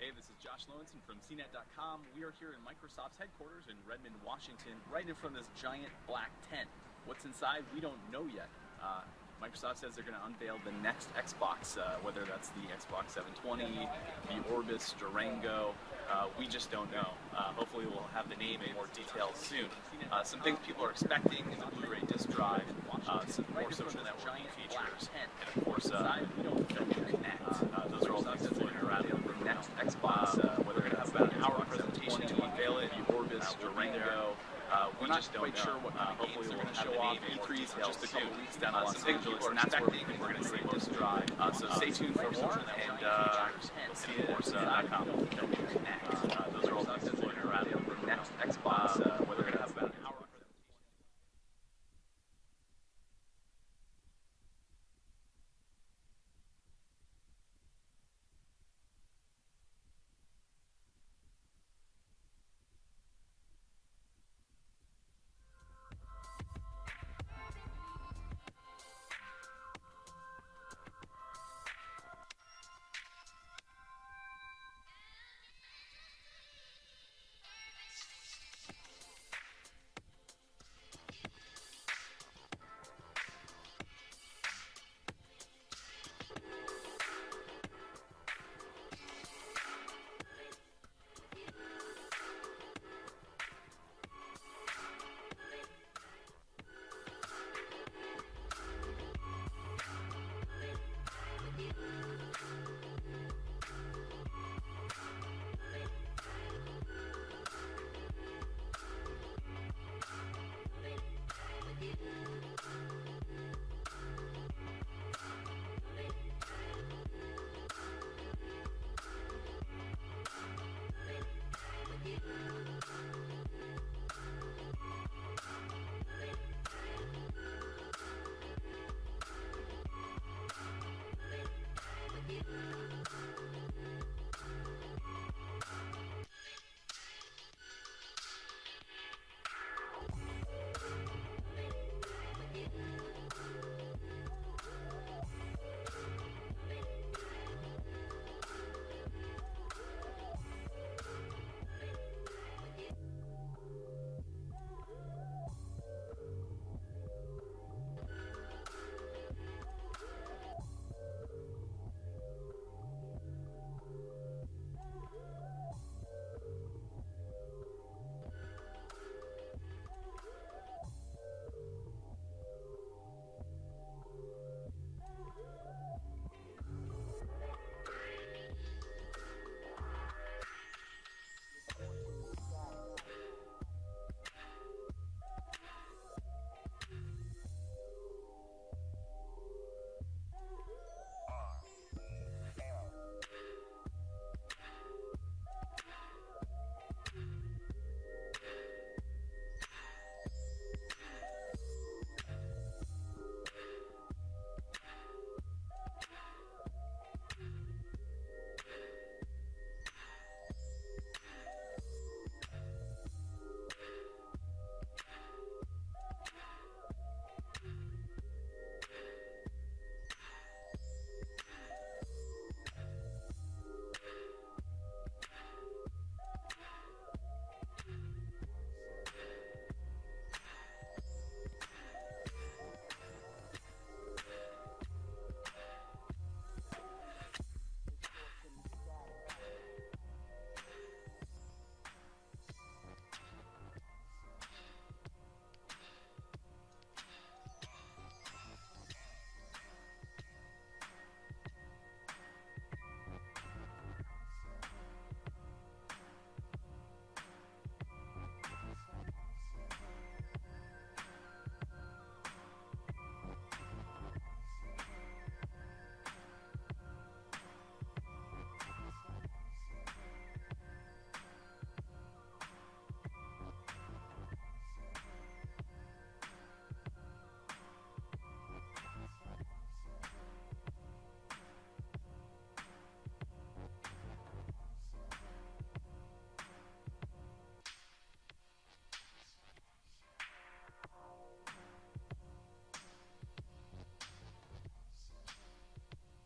Hey, this is Josh Lowenson from CNET.com. We are here in Microsoft's headquarters in Redmond, Washington, right in front of this giant black tent. What's inside, we don't know yet. Microsoft says they're going to unveil the next Xbox, whether that's the Xbox 720, the Orbis, Durango. We just don't know. Hopefully we'll have the name in more details soon. Some things people are expecting is a Blu-ray disc drive, some more social networking features, and of course, CNET. Those are all things that's floating around the next Xbox. Whether we're going to have about an hour presentation to unveil it, the Orbis, Durango. We're not quite sure what kind of games they're going to show off. E3 is just a couple weeks down the line, and that's where we think we're going to see most drive. So stay tuned for more, and see you at CNET.com. Those are all things that's floating around the next Xbox. Whether we're going to have about an hour.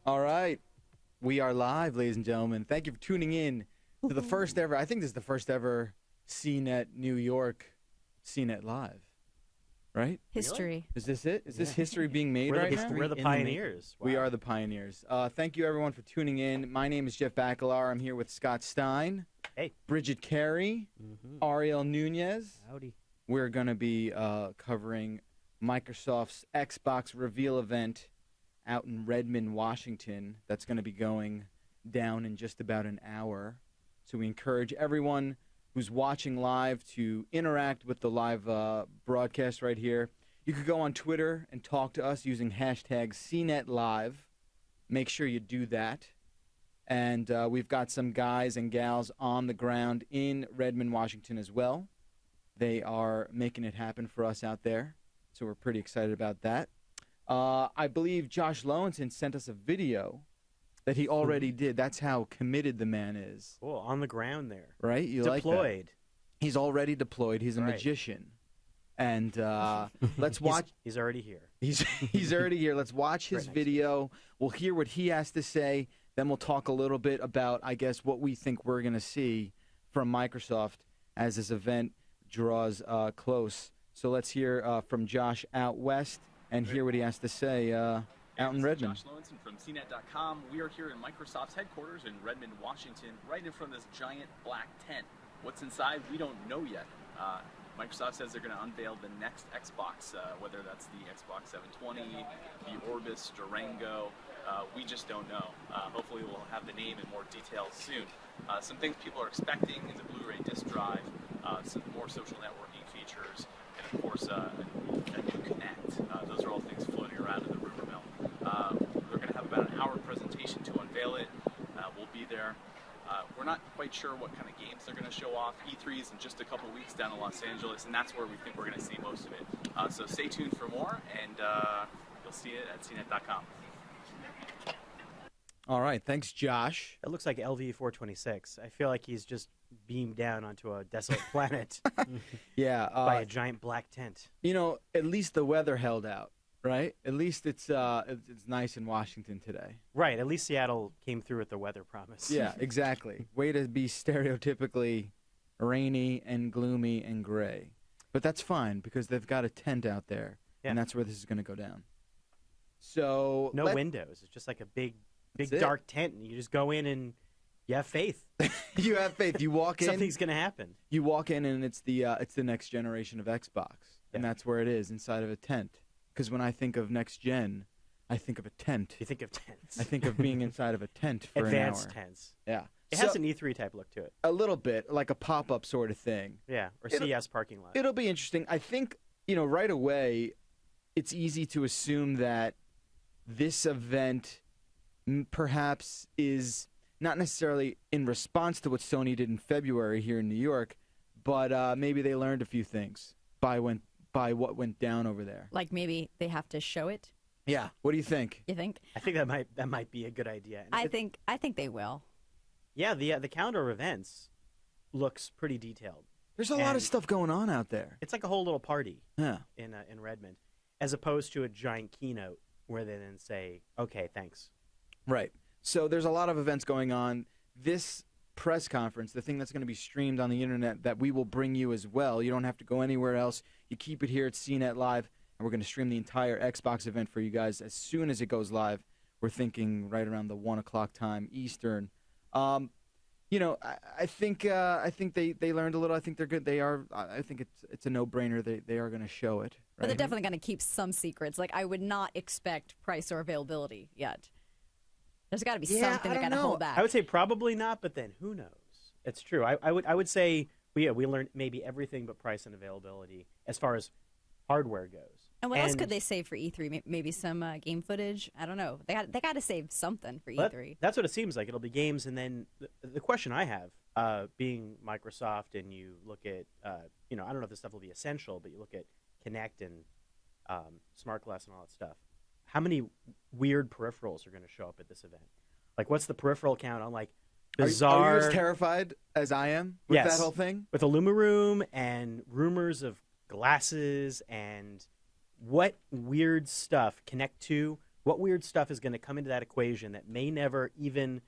All right. We are live, ladies and gentlemen. Thank you for tuning in to the first ever, I think this is the first ever CNET New York CNET Live, right? History. Really? Is this it? Is this history being made right now? We're the pioneers. We Wow. are the pioneers. Thank you, everyone, for tuning in. My name is Jeff Bakalar. I'm here with Scott Stein. Hey. Bridget Carey. Ariel Nunez. Howdy. We're going to be covering Microsoft's Xbox reveal event out in Redmond, Washington. That's going to be going down in just about an hour. So we encourage everyone who's watching live to interact with the live broadcast right here. You could go on Twitter and talk to us using hashtag CNETLive. Make sure you do that. And we've got some guys and gals on the ground in Redmond, Washington as well. They are making it happen for us out there. So we're pretty excited about that. I believe Josh Lowenson sent us a video that he already did. That's how committed the man is. Cool. On the ground there. Right? You Deployed. like that? He's already deployed. He's a magician. And let's watch. He's already here. He's already here. Let's watch his video. We'll hear what he has to say. Then we'll talk a little bit about, I guess, what we think we're going to see from Microsoft as this event draws close. So let's hear from Josh out west and hear what he has to say out in Redmond. Josh Lowenson from CNET.com. We are here in Microsoft's headquarters in Redmond, Washington, right in front of this giant black tent. What's inside, we don't know yet. Microsoft says they're going to unveil the next Xbox, whether that's the Xbox 720, the Orbis, Durango. We just don't know. Hopefully we'll have the name in more detail soon. Some things people are expecting is a Blu-ray disc drive, some more social networking features, and of course a new CNET. Those are all things floating around in the rumor mill. We're going to have about an hour presentation to unveil it. We'll be there. We're not quite sure what kind of games they're going to show off. E3 is in just a couple weeks down in Los Angeles, and that's where we think we're going to see most of it. So stay tuned for more, and you'll see it at CNET.com. All right. Thanks, Josh. That looks like LV-426. I feel like he's just beamed down onto a desolate planet Yeah. by a giant black tent. You know, at least the weather held out, right? At least it's nice in Washington today. Right. At least Seattle came through with the weather promise. Yeah, exactly. Way to be stereotypically rainy and gloomy and gray. But that's fine because they've got a tent out there, and that's where this is going to go down. So no windows. It's just like a big it. dark tent, and you just go in and you have faith. You have faith. You walk in. Something's going to happen. You walk in, and it's the next generation of Xbox, and that's where it is, inside of a tent. Because when I think of next gen, I think of a tent. You think of tents. I think of being inside of a tent for Advanced an hour. tents. Yeah. It has an E3 type look to it. A little bit, like a pop-up sort of thing. Yeah, or CS parking lot. It'll be interesting. I think, right away, it's easy to assume that this event perhaps is not necessarily in response to what Sony did in February here in New York, but maybe they learned a few things by what went down over there. Like maybe they have to show it. Yeah. What do you think? You think? I think that might be a good idea. And I think they will. Yeah, the calendar of events looks pretty detailed. There's a lot of stuff going on out there. It's like a whole little party. Yeah. In Redmond, as opposed to a giant keynote where they then say, "Okay, thanks." Right. So there's a lot of events going on. This press conference, the thing that's going to be streamed on the internet that we will bring you as well. You don't have to go anywhere else. You keep it here at CNET Live, and we're going to stream the entire Xbox event for you guys as soon as it goes live. We're thinking right around the 1 o'clock time Eastern. I think they learned a little. I think they're good. They are. I think it's a no-brainer. They are going to show it. Right? But they're definitely going to keep some secrets. Like I would not expect price or availability yet. There's got to be something they're going to hold back. I would say probably not, but then who knows? It's true. I would say we learned maybe everything but price and availability as far as hardware goes. And what else could they save for E3? Maybe some game footage? I don't know. They got to save something for E3. That's what it seems like. It'll be games, and then the question I have, being Microsoft, and you look at, I don't know if this stuff will be essential, but you look at Kinect and Smart Glass and all that stuff. How many weird peripherals are going to show up at this event? Like, what's the peripheral count on, like, bizarre... Are you as terrified as I am with that whole thing? With a Luma Room and rumors of glasses and what weird stuff Connect 2 What weird stuff is going to come into that equation that may never even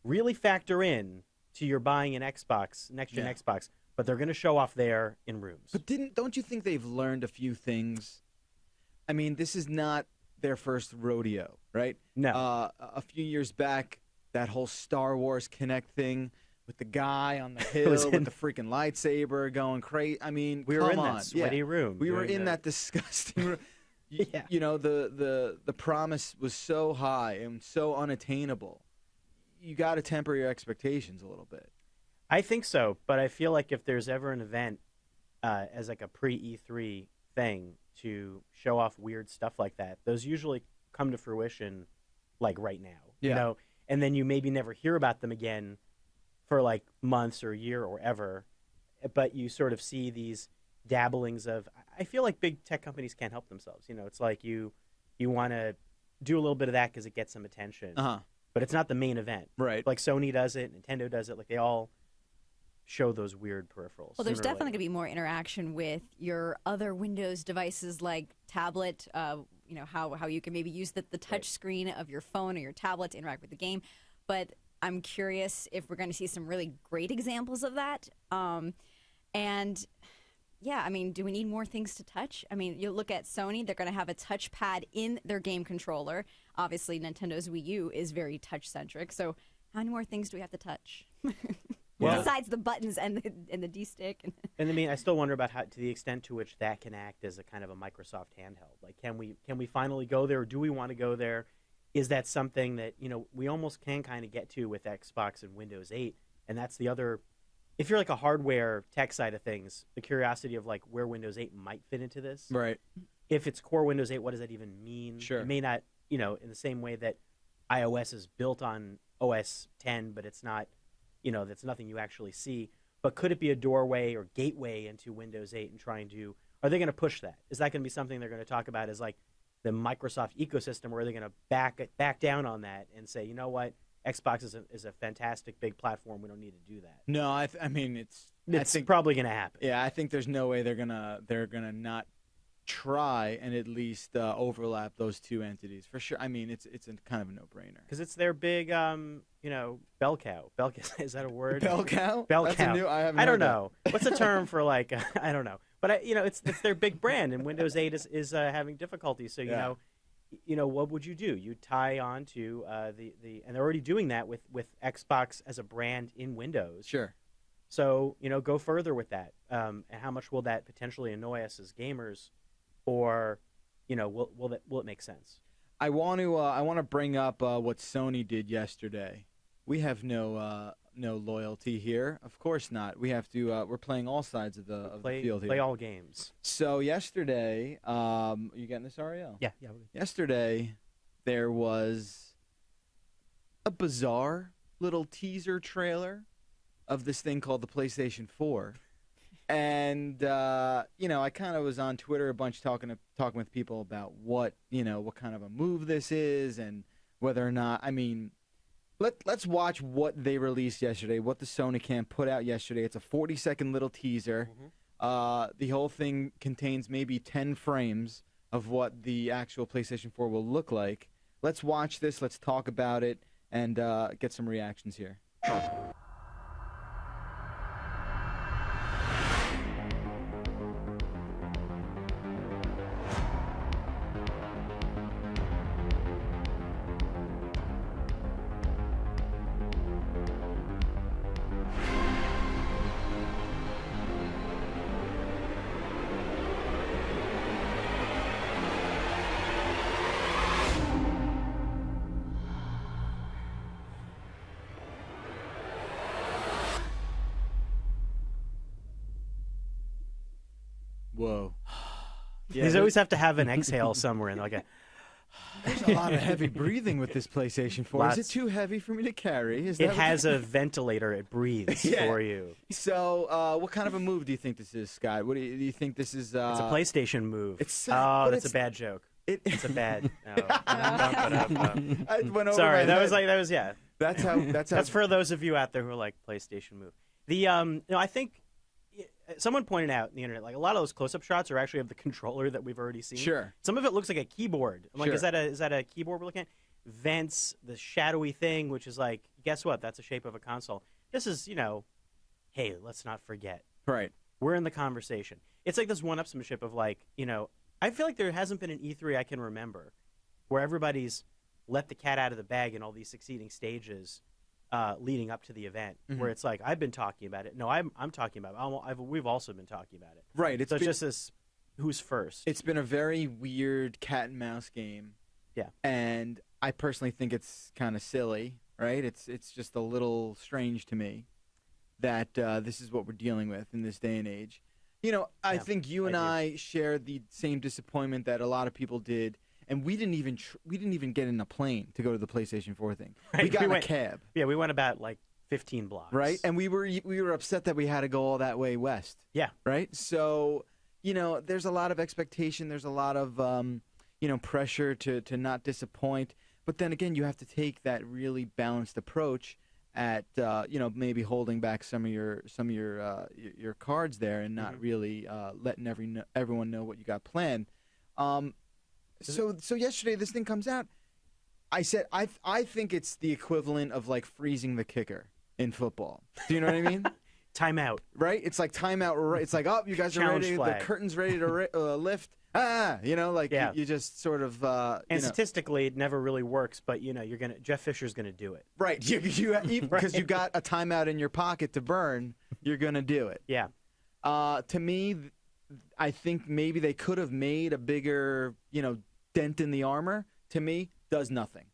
really factor in to your buying an Xbox, next-gen Xbox, but they're going to show off there in rooms. But don't you think they've learned a few things? I mean, this is not their first rodeo, right? No. A few years back, that whole Star Wars Kinect thing with the guy on the hill with the freaking lightsaber going crazy. I mean, we were in that sweaty room. We were in that disgusting room. You know, the promise was so high and so unattainable. You got to temper your expectations a little bit. I think so, but I feel like if there's ever an event as like a pre-E3 thing to show off weird stuff like that, those usually come to fruition like right now. Yeah. You know, and then you maybe never hear about them again for like months or a year or ever, but you sort of see these dabblings of, I feel like big tech companies can't help themselves. You know, it's like you want to do a little bit of that because it gets some attention, but it's not the main event. Right. Like Sony does it, Nintendo does it, like they all show those weird peripherals. Well, there's definitely going to be more interaction with your other Windows devices like tablet, you know, how you can maybe use the touch screen of your phone or your tablet to interact with the game. But I'm curious if we're going to see some really great examples of that. And yeah, I mean, do we need more things to touch? I mean, you look at Sony, they're going to have a touchpad in their game controller. Obviously, Nintendo's Wii U is very touch-centric. So how many more things do we have to touch? Besides the buttons and the D-stick. And I mean, I still wonder about how, to the extent to which that can act as a kind of a Microsoft handheld. Like, can we finally go there, or do we want to go there? Is that something that, you know, we almost can kind of get to with Xbox and Windows 8? And that's the other, if you're like a hardware tech side of things, the curiosity of like where Windows 8 might fit into this. Right. If it's core Windows 8, what does that even mean? Sure. It may not, you know, in the same way that iOS is built on OS 10, but it's not, you know, that's nothing you actually see. But could it be a doorway or gateway into Windows 8 and trying to, are they going to push that? Is that going to be something they're going to talk about as like the Microsoft ecosystem, or are they going to back down on that and say, you know what, Xbox is a fantastic big platform, we don't need to do that? No, I mean, it's probably going to happen. Yeah, I think there's no way they're gonna not try and at least overlap those two entities for sure. I mean, it's a kind of a no-brainer because it's their big, you know, bell cow. Is that a word? Bell cow. Bell That's cow. I don't know. What's the term for like? I don't know. But you know, it's their big brand, and Windows 8 is having difficulties. So you know, what would you do? You tie on to the and they're already doing that with Xbox as a brand in Windows. Sure. So you know, go further with that. And how much will that potentially annoy us as gamers? Or, you know, will it make sense? I want to bring up what Sony did yesterday. We have no loyalty here, of course not. We have to. We're playing all sides of the field here. Play all games. So yesterday, you getting this, Ariel? Yeah. Yesterday, there was a bizarre little teaser trailer of this thing called the PlayStation 4. And you know, I kind of was on Twitter a bunch talking with people about what kind of a move this is and whether or not. I mean, let's watch what they released yesterday, what the Sony camp put out yesterday. It's a 40-second little teaser. The whole thing contains maybe 10 frames of what the actual PlayStation 4 will look like. Let's watch this. Let's talk about it and get some reactions here. Whoa. Yeah, these always have to have an exhale somewhere in like a. There's a lot of heavy breathing with this PlayStation 4. Is it too heavy for me to carry? It has a ventilator. It breathes for you. So, what kind of a move do you think this is, Scott? What do you think this is? It's a PlayStation move. That's a bad joke. It's a bad. No. I went over Sorry, my that head. was yeah. That's how. That's for those of you out there who like PlayStation move. The no, I think someone pointed out on the internet, like a lot of those close-up shots are actually of the controller that we've already seen. Sure. Some of it looks like a keyboard. I'm like, Sure. is that a keyboard we're looking at? Vents, the shadowy thing, which is like, guess what? That's the shape of a console. This is, hey, let's not forget. Right. We're in the conversation. It's like this one-upsmanship of like, I feel like there hasn't been an E3 I can remember where everybody's let the cat out of the bag in all these succeeding stages leading up to the event, where it's like, I've been talking about it. No, I'm talking about it. We've also been talking about it. Right. It's just this, who's first? It's been a very weird cat and mouse game. Yeah. And I personally think it's kind of silly, right? It's just a little strange to me that this is what we're dealing with in this day and age. I think you and I shared the same disappointment that a lot of people did, and we didn't even get in a plane to go to the PlayStation 4 thing. Right. We got in a cab. Yeah, we went about like 15 blocks. Right? And we were upset that we had to go all that way west. Yeah. Right? So, there's a lot of expectation, there's a lot of pressure to not disappoint. But then again, you have to take that really balanced approach at maybe holding back some of your cards there and not really letting everyone know what you got planned. So yesterday this thing comes out. I said I think it's the equivalent of like freezing the kicker in football. Do you know what I mean? Timeout. Right? It's like timeout. It's like, oh, you guys are ready. Flag. The curtain's ready to lift. You just sort of. And statistically, it never really works. But Jeff Fisher's gonna do it. Right. Because you got a timeout in your pocket to burn. You're gonna do it. Yeah. To me, I think maybe they could have made a bigger, dent in the armor. To me, does nothing.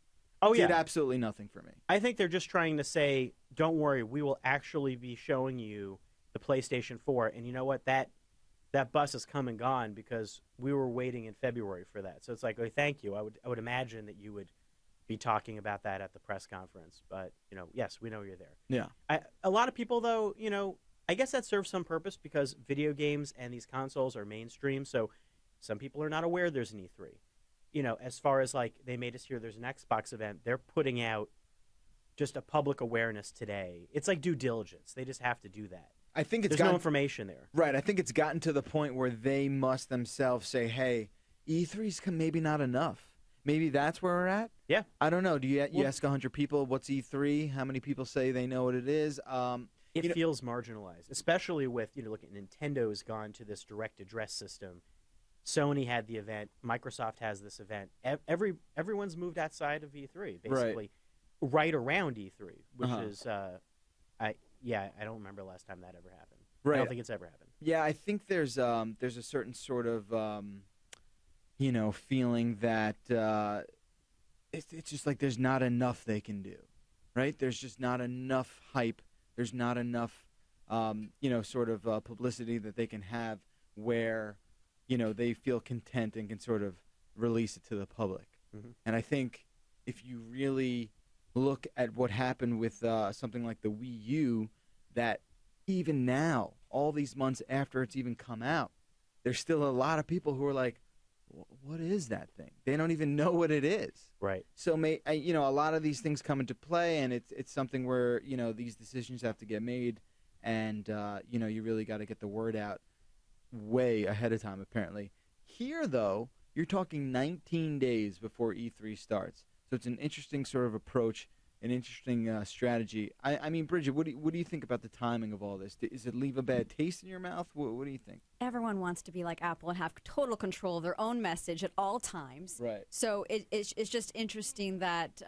Oh yeah. Did absolutely nothing for me. I think they're just trying to say, don't worry, we will actually be showing you the PlayStation 4, and you know what? That bus has come and gone because we were waiting in February for that. So it's like, oh, thank you. I would imagine that you would be talking about that at the press conference. But yes, we know you're there. Yeah. A lot of people, though, I guess that serves some purpose because video games and these consoles are mainstream. So some people are not aware there's an E3. As far as like they made us hear there's an Xbox event, they're putting out just a public awareness today. It's like due diligence. They just have to do that. I think there's no information there. Right. I think it's gotten to the point where they must themselves say, hey, E3's maybe not enough. Maybe that's where we're at? Yeah. I don't know. Do you ask 100 people, what's E3? How many people say they know what it is? It feels marginalized, especially with, look at Nintendo's gone to this direct address system. Sony had the event. Microsoft has this event. Everyone's moved outside of E3, basically, right around E3, which is, I don't remember last time that ever happened. Right. I don't think it's ever happened. Yeah, I think there's a certain sort of, feeling that it's just like there's not enough they can do, right? There's just not enough hype. There's not enough, sort of publicity that they can have where they feel content and can sort of release it to the public. Mm-hmm. And I think if you really look at what happened with something like the Wii U, that even now, all these months after it's even come out, there's still a lot of people who are like, what is that thing? They don't even know what it is. Right. So, a lot of these things come into play, and it's something where, these decisions have to get made, and, you really got to get the word out way ahead of time, apparently. Here, though, you're talking 19 days before E3 starts. So it's an interesting sort of approach, an interesting strategy. I mean, Bridget, what do you think about the timing of all this? Does it leave a bad taste in your mouth? What do you think? Everyone wants to be like Apple and have total control of their own message at all times. Right. So it's just interesting that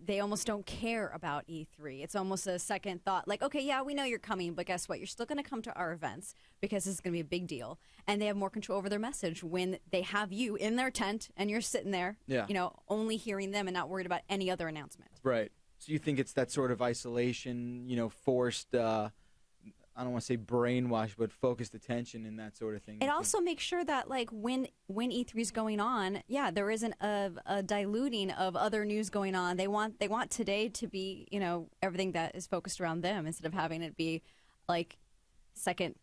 they almost don't care about E3. It's almost a second thought, like, okay, yeah, we know you're coming, but guess what? You're still going to come to our events because this is going to be a big deal. And they have more control over their message when they have you in their tent and you're sitting there, only hearing them and not worried about any other announcement. Right. So you think it's that sort of isolation, forced, I don't want to say brainwash, but focused attention and that sort of thing. It also makes sure that, like, when E3 is going on, there isn't a diluting of other news going on. They want today to be, everything that is focused around them instead of having it be, like, second,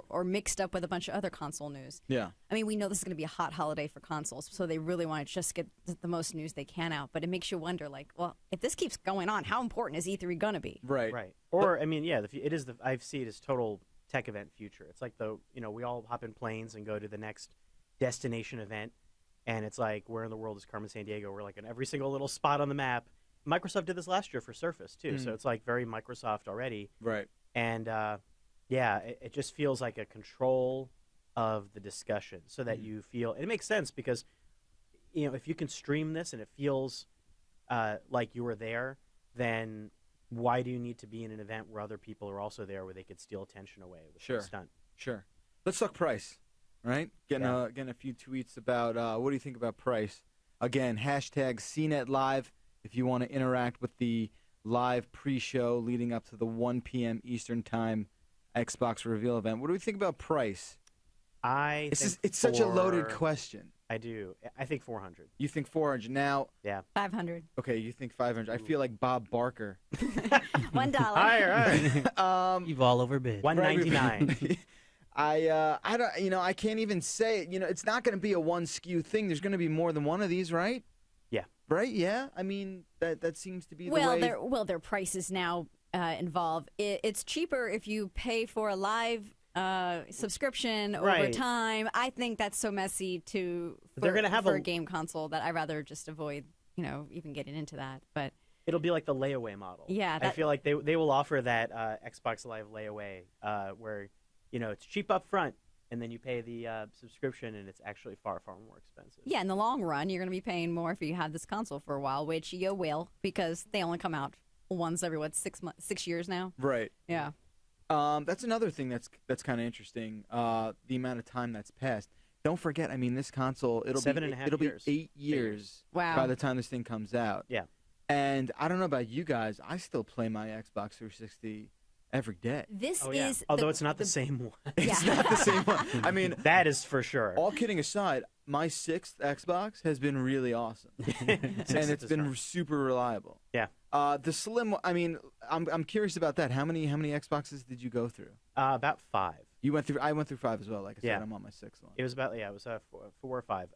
or mixed up with a bunch of other console news. Yeah. I mean, we know this is going to be a hot holiday for consoles, so they really want to just get the most news they can out. But it makes you wonder, like, well, if this keeps going on, how important is E3 going to be? Right. Right. Or, I mean, yeah, it is I see it as total tech event future. It's like we all hop in planes and go to the next destination event, and it's like, where in the world is Carmen Sandiego? We're like in every single little spot on the map. Microsoft did this last year for Surface too, so it's like very Microsoft already. Right. And it just feels like a control of the discussion, so that you feel, and it makes sense because, if you can stream this and it feels like you were there, then why do you need to be in an event where other people are also there, where they could steal attention away with a stunt? Sure. Let's talk price, right? Getting a few tweets about what do you think about price? Again, hashtag CNET Live if you want to interact with the live pre-show leading up to the 1 p.m. Eastern Time Xbox reveal event. What do we think about price? It's such a loaded question. I do. I think 400. You think 400 now? Yeah. 500. Okay, you think 500. I feel like Bob Barker. $1. All right. You've all overbid. 199. I don't. I can't even say it. It's not going to be a one SKU thing. There's going to be more than one of these, right? Yeah. Right. Yeah. I mean, that seems to be the way. Their prices now involve. It's cheaper if you pay for a live subscription over time. I think that's so messy they're going to have for a game console that I'd rather just avoid, even getting into that. But it'll be like the layaway model. Yeah, I feel like they will offer that Xbox Live layaway where it's cheap up front, and then you pay the subscription, and it's actually far, far more expensive. Yeah, in the long run, you're going to be paying more if you have this console for a while, which you will, because they only come out once every 6 years now. Right. Yeah. That's another thing that's kind of interesting. The amount of time that's passed. Don't forget, I mean, this console it'll be 8 years by the time this thing comes out. Yeah. And I don't know about you guys, I still play my Xbox 360 every day. Although it's not the same one. It's not the same one. I mean, that is for sure. All kidding aside, my 6th Xbox has been really awesome, and it's been super reliable. Yeah. The Slim. I mean, I'm curious about that. How many Xboxes did you go through? About 5. You went through. I went through 5 as well. Like I said, I'm on my 6th one. It was 4 or 5.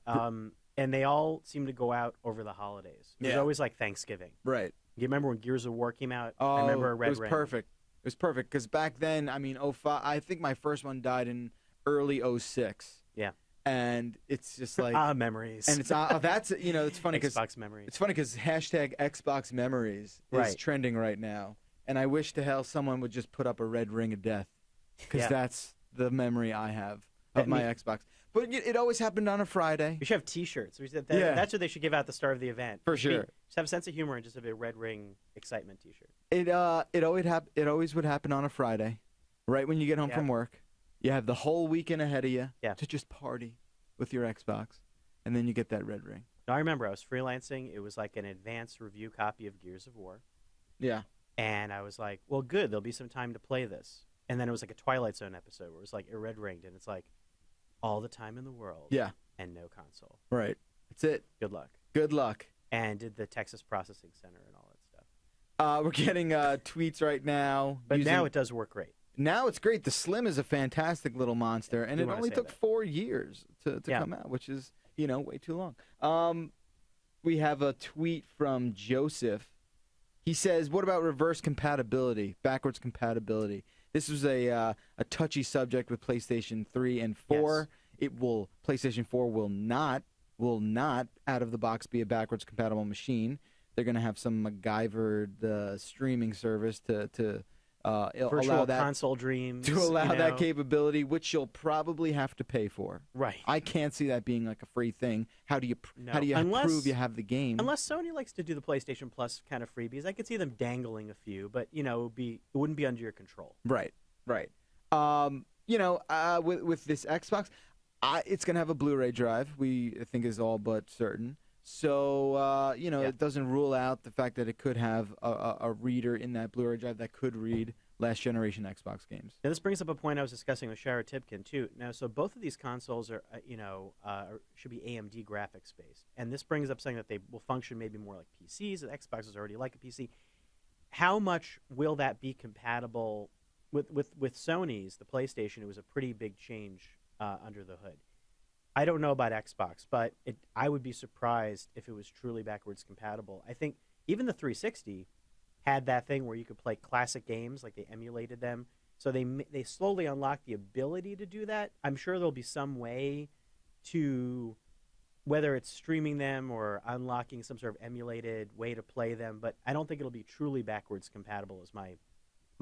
And they all seem to go out over the holidays. It was always like Thanksgiving. Right. You remember when Gears of War came out? Oh, I remember Red It was Ring. perfect. It was perfect because back then, I mean, 05. I think my first one died in early 06. Yeah. And it's just like memories. And it's that's it's funny because Xbox memories. It's funny because hashtag Xbox memories is trending right now, and I wish to hell someone would just put up a red ring of death because that's the memory I have of my Xbox. But it always happened on a Friday. We should have T-shirts. That's what they should give out at the start of the event. For sure. Just have a sense of humor and just have a red ring excitement T-shirt. It always would happen on a Friday, right when you get home from work. You have the whole weekend ahead of you to just party with your Xbox, and then you get that red ring. Now, I remember I was freelancing. It was like an advanced review copy of Gears of War. Yeah. And I was like, well, good. There'll be some time to play this. And then it was like a Twilight Zone episode where it was like a red ringed, and it's like all the time in the world. Yeah. And no console. Right. That's it. Good luck. Good luck. And did the Texas Processing Center and all that stuff. We're getting tweets right now. But now it does work great. Now it's great. The Slim is a fantastic little monster, and it only took 4 years to come out, which is, way too long. We have a tweet from Joseph. He says, what about reverse compatibility, backwards compatibility? This was a touchy subject with PlayStation 3 and 4. Yes. PlayStation 4 will not out of the box be a backwards compatible machine. They're going to have some MacGyvered streaming service to virtual allow that console dreams to allow that capability, which you'll probably have to pay for. Right. I can't see that being like a free thing. How do you prove you have the game? Unless Sony likes to do the PlayStation Plus kind of freebies, I could see them dangling a few, but it wouldn't be under your control. Right. With this Xbox, it's gonna have a Blu-ray drive. I think is all but certain. So, it doesn't rule out the fact that it could have a reader in that Blu-ray drive that could read last-generation Xbox games. Now, this brings up a point I was discussing with Shara Tipkin, too. Now, so both of these consoles are, should be AMD graphics-based. And this brings up something that they will function maybe more like PCs. The Xbox is already like a PC. How much will that be compatible with Sony's, the PlayStation? It was a pretty big change under the hood. I don't know about Xbox, but I would be surprised if it was truly backwards compatible. I think even the 360 had that thing where you could play classic games, like they emulated them. So they slowly unlocked the ability to do that. I'm sure there'll be some way to, whether it's streaming them or unlocking some sort of emulated way to play them, but I don't think it'll be truly backwards compatible is my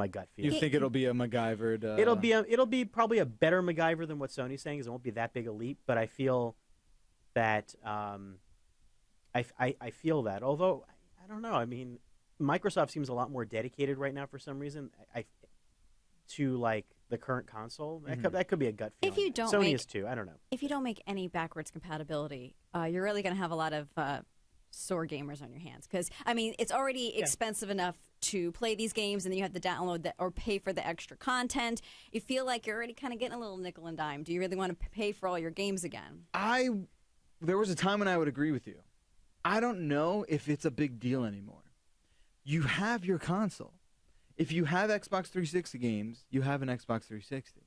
gut feeling. You think it'll be a MacGyvered? It'll be probably a better MacGyver than what Sony's saying, because it won't be that big a leap. But I feel that I feel that. Although I don't know. I mean, Microsoft seems a lot more dedicated right now for some reason. To like the current console. That could be a gut feeling. If you don't Sony is too. I don't know. If you don't make any backwards compatibility, you're really going to have a lot of sore gamers on your hands. Because, I mean, it's already expensive enough to play these games, and then you have to download or pay for the extra content. You feel like you're already kind of getting a little nickel and dime. Do you really want to pay for all your games again? There was a time when I would agree with you. I don't know if it's a big deal anymore. You have your console. If you have Xbox 360 games, you have an Xbox 360.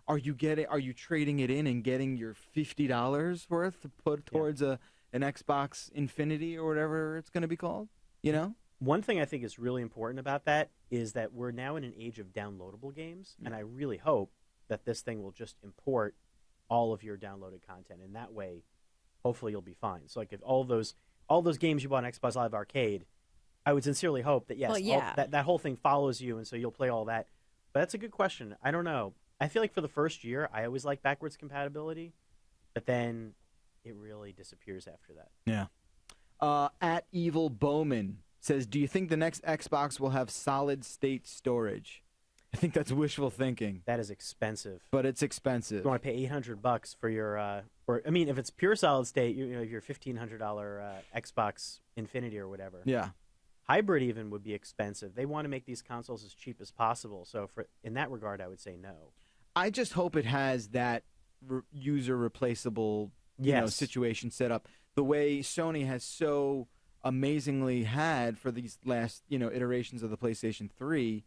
Are you trading it in and getting your $50 worth to put towards an Xbox Infinity or whatever it's going to be called? You know? One thing I think is really important about that is that we're now in an age of downloadable games, and I really hope that this thing will just import all of your downloaded content, and that way, hopefully, you'll be fine. So, like, if all those games you bought on Xbox Live Arcade, I would sincerely hope that, yes, that whole thing follows you, and so you'll play all that. But that's a good question. I don't know. I feel like for the first year, I always like backwards compatibility, but then it really disappears after that. Yeah. At Evil Bowman says, do you think the next Xbox will have solid-state storage? I think that's wishful thinking. That is expensive. But it's expensive. You want to pay $800 for your, if it's pure solid state, your $1,500 Xbox Infinity or whatever. Yeah. Hybrid even would be expensive. They want to make these consoles as cheap as possible. So in that regard, I would say no. I just hope it has that user replaceable situation set up the way Sony has so amazingly had for these last iterations of the PlayStation 3.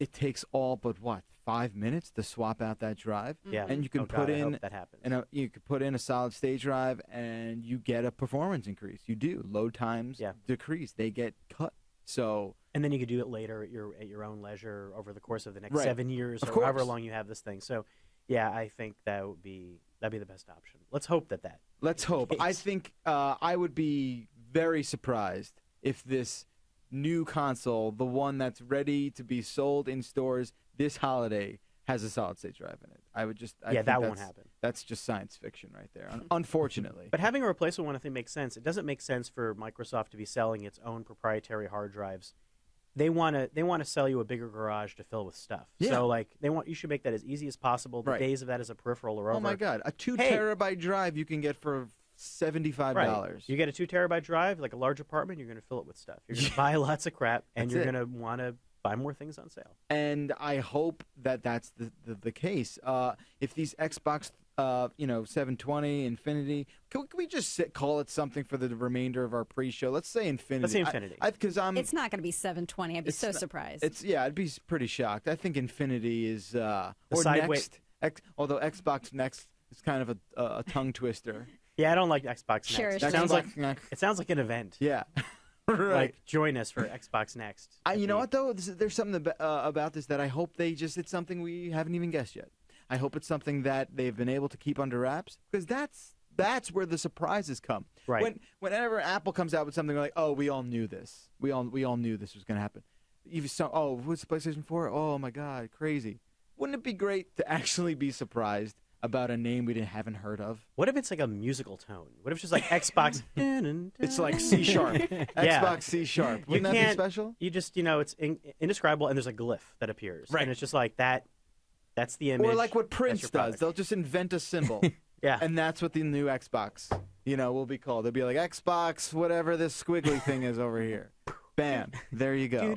It takes all but 5 minutes to swap out that drive. Yeah, and you can I hope that happens. And you could put in a solid state drive, and you get a performance increase. You do. Load times decrease; they get cut. So, and then you could do it later at your own leisure over the course of the next 7 years, or however long you have this thing. So, yeah, I think that'd be the best option. Let's hope that. Let's hope. I think I would be very surprised if this new console, the one that's ready to be sold in stores this holiday, has a solid-state drive in it. I think that won't happen. That's just science fiction right there, unfortunately. But having a replacement one, I think, makes sense. It doesn't make sense for Microsoft to be selling its own proprietary hard drives. They want to sell you a bigger garage to fill with stuff. Yeah. So you should make that as easy as possible. The days of that as a peripheral are over. Oh my God, a 2 terabyte drive you can get for $75. Right. You get a 2 terabyte drive, like a large apartment, you're going to fill it with stuff. You're going to buy lots of crap, and you're going to want to buy more things on sale. And I hope that that's the case. If these Xbox 720, Infinity, can we just call it something for the remainder of our pre-show? Let's say Infinity. Let's say Infinity. It's not going to be 720. I'd be so surprised. I'd be pretty shocked. I think Infinity is or Next. Although Xbox Next is kind of a tongue twister. Yeah, I don't like Xbox Sure, Next. sure. It sounds like an event. Yeah. Right. Like, join us for Xbox Next. You know what, though? There's something about this that I hope it's something we haven't even guessed yet. I hope it's something that they've been able to keep under wraps, because that's where the surprises come. Right. Whenever Apple comes out with something like, oh, we all knew this. We all knew this was going to happen. What's the PlayStation 4? Oh, my God, crazy. Wouldn't it be great to actually be surprised about a name we haven't heard of? What if it's like a musical tone? What if it's just like Xbox? It's like C#. Xbox C#. Wouldn't that be special? You just, it's indescribable, and there's a glyph that appears. Right. And it's just like that. That's the image. Or like what Prince does. They'll just invent a symbol. Yeah. And that's what the new Xbox, will be called. They'll be like, Xbox, whatever this squiggly thing is over here. Bam. There you go.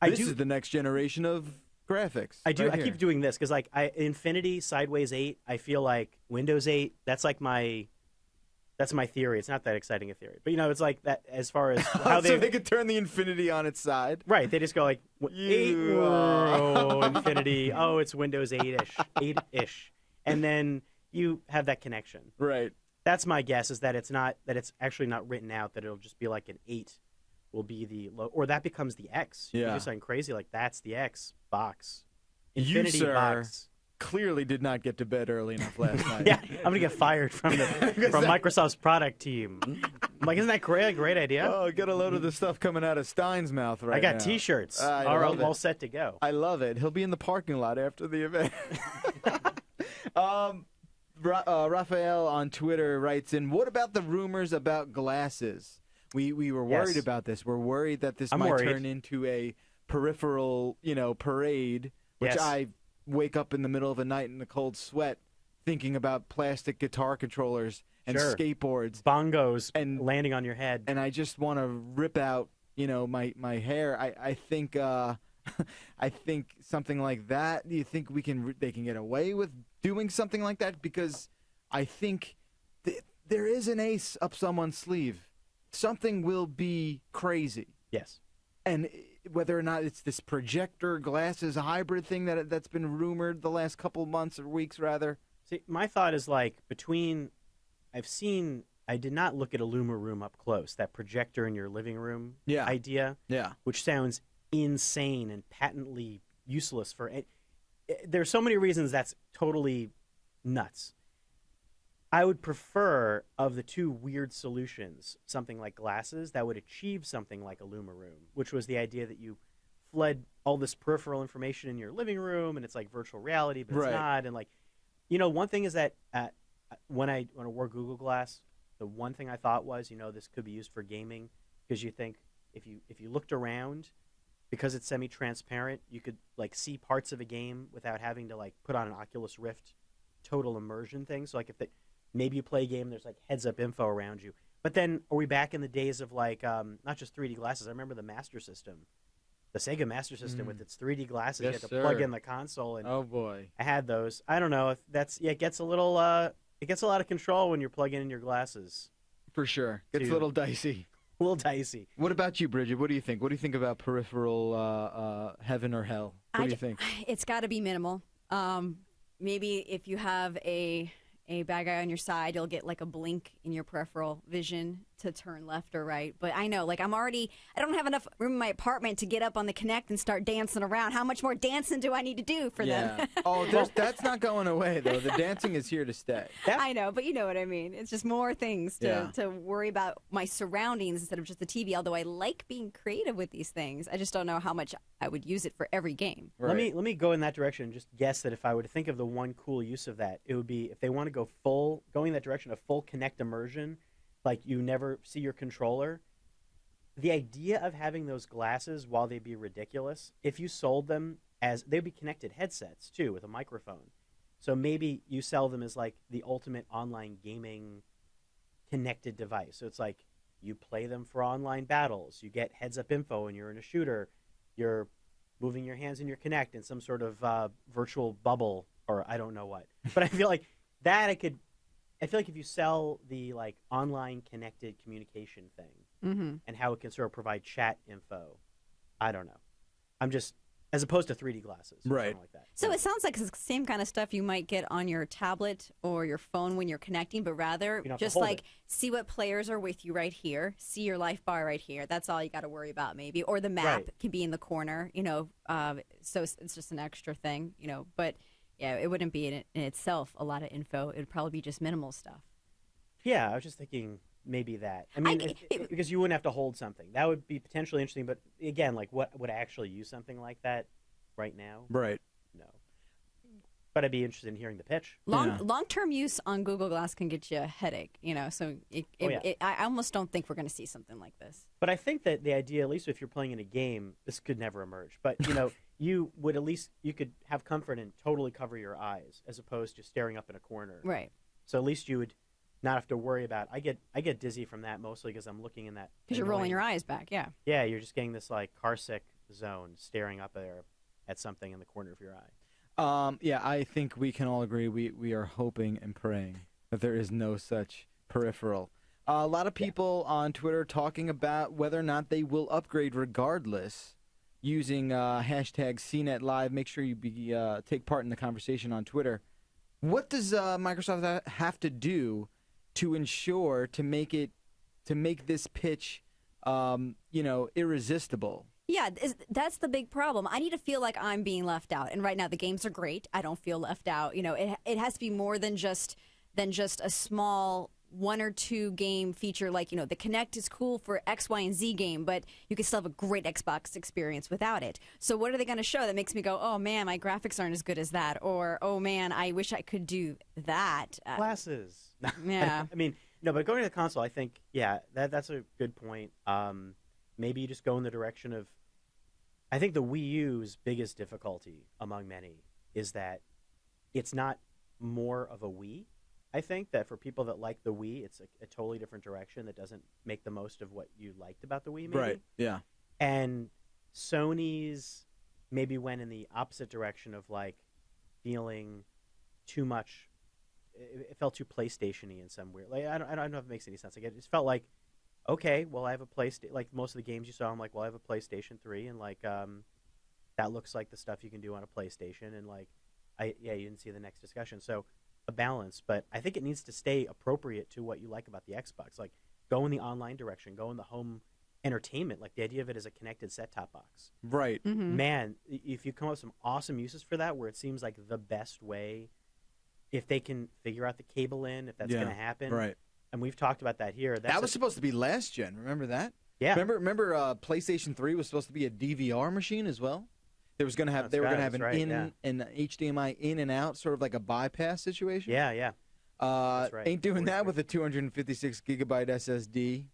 This is the next generation of graphics. I keep doing this because, like, Infinity, Sideways 8, I feel like Windows 8, that's my theory. It's not that exciting a theory. But, it's like that as far as how so they could turn the Infinity on its side? Right. They just go like, 8, Infinity, it's Windows 8-ish. And then you have that connection. Right. That's my guess, is that it's actually not written out, that it'll just be like an 8 will be or that becomes the X. You Yeah. do something crazy like that's the Xbox. You, Infinity sir, box. clearly did not get to bed early enough last night. Yeah, I'm gonna get fired from Microsoft's product team. I'm like, isn't that great? A great idea. Oh, get a load of the stuff coming out of Stein's mouth right I got now. T-shirts. I All love right, all it. set to go. I love it. He'll be in the parking lot after the event. Raphael on Twitter writes in, what about the rumors about glasses? We were worried Yes. about this. We're worried that this I'm might worried. turn into a peripheral, parade, which Yes. I wake up in the middle of the night in the cold sweat thinking about plastic guitar controllers and Sure. skateboards. Bongos And- landing on your head. And I just want to rip out, my hair. I think I think something like that. Do you think they can get away with doing something like that? Because I think there is an ace up someone's sleeve. Something will be crazy, Yes. and whether or not it's this projector glasses hybrid thing that's been rumored the last couple months or weeks, rather. See, my thought is like I did not look at a Luma Room up close, that projector in your living room Yeah. idea, Yeah. which sounds insane and patently useless there's so many reasons that's totally nuts. I would prefer, of the two weird solutions, something like glasses that would achieve something like a Luma Room, which was the idea that you fled all this peripheral information in your living room and it's like virtual reality, but Right. it's not. And like, one thing is that when I wore Google Glass, the one thing I thought was, this could be used for gaming, because you think if you looked around, because it's semi-transparent, you could like see parts of a game without having to like put on an Oculus Rift total immersion thing. So like maybe you play a game, there's like heads-up info around you. But then are we back in the days of like not just 3D glasses? I remember the Master System, the Sega Master System with its 3D glasses. Yes, you had to sir. plug in the console, and Oh boy. I had those. I don't know if it gets a little it gets a lot of control when you're plugging in your glasses. For sure. It's a Dude. little dicey. A little dicey. What about you, Bridget? What do you think? What do you think about peripheral heaven or hell? What do you think? It's got to be minimal. Maybe if you have a bad guy on your side, you'll get like a blink in your peripheral vision to turn left or right. But I know, like I don't have enough room in my apartment to get up on the Kinect and start dancing around. How much more dancing do I need to do for them? Oh, that's not going away, though. The dancing is here to stay. I know, but you know what I mean. It's just more things to worry about my surroundings instead of just the TV, although I like being creative with these things. I just don't know how much I would use it for every game. Right. Let me go in that direction and just guess that if I were to think of the one cool use of that, it would be if they want to go going in that direction of full Kinect immersion, like you never see your controller. The idea of having those glasses, while they'd be ridiculous, if you sold them they'd be connected headsets too with a microphone. So maybe you sell them as like the ultimate online gaming connected device. So it's like you play them for online battles, you get heads up info and you're in a shooter, you're moving your hands in your Kinect in some sort of virtual bubble or I don't know what. But I feel like if you sell the like online connected communication thing and how it can sort of provide chat info, I don't know. I'm just, as opposed to 3D glasses, or Right. something like that. So it sounds like it's the same kind of stuff you might get on your tablet or your phone when you're connecting, but rather You don't have to just hold like it. see what players are with you right here, see your life bar right here. That's all you got to worry about, maybe. Or the map Right. can be in the corner, so it's just an extra thing, But yeah, it wouldn't be in itself a lot of info. It would probably be just minimal stuff. Yeah, I was just thinking maybe that. I mean, because you wouldn't have to hold something. That would be potentially interesting. But again, like what would I actually use something like that right now? Right. No. But I'd be interested in hearing the pitch. Long-term use on Google Glass can get you a headache, So I almost don't think we're going to see something like this. But I think that the idea, at least if you're playing in a game, this could never emerge. But you would at least you could have comfort and totally cover your eyes as opposed to staring up in a corner. Right. So at least you would not have to worry about. I get dizzy from that mostly because I'm looking in that. Because you're rolling annoying- your eyes back, yeah. Yeah, you're just getting this like car sick zone, staring up there at something in the corner of your eye. Yeah, I think we can all agree we are hoping and praying that there is no such peripheral. A lot of people on Twitter talking about whether or not they will upgrade regardless using hashtag CNET Live. Make sure you take part in the conversation on Twitter. What does Microsoft have to do to ensure to make this pitch irresistible. Yeah, that's the big problem. I need to feel like I'm being left out. And right now the games are great. I don't feel left out. It has to be more than just a small 1 or 2 game feature. Like, the Kinect is cool for X, Y, and Z game, but you can still have a great Xbox experience without it. So what are they going to show that makes me go, oh man, my graphics aren't as good as that, or oh man, I wish I could do that. Glasses. Yeah. I mean, no, but going to the console, I think, that's a good point. Maybe you just go in the direction of, I think the Wii U's biggest difficulty among many is that it's not more of a Wii. I think that for people that like the Wii, it's a totally different direction that doesn't make the most of what you liked about the Wii, maybe. Right, yeah. And Sony's maybe went in the opposite direction of, like, feeling too much. It felt too PlayStation-y in some weird. Like, I don't know if it makes any sense. Like, it just felt like, okay, well, I have a PlayStation. Like, most of the games you saw, I'm like, well, I have a PlayStation 3, and, like, that looks like the stuff you can do on a PlayStation. And, like, you didn't see the next discussion. So, a balance, but I think it needs to stay appropriate to what you like about the Xbox. Like, go in the online direction, go in the home entertainment, like the idea of it as a connected set-top box. Right. Mm-hmm. Man, if you come up with some awesome uses for that, where it seems like the best way, if they can figure out the cable in, if that's going to happen. Right. And we've talked about that here. That was supposed to be last gen. Remember that? Yeah. Remember PlayStation 3 was supposed to be a DVR machine as well? They were going to have an HDMI in and out, sort of like a bypass situation. Yeah. That's right. Ain't doing that with a 256 gigabyte SSD.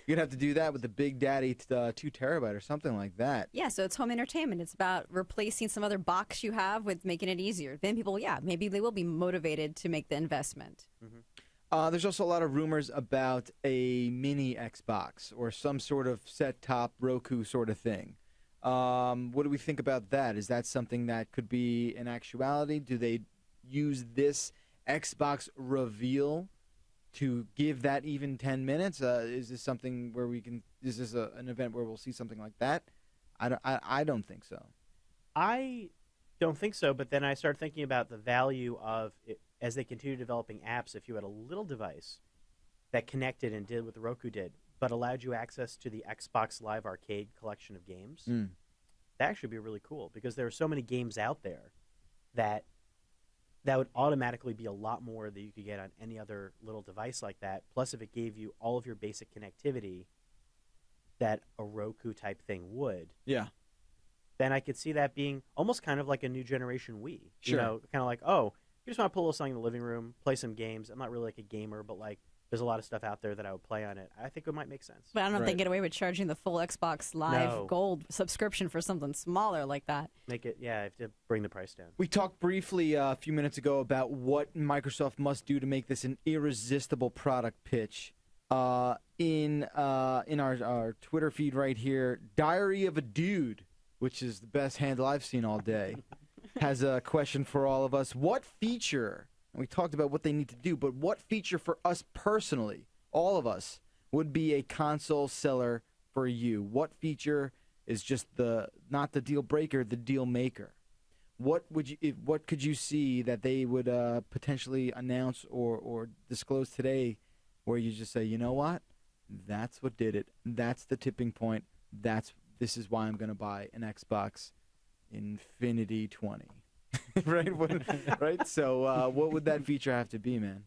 You're gonna have to do that with the Big Daddy 2 terabyte or something like that. Yeah, so it's home entertainment. It's about replacing some other box you have with making it easier. Then people, maybe they will be motivated to make the investment. Mm-hmm. There's also a lot of rumors about a mini Xbox or some sort of set-top Roku sort of thing. What do we think about that? Is that something that could be an actuality? Do they use this Xbox reveal to give that even 10 minutes? Is this something where is this an event where we'll see something like that? I don't think so. I don't think so, but then I start thinking about the value of it as they continue developing apps. If you had a little device that connected and did what the Roku did, but allowed you access to the Xbox Live Arcade collection of games, that actually be really cool, because there are so many games out there that would automatically be a lot more that you could get on any other little device like that. Plus, if it gave you all of your basic connectivity that a Roku type thing would, then I could see that being almost kind of like a new generation Wii. Sure. Kind of like, oh, you just want to put a little something in the living room, play some games. I'm not really like a gamer, but like, there's a lot of stuff out there that I would play on it. I think it might make sense. But I don't know if they get away with charging the full Xbox Live Gold subscription for something smaller like that. Make it, I have to bring the price down. We talked briefly a few minutes ago about what Microsoft must do to make this an irresistible product pitch. In our Twitter feed right here, Diary of a Dude, which is the best handle I've seen all day, has a question for all of us. What feature... And we talked about what they need to do, but what feature for us personally, all of us, would be a console seller for you? What feature is just not the deal breaker, the deal maker? What could you see that they would potentially announce or disclose today, where you just say, you know what, that's what did it. That's the tipping point. This is why I'm going to buy an Xbox Infinity 20. right? So what would that feature have to be, man?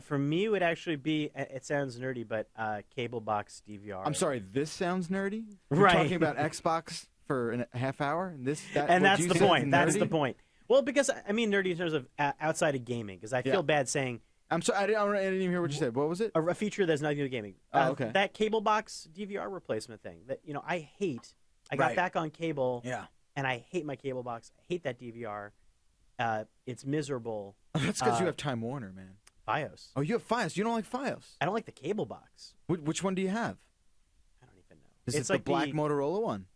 For me, it would actually be, it sounds nerdy, but cable box DVR. I'm sorry, this sounds nerdy? Right. We're talking about Xbox for a half hour? And that's the point. That's the point. Well, because, I mean nerdy in terms of outside of gaming, because I feel bad saying... I'm sorry, I didn't even hear what you said. What was it? A feature that's nothing to do with gaming. Okay. That cable box DVR replacement thing that, I hate. I got back on cable. Yeah. And I hate my cable box. I hate that DVR. It's miserable. That's because you have Time Warner, man. Fios. Oh, you have Fios. You don't like Fios. I don't like the cable box. Which one do you have? I don't even know. Is it the black Motorola one?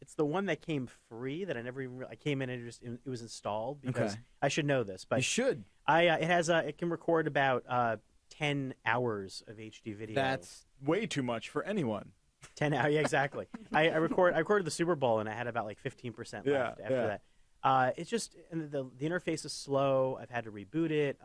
It's the one that came free that I never even. I came in and it was installed because Okay. I should know this, but You should. it can record about 10 hours of HD video. That's way too much for anyone. 10 hours, yeah, exactly. I recorded the Super Bowl and I had about like 15% left after that. It's just, and the interface is slow. I've had to reboot it,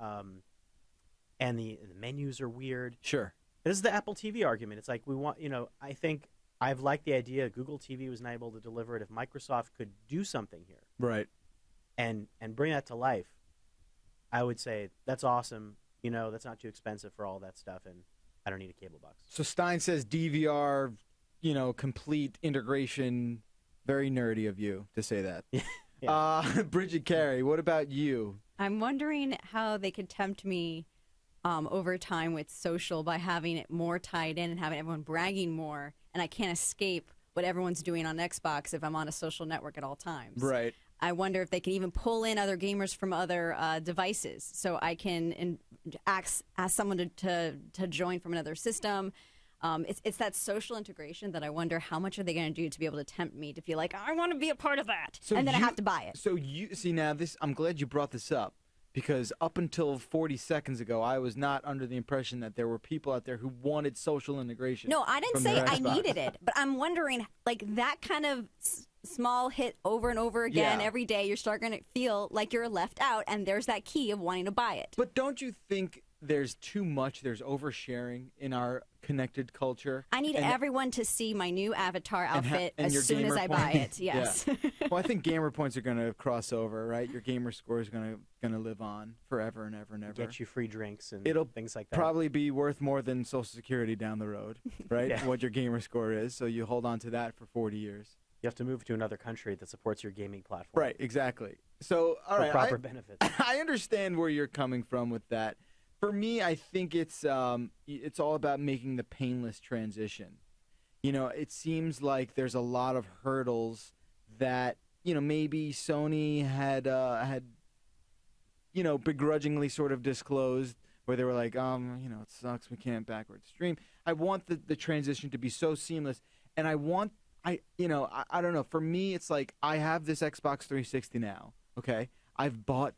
and the menus are weird. Sure. This is the Apple TV argument. It's like we want, I think I've liked the idea Google TV was not able to deliver it. If Microsoft could do something here, Right. and bring that to life, I would say that's awesome. That's not too expensive for all that stuff, and I don't need a cable box. So Stein says DVR, complete integration. Very nerdy of you to say that. Yeah. Bridget Carey, what about you? I'm wondering how they could tempt me over time with social by having it more tied in and having everyone bragging more, and I can't escape what everyone's doing on Xbox if I'm on a social network at all times. Right. I wonder if they can even pull in other gamers from other devices, so I can ask someone to join from another system. It's that social integration that I wonder how much are they going to do to be able to tempt me to feel like I want to be a part of that, and then I have to buy it. So you see now this. I'm glad you brought this up because up until 40 seconds ago, I was not under the impression that there were people out there who wanted social integration. No, I didn't from say their I Xbox. needed it, but I'm wondering, like that kind of small hit over and over again Yeah. every day, you're starting to feel like you're left out, and there's that key of wanting to buy it. But don't you think there's too much? There's oversharing in our connected culture. I need And- everyone to see my new avatar and outfit and your as soon as gamer I buy points. it. Yes. Yeah. Well, I think gamer points are going to cross over, right? Your gamer score is going to live on forever and ever and ever. Get you free drinks and It'll things like that. Probably be worth more than Social Security down the road, right? Yeah. What your gamer score is, so you hold on to that for 40 years. You have to move to another country that supports your gaming platform. Right, exactly. So, all For right, proper benefits. I understand where you're coming from with that. For me, I think it's all about making the painless transition. It seems like there's a lot of hurdles that maybe Sony had begrudgingly sort of disclosed, where they were like, it sucks, we can't backward stream. I want the transition to be so seamless, and I don't know. For me, it's like I have this Xbox 360 now. Okay, I've bought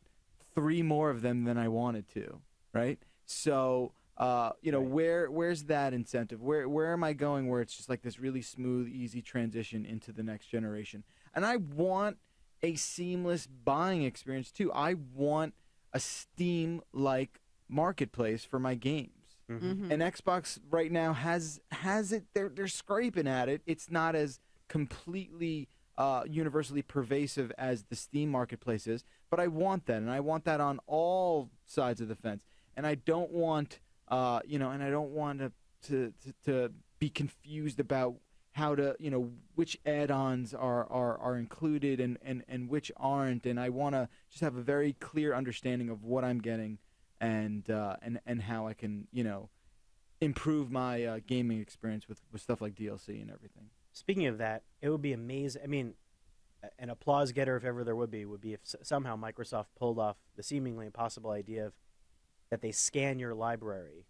3 more of them than I wanted to. Right. So, Right. where's that incentive? Where am I going? Where it's just like this really smooth, easy transition into the next generation, and I want a seamless buying experience too. I want a Steam-like marketplace for my games. Mhm. And Xbox right now has it. They're scraping at it. It's not as completely universally pervasive as the Steam marketplace is, but I want that, and I want that on all sides of the fence. And I don't want, to be confused about how to, which add-ons are included and which aren't. And I want to just have a very clear understanding of what I'm getting and how I can, improve my gaming experience with stuff like DLC and everything. Speaking of that, it would be amazing. I mean, an applause getter, if ever there would be if somehow Microsoft pulled off the seemingly impossible idea of that they scan your library.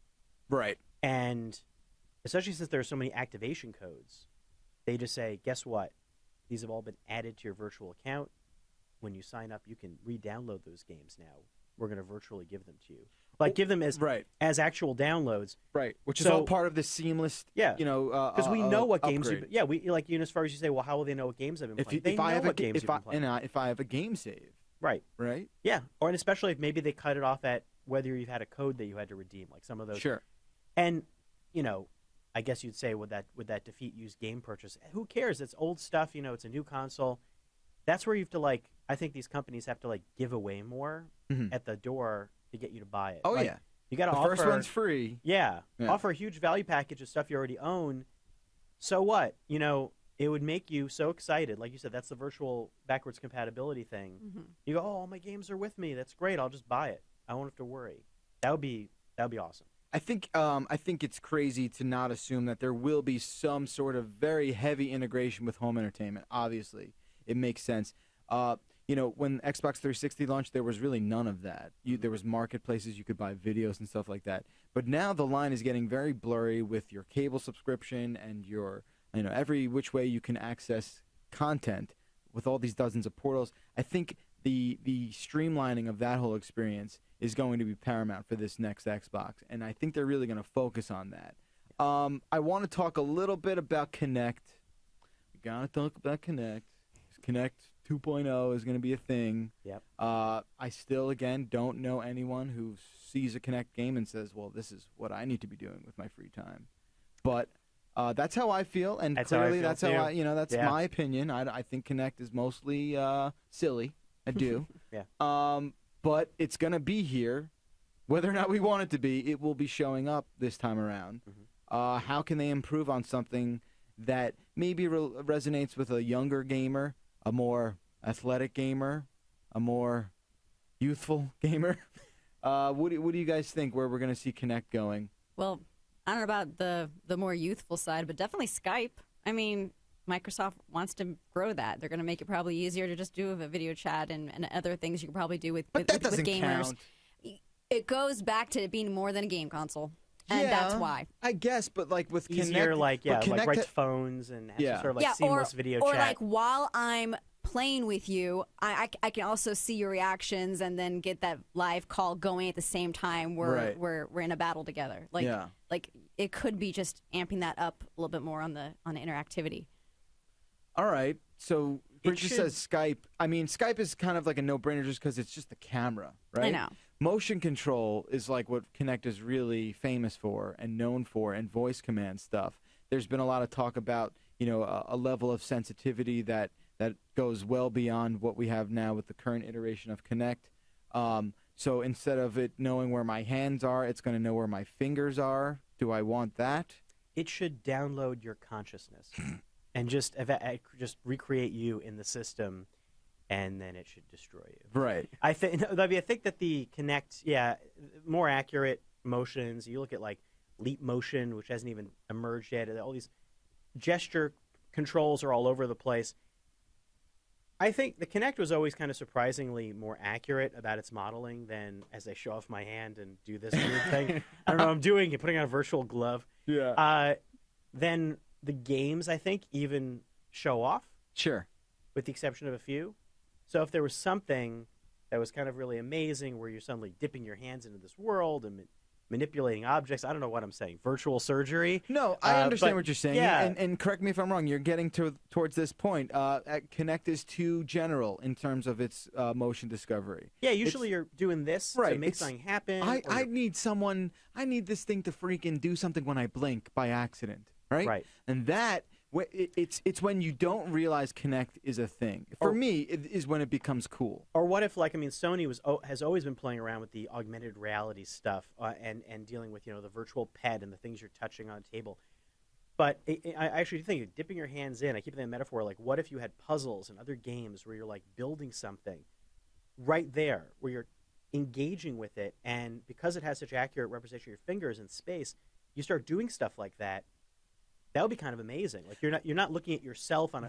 Right. And especially since there are so many activation codes, they just say, guess what? These have all been added to your virtual account. When you sign up, you can re-download those games now. We're going to virtually give them to you. Like, give them as actual downloads. Right. Which is So- all part of the seamless, Yeah. Because we know what games upgrade. as far as you say, well, how will they know what games I've been playing? They if I know have what games you've been playing. if I have a game save, Right. right? Yeah. Or and especially if maybe they cut it off at whether you've had a code that you had to redeem, like some of those. Sure. And, I guess you'd say would that defeat used game purchase? Who cares? It's old stuff, it's a new console. That's where you have to I think these companies have to give away more at the door to get you to buy it. Oh Like, yeah. You got to The offer first one's free. Yeah. Yeah. Offer a huge value package of stuff you already own. So what? It would make you so excited. Like you said, that's the virtual backwards compatibility thing. Mhm. You go, oh, all my games are with me. That's great. I'll just buy it. I won't have to worry. That would be awesome. I think it's crazy to not assume that there will be some sort of very heavy integration with home entertainment. Obviously, it makes sense. When Xbox 360 launched, there was really none of that. There was marketplaces you could buy videos and stuff like that. But now the line is getting very blurry with your cable subscription and your every which way you can access content with all these dozens of portals. I think the streamlining of that whole experience is going to be paramount for this next Xbox, and I think they're really going to focus on that. I want to talk a little bit about Kinect. We got to talk about Kinect. Kinect 2.0 is going to be a thing. Yep. I still, again, don't know anyone who sees a Kinect game and says, well, this is what I need to be doing with my free time. But that's how I feel, and That's clearly how I feel that's too. that's Yeah. my opinion. I think Kinect is mostly silly. I do. Yeah. But it's going to be here. Whether or not we want it to be, it will be showing up this time around. How can they improve on something that maybe resonates with a younger gamer, a more athletic gamer, a more youthful gamer? What do you guys think where we're going to see Kinect going? Well, I don't know about the more youthful side, but definitely Skype. I mean, Microsoft wants to grow that. They're going to make it probably easier to just do a video chat and other things you can probably do with gamers. Count. It goes back to it being more than a game console, and that's why. I guess, but like with Easier, Kinect, like Kinect right to phones and have some sort of like seamless video or chat. like while I'm playing with you, I can also see your reactions and then get that live call going at the same time. We're in a battle together. Like it could be just amping that up a little bit more on the interactivity. All right, so Bridget says Skype. I mean, Skype is kind of like a no-brainer just because it's just the camera, right? I know. Motion control is like what Kinect is really famous for and known for, and voice command stuff. There's been a lot of talk about, a level of sensitivity that goes well beyond what we have now with the current iteration of Kinect. So instead of it knowing where my hands are, it's going to know where my fingers are. Do I want that? It should download your consciousness and just recreate you in the system, and then it should destroy you. Right. I think that the Kinect, more accurate motions. You look at like Leap Motion, which hasn't even emerged yet. All these gesture controls are all over the place. I think the Kinect was always kind of surprisingly more accurate about its modeling than as I show off my hand and do this weird thing. I don't know what I'm doing. You're putting on a virtual glove. Yeah. Then the games, I think, even show off. Sure. With the exception of a few. So if there was something that was kind of really amazing where you're suddenly dipping your hands into this world and manipulating objects, I don't know what I'm saying, virtual surgery. No, I understand what you're saying. Yeah. And correct me if I'm wrong, you're getting towards this point. Kinect is too general in terms of its motion discovery. Yeah, usually you're doing this to make something happen. I need this thing to freaking do something when I blink by accident, right? Right. And that, it's when you don't realize Kinect is a thing. For me, it is when it becomes cool. Or what if, Sony has always been playing around with the augmented reality stuff and dealing with, the virtual pet and the things you're touching on a table. But I actually think dipping your hands in, I keep that metaphor, like what if you had puzzles and other games where you're like building something right there, where you're engaging with it, and because it has such accurate representation of your fingers in space, you start doing stuff like that. That would be kind of amazing. Like you're not looking at yourself on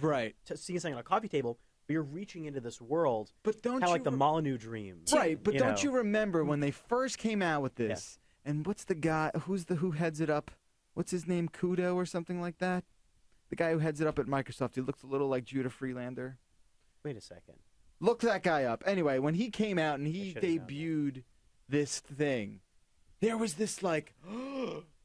seeing something on a coffee table, but you're reaching into this world. But don't kind of like the Molyneux dream, right? But don't you remember when they first came out with this? Yeah. And what's the guy who heads it up? What's his name? Kudo or something like that? The guy who heads it up at Microsoft. He looks a little like Judah Freelander. Wait a second. Look that guy up. Anyway, when he came out and he debuted this thing, there was this like.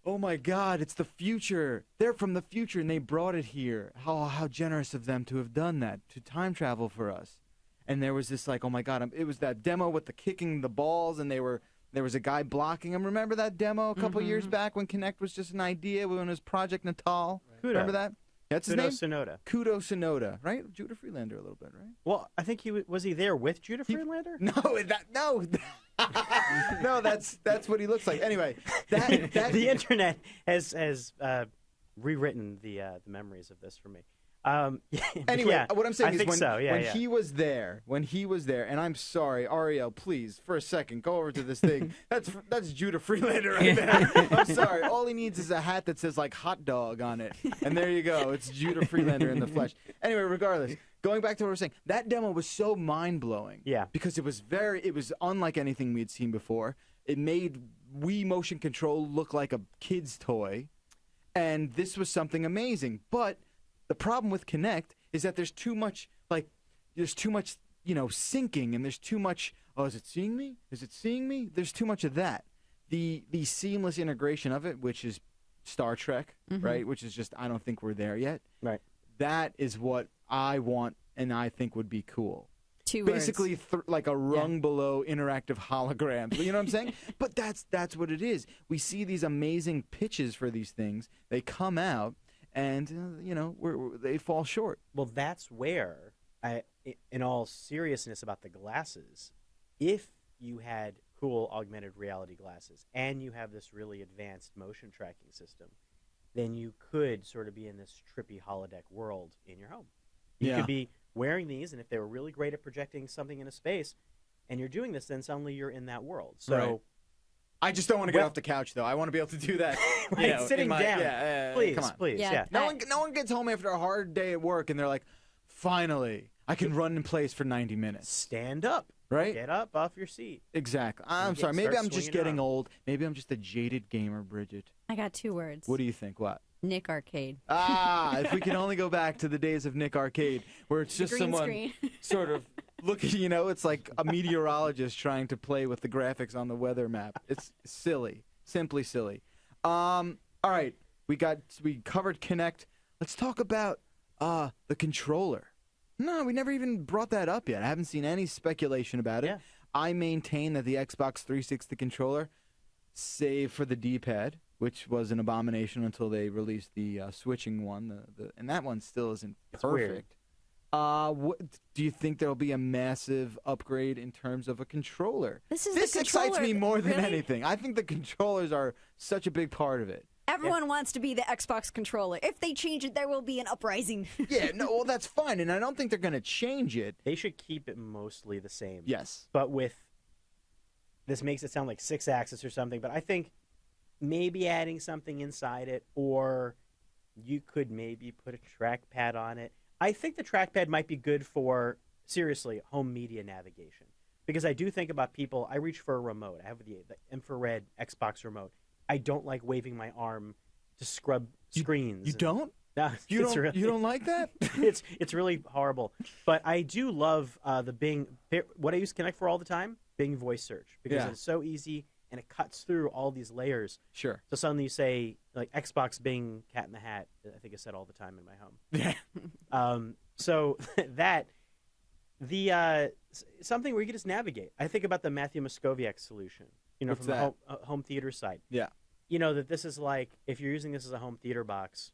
Oh my God, it's the future. They're from the future and they brought it here. How generous of them to have done that, to time travel for us. And there was this like, oh my God, it was that demo with the kicking the balls and there was a guy blocking him. Remember that demo a couple years back when Kinect was just an idea when it was Project Natal? Right. Remember that? That's his name? Sonoda. Kudo Sonoda, right? Judah Freelander a little bit, right? Well, I think was he there with Judah Freelander? No. No, that's what he looks like. Anyway, that the internet has rewritten the memories of this for me. Anyway, what I'm saying is when he was there, and I'm sorry, Ariel, please, for a second, go over to this thing. That's Judah Freelander right there. I'm sorry. All he needs is a hat that says like hot dog on it, and there you go. It's Judah Freelander in the flesh. Anyway, regardless, going back to what we're saying, that demo was so mind blowing. Yeah. Because it was unlike anything we'd seen before. It made Wii motion control look like a kid's toy, and this was something amazing, but. The problem with Kinect is that there's too much, syncing, and there's too much, is it seeing me? Is it seeing me? There's too much of that. The seamless integration of it, which is Star Trek, right? Which is just, I don't think we're there yet. Right. That is what I want and I think would be cool. Two Basically, words. like a rung below interactive holograms. You know what I'm saying? But that's what it is. We see these amazing pitches for these things. They come out, and they fall short. Well, that's where, in all seriousness about the glasses, if you had cool augmented reality glasses and you have this really advanced motion tracking system, then you could sort of be in this trippy holodeck world in your home. You could be wearing these, and if they were really great at projecting something into space, and you're doing this, then suddenly you're in that world. So, right. I just don't want to get off the couch, though. I want to be able to do that. Sitting down. Please, come on. Please. Yeah. No one gets home after a hard day at work, and they're like, finally, I can run in place for 90 minutes. Stand up. Right? Get up off your seat. Exactly. I'm sorry. Maybe I'm just getting old. Maybe I'm just a jaded gamer, Bridget. I got 2 words. What do you think? What? Nick Arcade. If we can only go back to the days of Nick Arcade, where it's just someone screen. sort of looking, it's like a meteorologist trying to play with the graphics on the weather map. It's silly. Simply silly. All right. We covered Kinect. Let's talk about the controller. No, we never even brought that up yet. I haven't seen any speculation about it. Yeah. I maintain that the Xbox 360 controller, save for the D-pad, which was an abomination until they released the switching one, and that one still isn't perfect. Do you think there'll be a massive upgrade in terms of a controller? This excites me more than really? anything. I think the controllers are such a big part of it. Everyone wants to be the Xbox controller. If they change it, there will be an uprising. Well, that's fine, and I don't think they're going to change it. They should keep it mostly the same. Yes. But this makes it sound like 6-axis or something, but I think maybe adding something inside it, or you could maybe put a trackpad on it. I think the trackpad might be good for, seriously, home media navigation. Because I do think about people, I reach for a remote. I have the infrared Xbox remote. I don't like waving my arm to scrub screens. You don't? No, you don't like that? It's really horrible. But I do love the Bing. What I use Kinect for all the time? Bing voice search. Because it's so easy, and it cuts through all these layers. Sure. So suddenly you say, like, Xbox, Bing, Cat in the Hat. I think it's said all the time in my home. Yeah. So something where you can just navigate. I think about the Matthew Moscoviak solution, What's from that? the home theater side. Yeah. That this is like, if you're using this as a home theater box,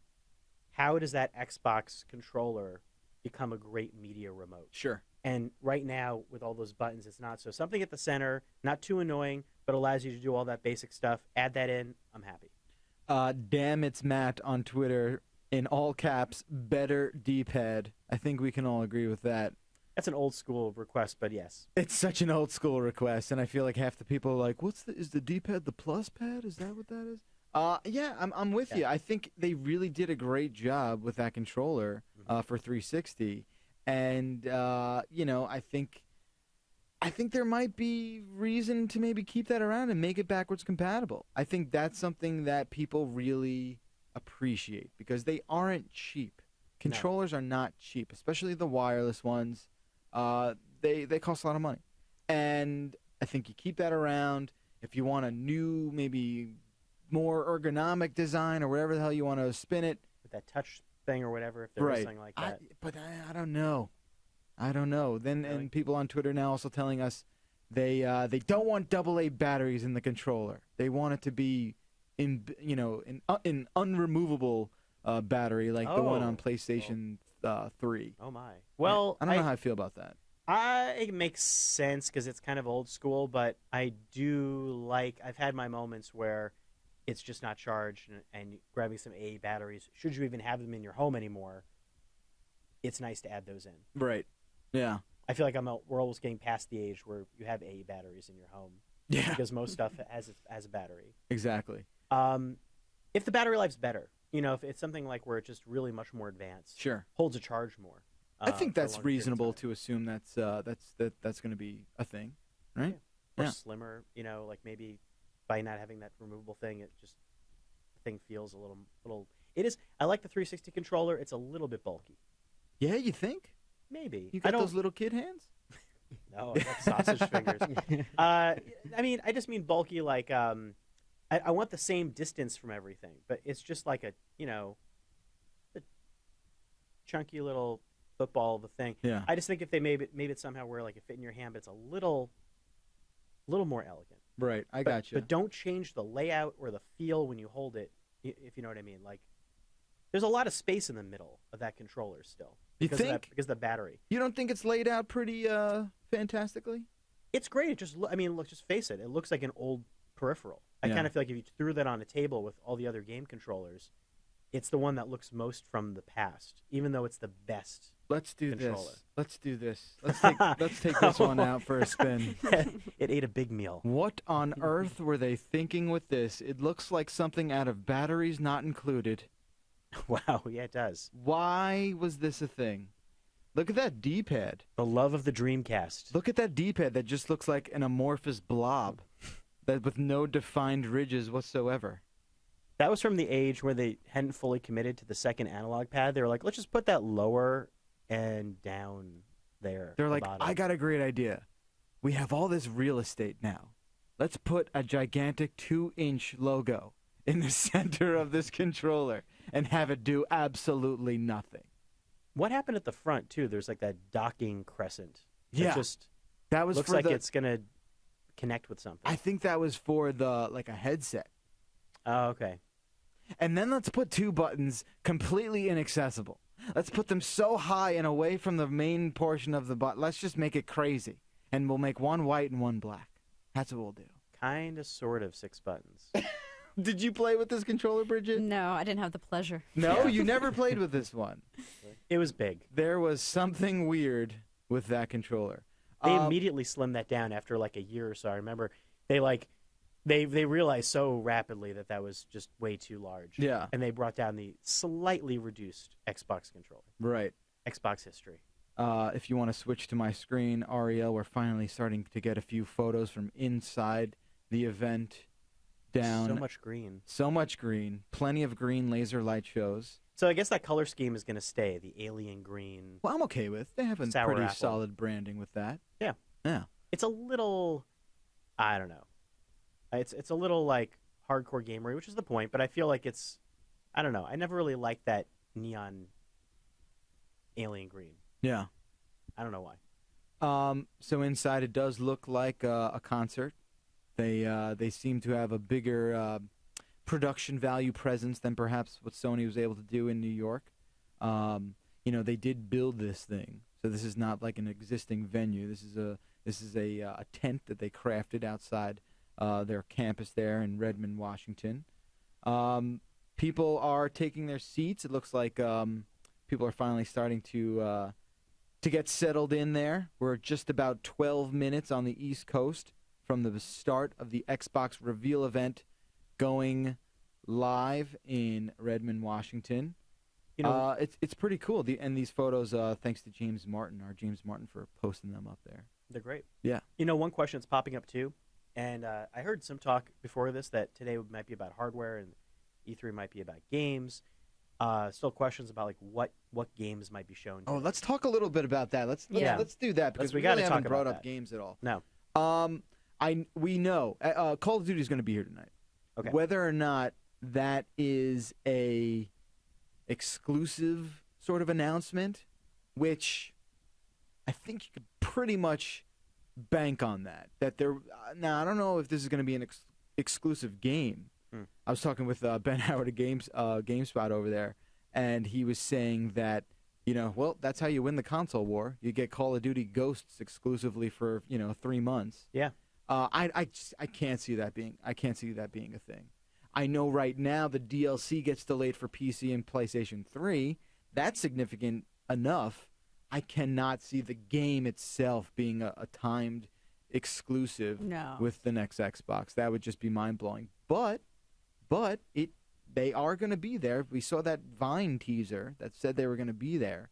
how does that Xbox controller become a great media remote? Sure. And right now, with all those buttons, it's not. So something at the center, not too annoying, but allows you to do all that basic stuff. Add that in. I'm happy. Damn, it's Matt on Twitter, in all caps, better D-pad. I think we can all agree with that. That's an old school request, but yes. It's such an old school request, and I feel like half the people are like, is the D-pad the plus pad? Is that what that is? Yeah, I'm with you. I think they really did a great job with that controller for 360, and I think there might be reason to maybe keep that around and make it backwards compatible. I think that's something that people really appreciate because they aren't cheap. Controllers are not cheap, especially the wireless ones. They cost a lot of money, and I think you keep that around. If you want a new, maybe more ergonomic design or whatever the hell you want to spin it, with that touch thing or whatever, if there is something like that. But I don't know. Then really? And people on Twitter now also telling us they don't want AA batteries in the controller. They want it to be in unremovable battery like the one on PlayStation 3. Oh my! Well, I don't know how I feel about that. It makes sense because it's kind of old school, but I do I've had my moments where it's just not charged, and grabbing some AA batteries, should you even have them in your home anymore, it's nice to add those in. Right. Yeah. I feel like we're almost getting past the age where you have AA batteries in your home. Yeah. Because most stuff has a battery. Exactly. If the battery life's better, if it's something like where it's just really much more advanced, sure, holds a charge more. I think that's reasonable to assume that's going to be a thing, right? Yeah. Or slimmer, like maybe by not having that removable thing, the thing feels a little. It is. I like the 360 controller. It's a little bit bulky. Yeah, you think? Maybe. You got those little kid hands? No, I got sausage fingers. I just mean bulky. Like, I want the same distance from everything, but it's just like a chunky little football, the thing. Yeah. I just think if they made it somehow where like it fit in your hand, but it's a little more elegant. Right. I But, got you. But don't change the layout or the feel when you hold it, if you know what I mean. Like, there's a lot of space in the middle of that controller still. You Because of think? because of the battery. You don't think it's laid out pretty fantastically? It's great. It just, I mean, look, just face it. It looks like an old peripheral. I Yeah. kind of feel like if you threw that on a table with all the other game controllers, it's the one that looks most from the past, even though it's the best. Let's do Controller. this. Let's do this. Let's take this one out for a spin. It ate a big meal. What on earth were they thinking with this? It looks like something out of Batteries Not Included. Wow, yeah, it does. Why was this a thing? Look at that D-pad. The love of the Dreamcast. Look at that D-pad that just looks like an amorphous blob that with no defined ridges whatsoever. That was from the age where they hadn't fully committed to the second analog pad. They were like, let's just put that lower and down there. They're at the like, bottom. I got a great idea. We have all this real estate now. Let's put a gigantic 2-inch logo in the center of this controller and have it do absolutely nothing. What happened at the front, too? There's like that docking crescent. Yeah. Just That was looks for like the, it's going to connect with something. I think that was for the like a headset. Oh, okay. And then let's put 2 buttons completely inaccessible. Let's put them so high and away from the main portion of the button. Let's just make it crazy. And we'll make one white and one black. That's what we'll do. Kind of, sort of 6 buttons. Did you play with this controller, Bridget? No, I didn't have the pleasure. No, Yeah. you never played with this one. It was big. There was something weird with that controller. They immediately slimmed that down after like a year or so. I remember they realized so rapidly that was just way too large. Yeah. And they brought down the slightly reduced Xbox controller. Right. Xbox history. If you want to switch to my screen, Ariel, we're finally starting to get a few photos from inside the event. Down. So much green. So much green. Plenty of green laser light shows. So I guess that color scheme is going to stay, the alien green. Well, I'm okay with. They have a Sour pretty apple. solid branding with that. Yeah. Yeah. It's a little, I don't know. It's a little like hardcore gamery, which is the point, but I feel like it's, I don't know. I never really liked that neon alien green. Yeah. I don't know why. So inside it does look like a concert. They seem to have a bigger production value presence than perhaps what Sony was able to do in New York. They did build this thing, so this is not like an existing venue. This is a tent that they crafted outside their campus there in Redmond, Washington. People are taking their seats. It looks like people are finally starting to get settled in there. We're just about 12 minutes on the East Coast from the start of the Xbox reveal event going live in Redmond, Washington. It's pretty cool. And these photos, thanks to James Martin, for posting them up there. They're great. Yeah. One question that's popping up too, and I heard some talk before this that today might be about hardware and E3 might be about games. Still questions about like what games might be shown. Oh, today. let's talk a little bit about that. Let's do that because we we gotta really talk haven't brought about up that. games at all. No. We know Call of Duty is going to be here tonight. Okay. Whether or not that is a exclusive sort of announcement, which I think you could pretty much bank on that. That there. Now I don't know if this is going to be an exclusive game. I was talking with Ben Howard at GameSpot over there, and he was saying that that's how you win the console war. You get Call of Duty Ghosts exclusively for 3 months. Yeah. I can't see that being a thing. I know right now the DLC gets delayed for PC and PlayStation 3. That's significant enough. I cannot see the game itself being a timed exclusive with the next Xbox. That would just be mind-blowing. But they are going to be there. We saw that Vine teaser that said they were going to be there.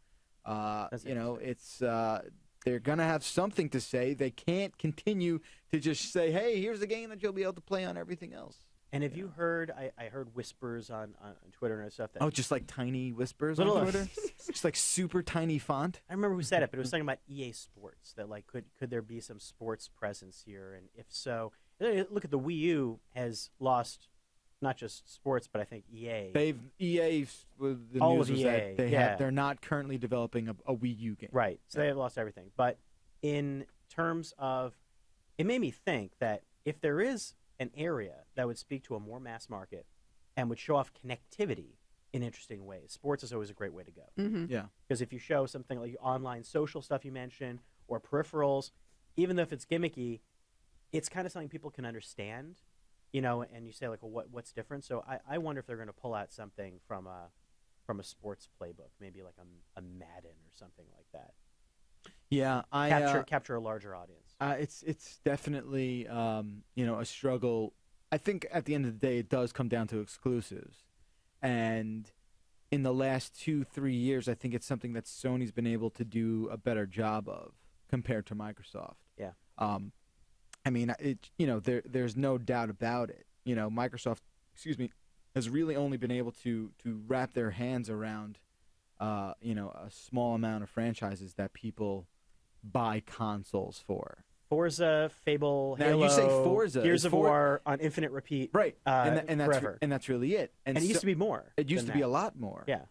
It's they're going to have something to say. They can't continue to just say, hey, here's a game that you'll be able to play on everything else. And have you heard, I heard whispers on Twitter and stuff. That just like tiny whispers Little- on Twitter? Just like super tiny font? I remember who said it, but it was talking about EA Sports, that like could there be some sports presence here, and if so, look at the Wii U has lost not just sports, but I think EA. EA the All news of was EA, that they're not currently developing a Wii U game. Right. So they have lost everything. But in terms of, it made me think that if there is an area that would speak to a more mass market and would show off connectivity in interesting ways, sports is always a great way to go. Mm-hmm. Yeah. Because if you show something like online social stuff you mentioned or peripherals, even though if it's gimmicky, it's kind of something people can understand, and you say like, well, what's different? So I wonder if they're going to pull out something from a sports playbook, maybe like a Madden or something like that. Yeah, capture a larger audience. It's definitely a struggle. I think at the end of the day, it does come down to exclusives, and in the last 2-3 years, I think it's something that Sony's been able to do a better job of compared to Microsoft. Yeah. I mean, there's no doubt about it. Microsoft, has really only been able to wrap their hands around, a small amount of franchises that people buy consoles for. Forza, Fable, Now, Halo, you say Forza. Gears of War on infinite repeat, right? And that's forever. And that's really it. And it used to be more. It used to be a lot more. Yeah.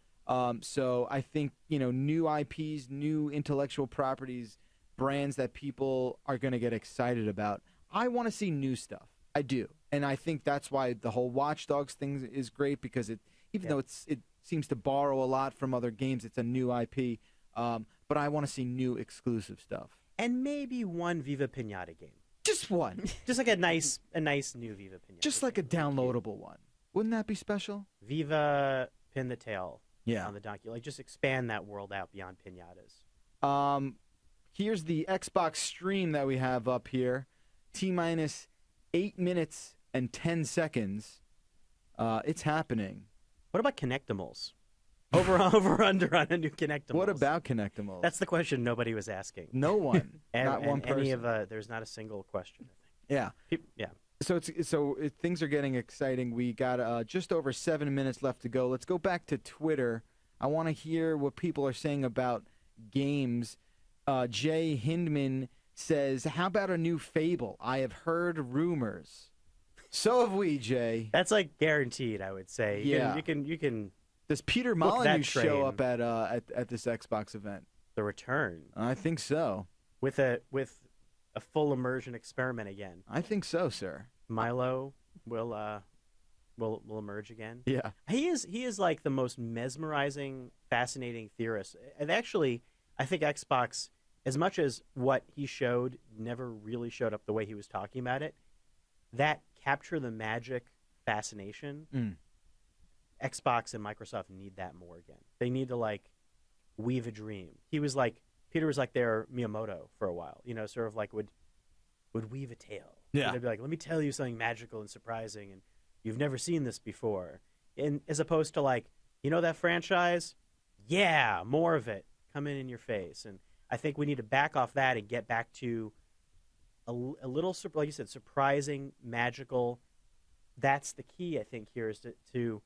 So I think new IPs, new intellectual properties, brands that people are going to get excited about. I want to see new stuff. I do, and I think that's why the whole Watch Dogs thing is great because even though it seems to borrow a lot from other games, it's a new IP. But I want to see new exclusive stuff. And maybe one Viva Pinata game. Just one. Just like a nice new Viva Pinata. Just like a downloadable one. Wouldn't that be special? Viva Pin the Tail. Yeah. On the donkey. Like just expand that world out beyond pinatas. Here's the Xbox stream that we have up here. T-minus 8 minutes and 10 seconds. It's happening. What about Connectimals? Over under on a new Connectimals. What about Connectimals? That's the question nobody was asking. No one. Not and one person. There's not a single question, I think. Yeah. Yeah. So things are getting exciting. We got just over 7 minutes left to go. Let's go back to Twitter. I want to hear what people are saying about games. Jay Hindman says, "How about a new Fable? I have heard rumors." So have we, Jay. That's like guaranteed, I would say. Yeah. You can. Does Peter Molyneux show up at this Xbox event? The return. I think so. With a full immersion experiment again. I think so, sir. Milo will emerge again. Yeah. He is like the most mesmerizing, fascinating theorist. And actually, I think Xbox, as much as what he showed never really showed up the way he was talking about it, that capture the magic fascination. Xbox and Microsoft need that more again. They need to weave a dream. Peter was like their Miyamoto for a while, sort of like would weave a tale. Yeah. They'd be like, let me tell you something magical and surprising, and you've never seen this before. And as opposed to that franchise, yeah, more of it coming in your face. And I think we need to back off that and get back to a little, like you said, surprising, magical. That's the key, I think, here is to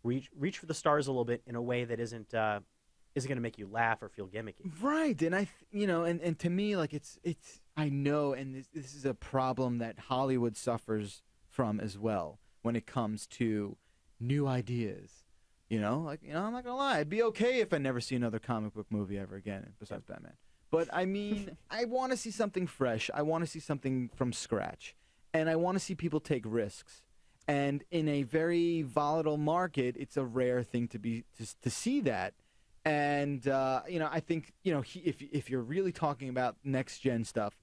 reach for the stars a little bit in a way that isn't going to make you laugh or feel gimmicky. Right, and and to me, it's I know, and this is a problem that Hollywood suffers from as well when it comes to new ideas. I'm not gonna lie, it'd be okay if I never see another comic book movie ever again besides Batman. But I mean, I want to see something fresh. I want to see something from scratch, and I want to see people take risks. And in a very volatile market, it's a rare thing to see that. And I think if you're really talking about next gen stuff,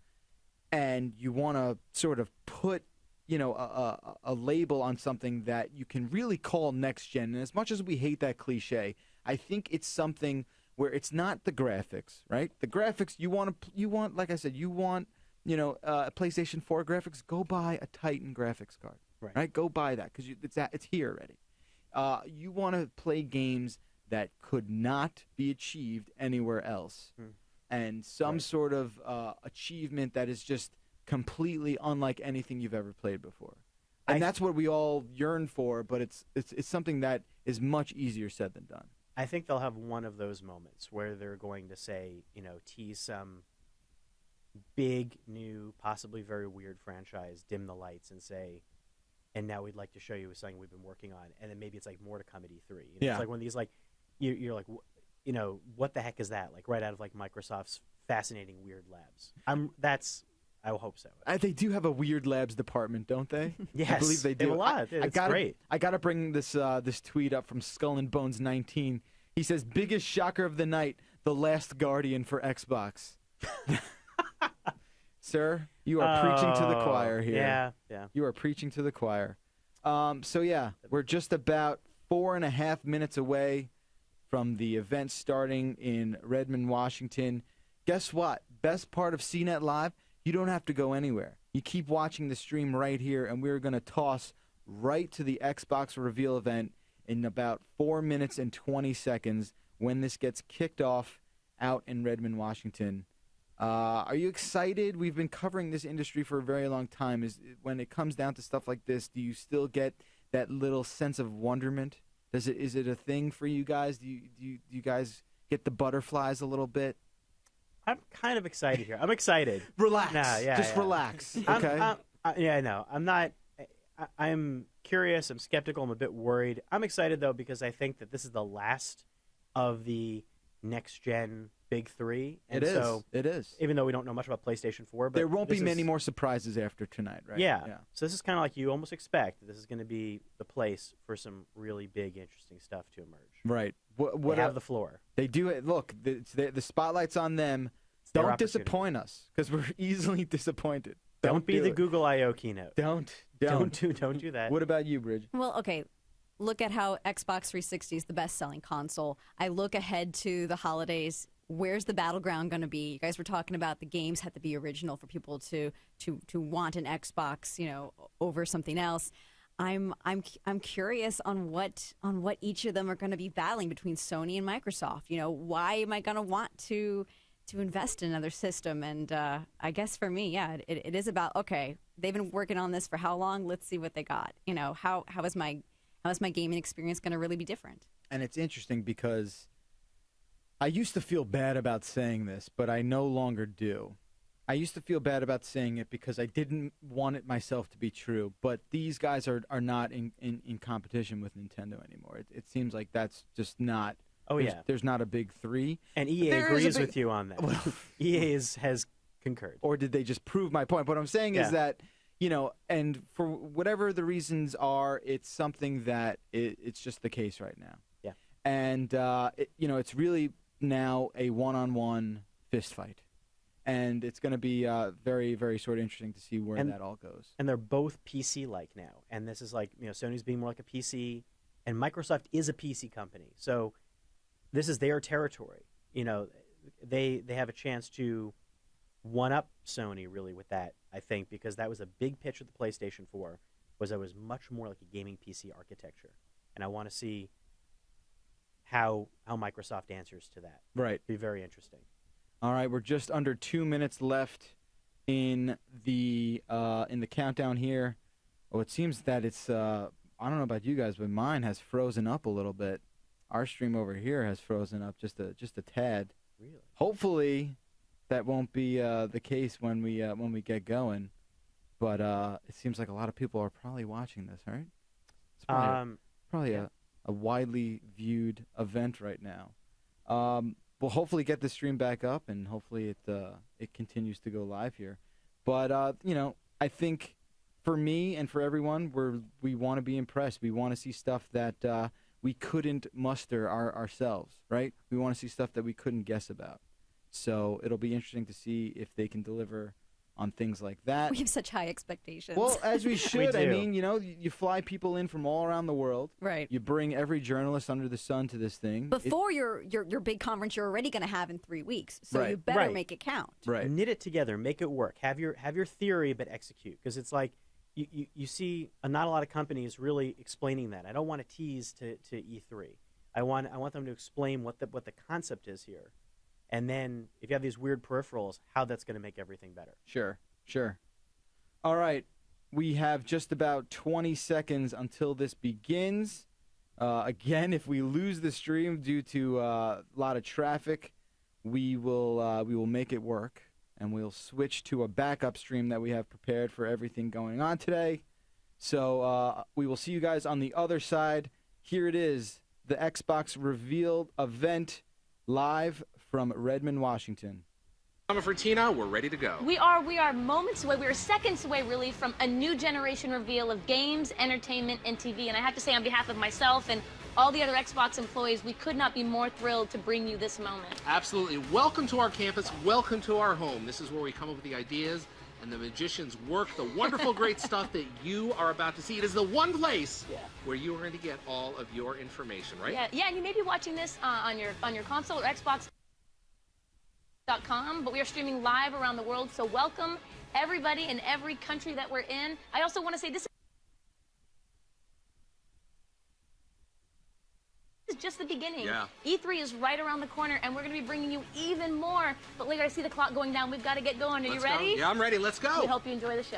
and you want to sort of put a label on something that you can really call next gen, and as much as we hate that cliche, I think it's something where it's not the graphics, right? The graphics you want like I said, you want PlayStation 4 graphics. Go buy a Titan graphics card. Right? Go buy that because it's here already. You want to play games that could not be achieved anywhere else, and some sort of achievement that is just completely unlike anything you've ever played before. And that's what we all yearn for, but it's something that is much easier said than done. I think they'll have one of those moments where they're going to say, tease some big, new, possibly very weird franchise, dim the lights, and say, and now we'd like to show you something we've been working on, and then maybe it's like more to come at E3. Yeah. It's like one of these like you're like, what the heck is that? Like right out of like Microsoft's fascinating weird labs. I hope so. They do have a weird labs department, don't they? Yes, I believe they do. They have a lot. It's great. I gotta bring this this tweet up from Skull and Bones 19. He says, "Biggest shocker of the night: The Last Guardian for Xbox." Sir, you are preaching to the choir here. Yeah. You are preaching to the choir. So yeah, we're just about 4.5 minutes away from the event starting in Redmond, Washington. Guess what? Best part of CNET Live, you don't have to go anywhere. You keep watching the stream right here, and we're going to toss right to the Xbox reveal event in about 4 minutes and 20 seconds when this gets kicked off out in Redmond, Washington. Are you excited? We've been covering this industry for a very long time. When it comes down to stuff like this, do you still get that little sense of wonderment? Is it a thing for you guys? Do you guys get the butterflies a little bit? I'm kind of excited here. I'm excited. Relax. Just relax. Okay. I know. I'm not. I'm curious. I'm skeptical. I'm a bit worried. I'm excited though because I think that this is the last of the next gen big three. And It is. Even though we don't know much about PlayStation 4, but there won't be many more surprises after tonight, right? Yeah. So this is kind of like you almost expect that this is going to be the place for some really big, interesting stuff to emerge. Right. They have the floor. They do it. Look, the spotlight's on them. Their Don't opportunity. disappoint us because we're easily disappointed. Don't be do the it. Google I/O keynote. Don't do that. What about you, Bridge? Well, okay. Look at how Xbox 360 is the best-selling console. I look ahead to the holidays. Where's the battleground going to be? You guys were talking about the games had to be original for people to want an Xbox, over something else. I'm curious on what each of them are going to be battling between Sony and Microsoft. Why am I going to want to invest in another system? And I guess for me, it is about, okay, they've been working on this for how long? Let's see what they got. How is my gaming experience going to really be different? And it's interesting because I used to feel bad about saying this, but I no longer do. I used to feel bad about saying it because I didn't want it myself to be true. But these guys are not in competition with Nintendo anymore. It seems like that's just not. There's not a big three. And EA agrees with you on that. Well, EA has concurred. Or did they just prove my point? What I'm saying is that, and for whatever the reasons are, it's something that it's just the case right now. Yeah. And, it's really now a one-on-one fist fight. And it's going to be very, very sort of interesting to see where that all goes. And they're both PC-like now. And this is like, Sony's being more like a PC, and Microsoft is a PC company. So this is their territory. They have a chance to one-up Sony really with that, I think, because that was a big pitch of the PlayStation 4, was it was much more like a gaming PC architecture. And I want to see how Microsoft answers to that. Right. It'll be very interesting. All right, we're just under 2 minutes left in the countdown here. Oh, it seems that it's I don't know about you guys, but mine has frozen up a little bit. Our stream over here has frozen up just a tad. Really? Hopefully, that won't be the case when we get going. But it seems like a lot of people are probably watching this, right? It's probably a widely viewed event right now. We'll hopefully get the stream back up, and hopefully it continues to go live here. But I think for me and for everyone, we want to be impressed. We want to see stuff that we couldn't muster ourselves, right? We want to see stuff that we couldn't guess about. So it'll be interesting to see if they can deliver on things like that. We have such high expectations. Well, as we should. We I do. mean, you fly people in from all around the world. Right. You bring every journalist under the sun to this thing. Before your big conference you're already going to have in 3 weeks. So Right. you better Right. make it count. Right. Knit it together, make it work. Have your theory, but execute. Because it's like you see not a lot of companies really explaining that. I don't want to tease to E3. I want them to explain what the concept is here, and then if you have these weird peripherals, how that's going to make everything better. Sure. All right. We have just about 20 seconds until this begins. Again, if we lose the stream due to a lot of traffic, we will make it work, and we'll switch to a backup stream that we have prepared for everything going on today. So we will see you guys on the other side. Here it is, the Xbox Reveal event live from Redmond, Washington. For Tina, we're ready to go. We are moments away. We are seconds away, really, from a new generation reveal of games, entertainment, and TV. And I have to say, on behalf of myself and all the other Xbox employees, we could not be more thrilled to bring you this moment. Absolutely. Welcome to our campus. Welcome to our home. This is where we come up with the ideas and the magicians work the wonderful, great stuff that you are about to see. It is the one place where you are going to get all of your information, right? Yeah, and you may be watching this on your console or Xbox.com, but we are streaming live around the world. So welcome everybody in every country that we're in. I also want to say this is just the beginning. Yeah. E3 is right around the corner, and we're going to be bringing you even more. But later, I see the clock going down. We've got to get going. Are you ready? Yeah, I'm ready. Let's go. We hope you enjoy the show.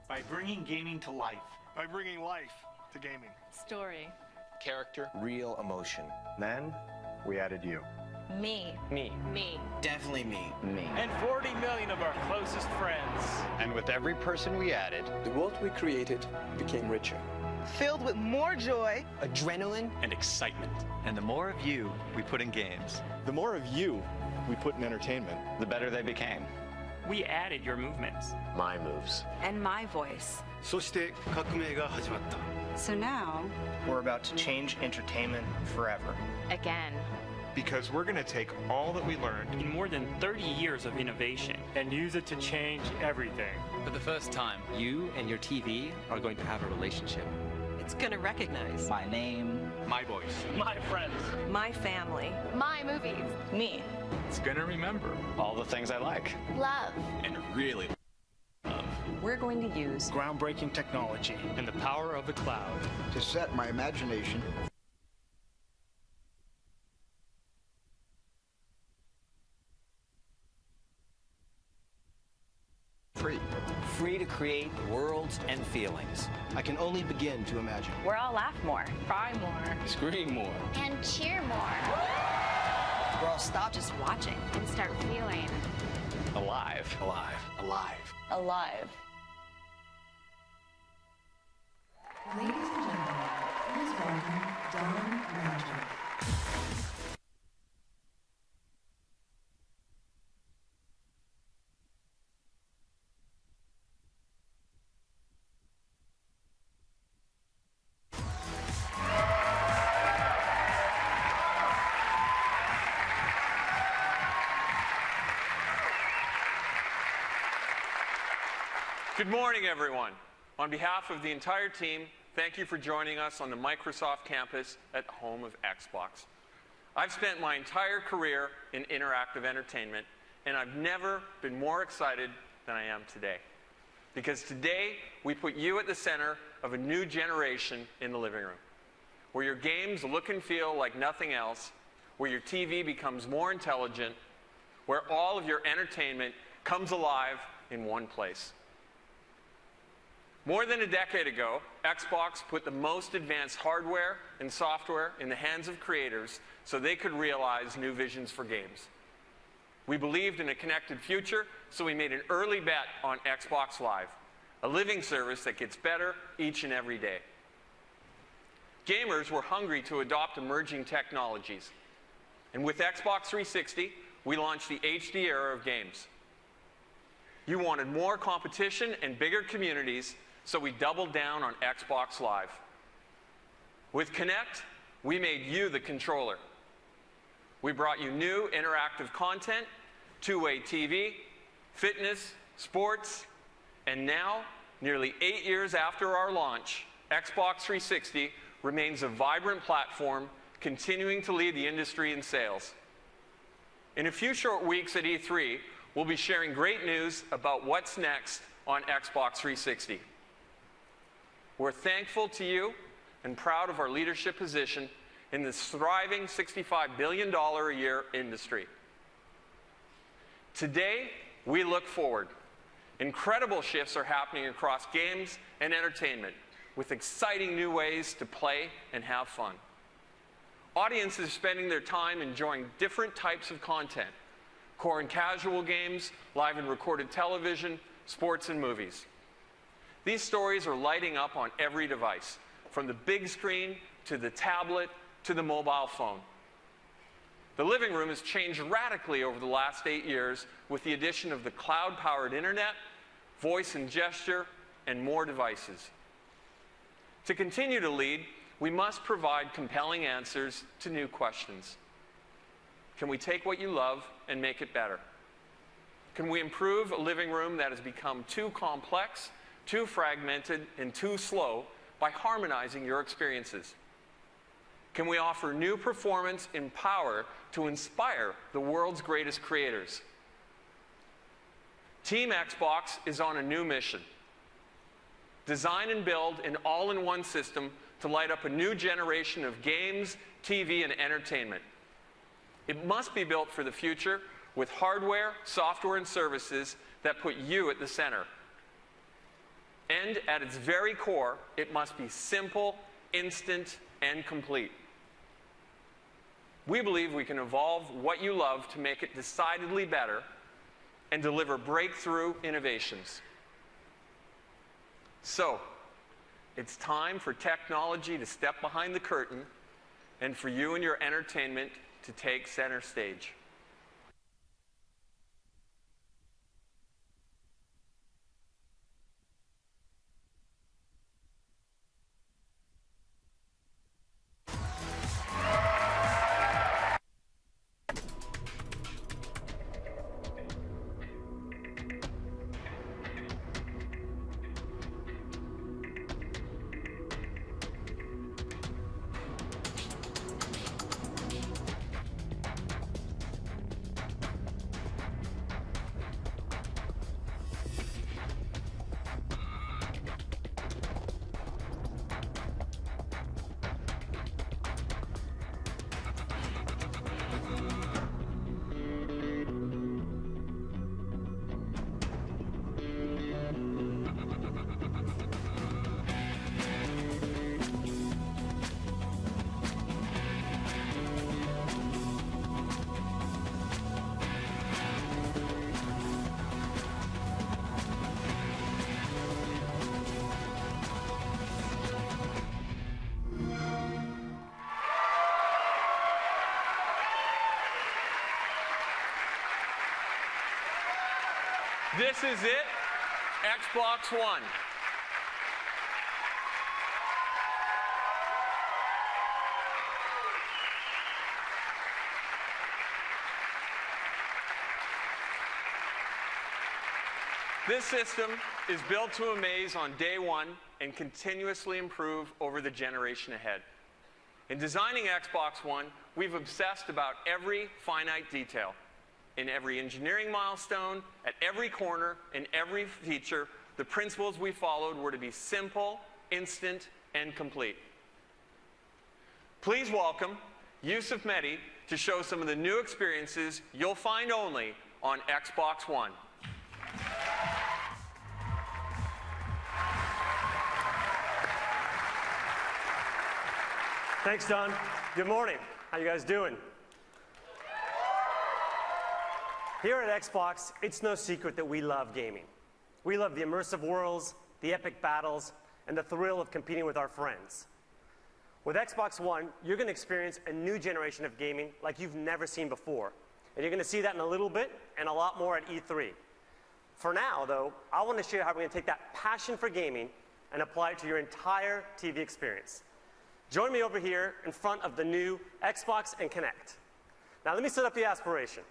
By bringing gaming to life. By bringing life to gaming. Story. Character. Real emotion. Then, we added you. Me. Me. Me. Definitely me. Me. And 40 million of our closest friends. And with every person we added, the world we created became richer. Filled with more joy, adrenaline, and excitement. And the more of you we put in games, The more of you we put in entertainment, the better they became. We added your movements. My moves. and my voice. そして革命が始まった。 So now, we're about to change entertainment forever. Again. Because we're going to take all that we learned In more than 30 years of innovation. And use it to change everything. for the first time, you and your TV are going to have a relationship. it's going to recognize My name. My voice. My friends. my family. My movies. Me. It's going to remember. All the things I like. Love. And really love. We're going to use Groundbreaking technology. And the power of the cloud. To set my imagination. Free. Free to create worlds and feelings. I can only begin to imagine. Where I'll laugh more. Cry more. Scream more. And cheer more. Where I'll stop Just watching. And start feeling. Alive. Alive. Alive. Alive. Ladies and gentlemen, please welcome Don Ranger. Good morning, everyone. On behalf of the entire team, thank you for joining us on the Microsoft campus at the home of Xbox. I've spent my entire career in interactive entertainment, and I've never been more excited than I am today. Because today, we put you at the center of a new generation in the living room, where your games look and feel like nothing else, where your TV becomes more intelligent, where all of your entertainment comes alive in one place. More than a decade ago, Xbox put the most advanced hardware and software in the hands of creators so they could realize new visions for games. We believed in a connected future, so we made an early bet on Xbox Live, a living service that gets better each and every day. Gamers were hungry to adopt emerging technologies. And with Xbox 360, we launched the HD era of games. You wanted more competition and bigger communities, so we doubled down on Xbox Live. With Kinect, we made you the controller. We brought you new interactive content, two-way TV, fitness, sports, and now, nearly 8 years after our launch, Xbox 360 remains a vibrant platform, continuing to lead the industry in sales. In a few short weeks at E3, we'll be sharing great news about what's next on Xbox 360. We're thankful to you and proud of our leadership position in this thriving $65 billion a year industry. Today, we look forward Incredible shifts are happening across games and entertainment, with exciting new ways to play and have fun. Audiences are spending their time enjoying different types of content: core and casual games, live and recorded television, sports and movies. These stories are lighting up on every device, from the big screen to the tablet to the mobile phone. The living room has changed radically over the last 8 years with the addition of the cloud-powered internet, voice and gesture, and more devices. To continue to lead, we must provide compelling answers to new questions. Can we take what you love and make it better? Can we improve a living room that has become too complex, too fragmented, and too slow by harmonizing your experiences? Can we offer new performance and power to inspire the world's greatest creators? Team Xbox is on a new mission. Design and build an all-in-one system to light up a new generation of games, TV, and entertainment. It must be built for the future with hardware, software, and services that put you at the center. And at its very core, it must be simple, instant, and complete. We believe we can evolve what you love to make it decidedly better and deliver breakthrough innovations. So, it's time for technology to step behind the curtain and for you and your entertainment to take center stage. This is it, Xbox One. This system is built to amaze on day one and continuously improve over the generation ahead. In designing Xbox One, we've obsessed about every finite detail. In every engineering milestone, at every corner, in every feature, the principles we followed were to be simple, instant, and complete. Please welcome Yusuf Mehdi to show some of the new experiences you'll find only on Xbox One. Thanks, Don. Good morning. How you guys doing? Here at Xbox, it's no secret that we love gaming. We love the immersive worlds, the epic battles, and the thrill of competing with our friends. With Xbox One, you're going to experience a new generation of gaming like you've never seen before. And you're going to see that in a little bit and a lot more at E3. For now, though, I want to show you how we're going to take that passion for gaming and apply it to your entire TV experience. Join me over here in front of the new Xbox and Kinect. Now, let me set up the aspiration.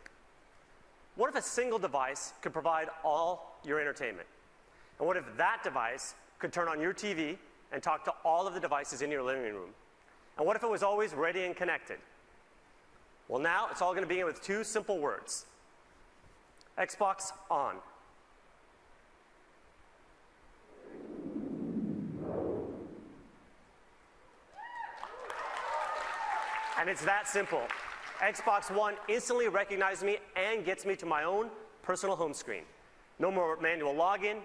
What if a single device could provide all your entertainment? And what if that device could turn on your TV and talk to all of the devices in your living room? And what if it was always ready and connected? Well, now it's all going to begin with two simple words. Xbox on. And it's that simple. Xbox One instantly recognizes me and gets me to my own personal home screen. No more manual login.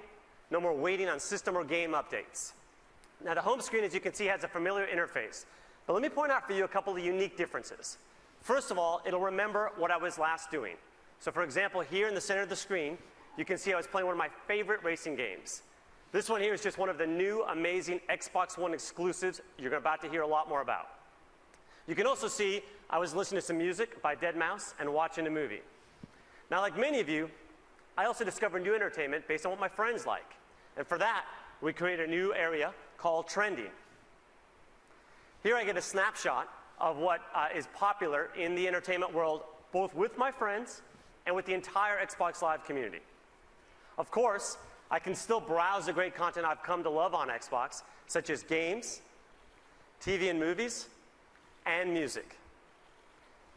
No more waiting on system or game updates. Now, the home screen, as you can see, has a familiar interface. But let me point out for you a couple of unique differences. First of all, it'll remember what I was last doing. So, for example, here in the center of the screen, you can see I was playing one of my favorite racing games. This one here is just one of the new, amazing Xbox One exclusives you're about to hear a lot more about. You can also see I was listening to some music by deadmau5 and watching a movie. Now, like many of you, I also discovered new entertainment based on what my friends like. And for that, we created a new area called Trending. Here I get a snapshot of what is popular in the entertainment world, both with my friends and with the entire Xbox Live community. Of course, I can still browse the great content I've come to love on Xbox, such as games, TV and movies, and music.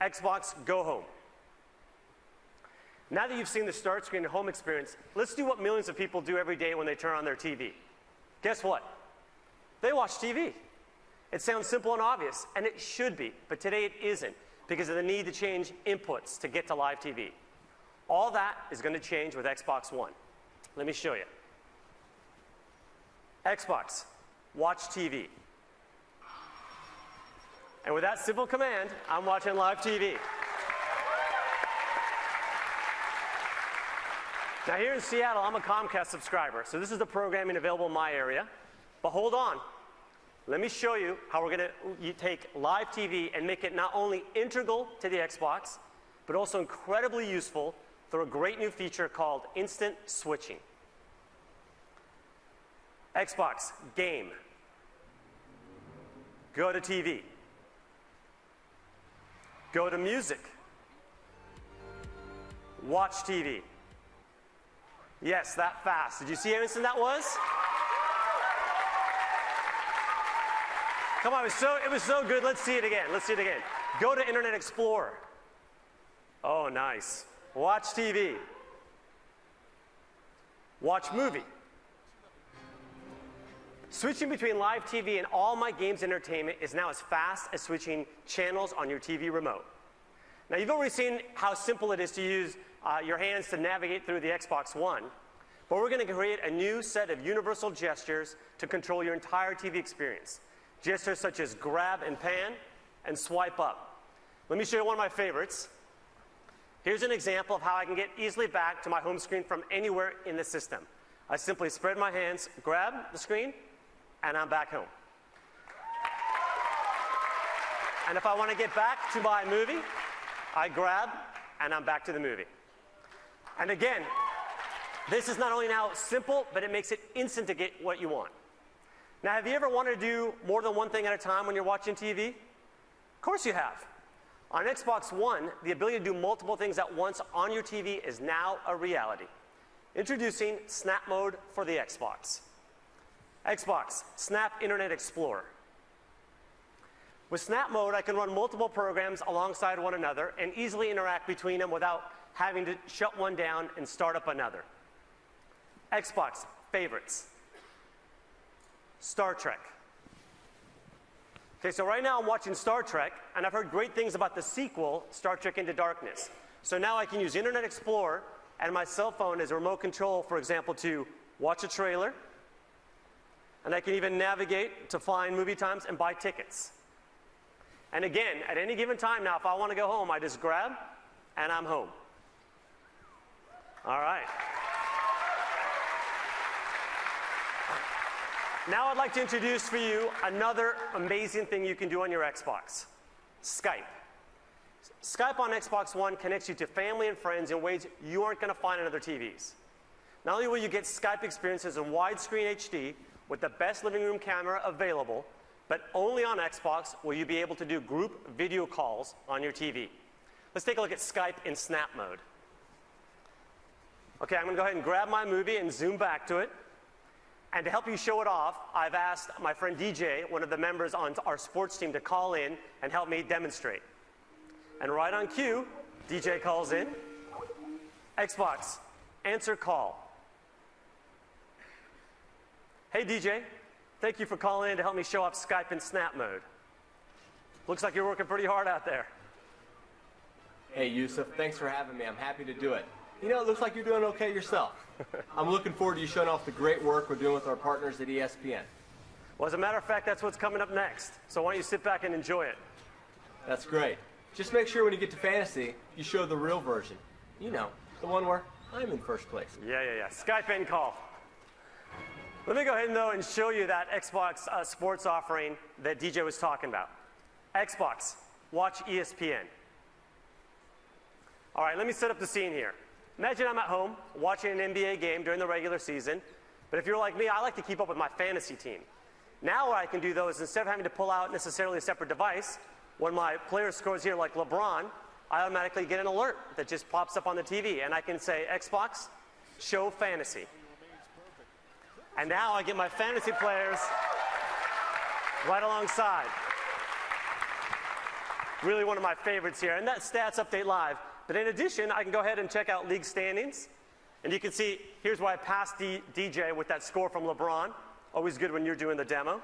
Xbox Go Home. Now that you've seen the start screen and home experience, let's do what millions of people do every day when they turn on their TV. Guess what? They watch TV. It sounds simple and obvious, and it should be, but today it isn't because of the need to change inputs to get to live TV. All that is going to change with Xbox One. Let me show you. Xbox, watch TV. And with that simple command, I'm watching live TV. Now here in Seattle, I'm a Comcast subscriber, so this is the programming available in my area. But hold on. Let me show you how we're going to take live TV and make it not only integral to the Xbox, but also incredibly useful through a great new feature called Instant Switching. Xbox, game. Go to TV. Go to music. Watch TV. Yes, that fast. Did you see how instant that was? Come on, it was so good. Let's see it again. Let's see it again. Go to Internet Explorer. Oh, nice. Watch TV. Watch movie. Switching between live TV and all my games entertainment is now as fast as switching channels on your TV remote. Now, you've already seen how simple it is to use your hands to navigate through the Xbox One, but we're going to create a new set of universal gestures to control your entire TV experience. Gestures such as grab and pan and swipe up. Let me show you one of my favorites. Here's an example of how I can get easily back to my home screen from anywhere in the system. I simply spread my hands, grab the screen, and I'm back home. And if I want to get back to my movie, I grab, and I'm back to the movie. And again, this is not only now simple, but it makes it instant to get what you want. Now, have you ever wanted to do more than one thing at a time when you're watching TV? Of course you have. On Xbox One, the ability to do multiple things at once on your TV is now a reality. Introducing Snap Mode for the Xbox. Xbox, Snap Internet Explorer. With Snap Mode, I can run multiple programs alongside one another and easily interact between them without having to shut one down and start up another. Xbox, Favorites. Star Trek. Okay, so right now I'm watching Star Trek, and I've heard great things about the sequel, Star Trek Into Darkness. So now I can use Internet Explorer and my cell phone as a remote control, for example, to watch a trailer, and I can even navigate to find movie times and buy tickets. And again, at any given time now, if I want to go home, I just grab, and I'm home. All right. Now I'd like to introduce for you another amazing thing you can do on your Xbox, Skype. Skype on Xbox One connects you to family and friends in ways you aren't going to find on other TVs. Not only will you get Skype experiences in widescreen HD with the best living room camera available, but only on Xbox will you be able to do group video calls on your TV. Let's take a look at Skype in Snap Mode. Okay, I'm going to go ahead and grab my movie and zoom back to it. And to help you show it off, I've asked my friend DJ, one of the members on our sports team, to call in and help me demonstrate. And right on cue, DJ calls in. Xbox, answer call. Hey DJ, thank you for calling in to help me show off Skype in Snap Mode. Looks like you're working pretty hard out there. Hey Yusuf, thanks for having me. I'm happy to do it. You know, it looks like you're doing okay yourself. I'm looking forward to you showing off the great work we're doing with our partners at ESPN. Well, as a matter of fact, that's what's coming up next. So why don't you sit back and enjoy it? That's great. Just make sure when you get to fantasy, you show the real version. You know, the one where I'm in first place. Yeah. Skype in call. Let me go ahead, though, and show you that Xbox sports offering that DJ was talking about. Xbox, watch ESPN. All right, let me set up the scene here. Imagine I'm at home watching an NBA game during the regular season, but if you're like me, I like to keep up with my fantasy team. Now what I can do, though, is instead of having to pull out necessarily a separate device, when my player scores here like LeBron, I automatically get an alert that just pops up on the TV, and I can say, Xbox, show fantasy. And now I get my fantasy players right alongside. Really one of my favorites here, and that's Stats Update Live. But in addition, I can go ahead and check out league standings. And you can see, here's where I passed DJ with that score from LeBron. Always good when you're doing the demo.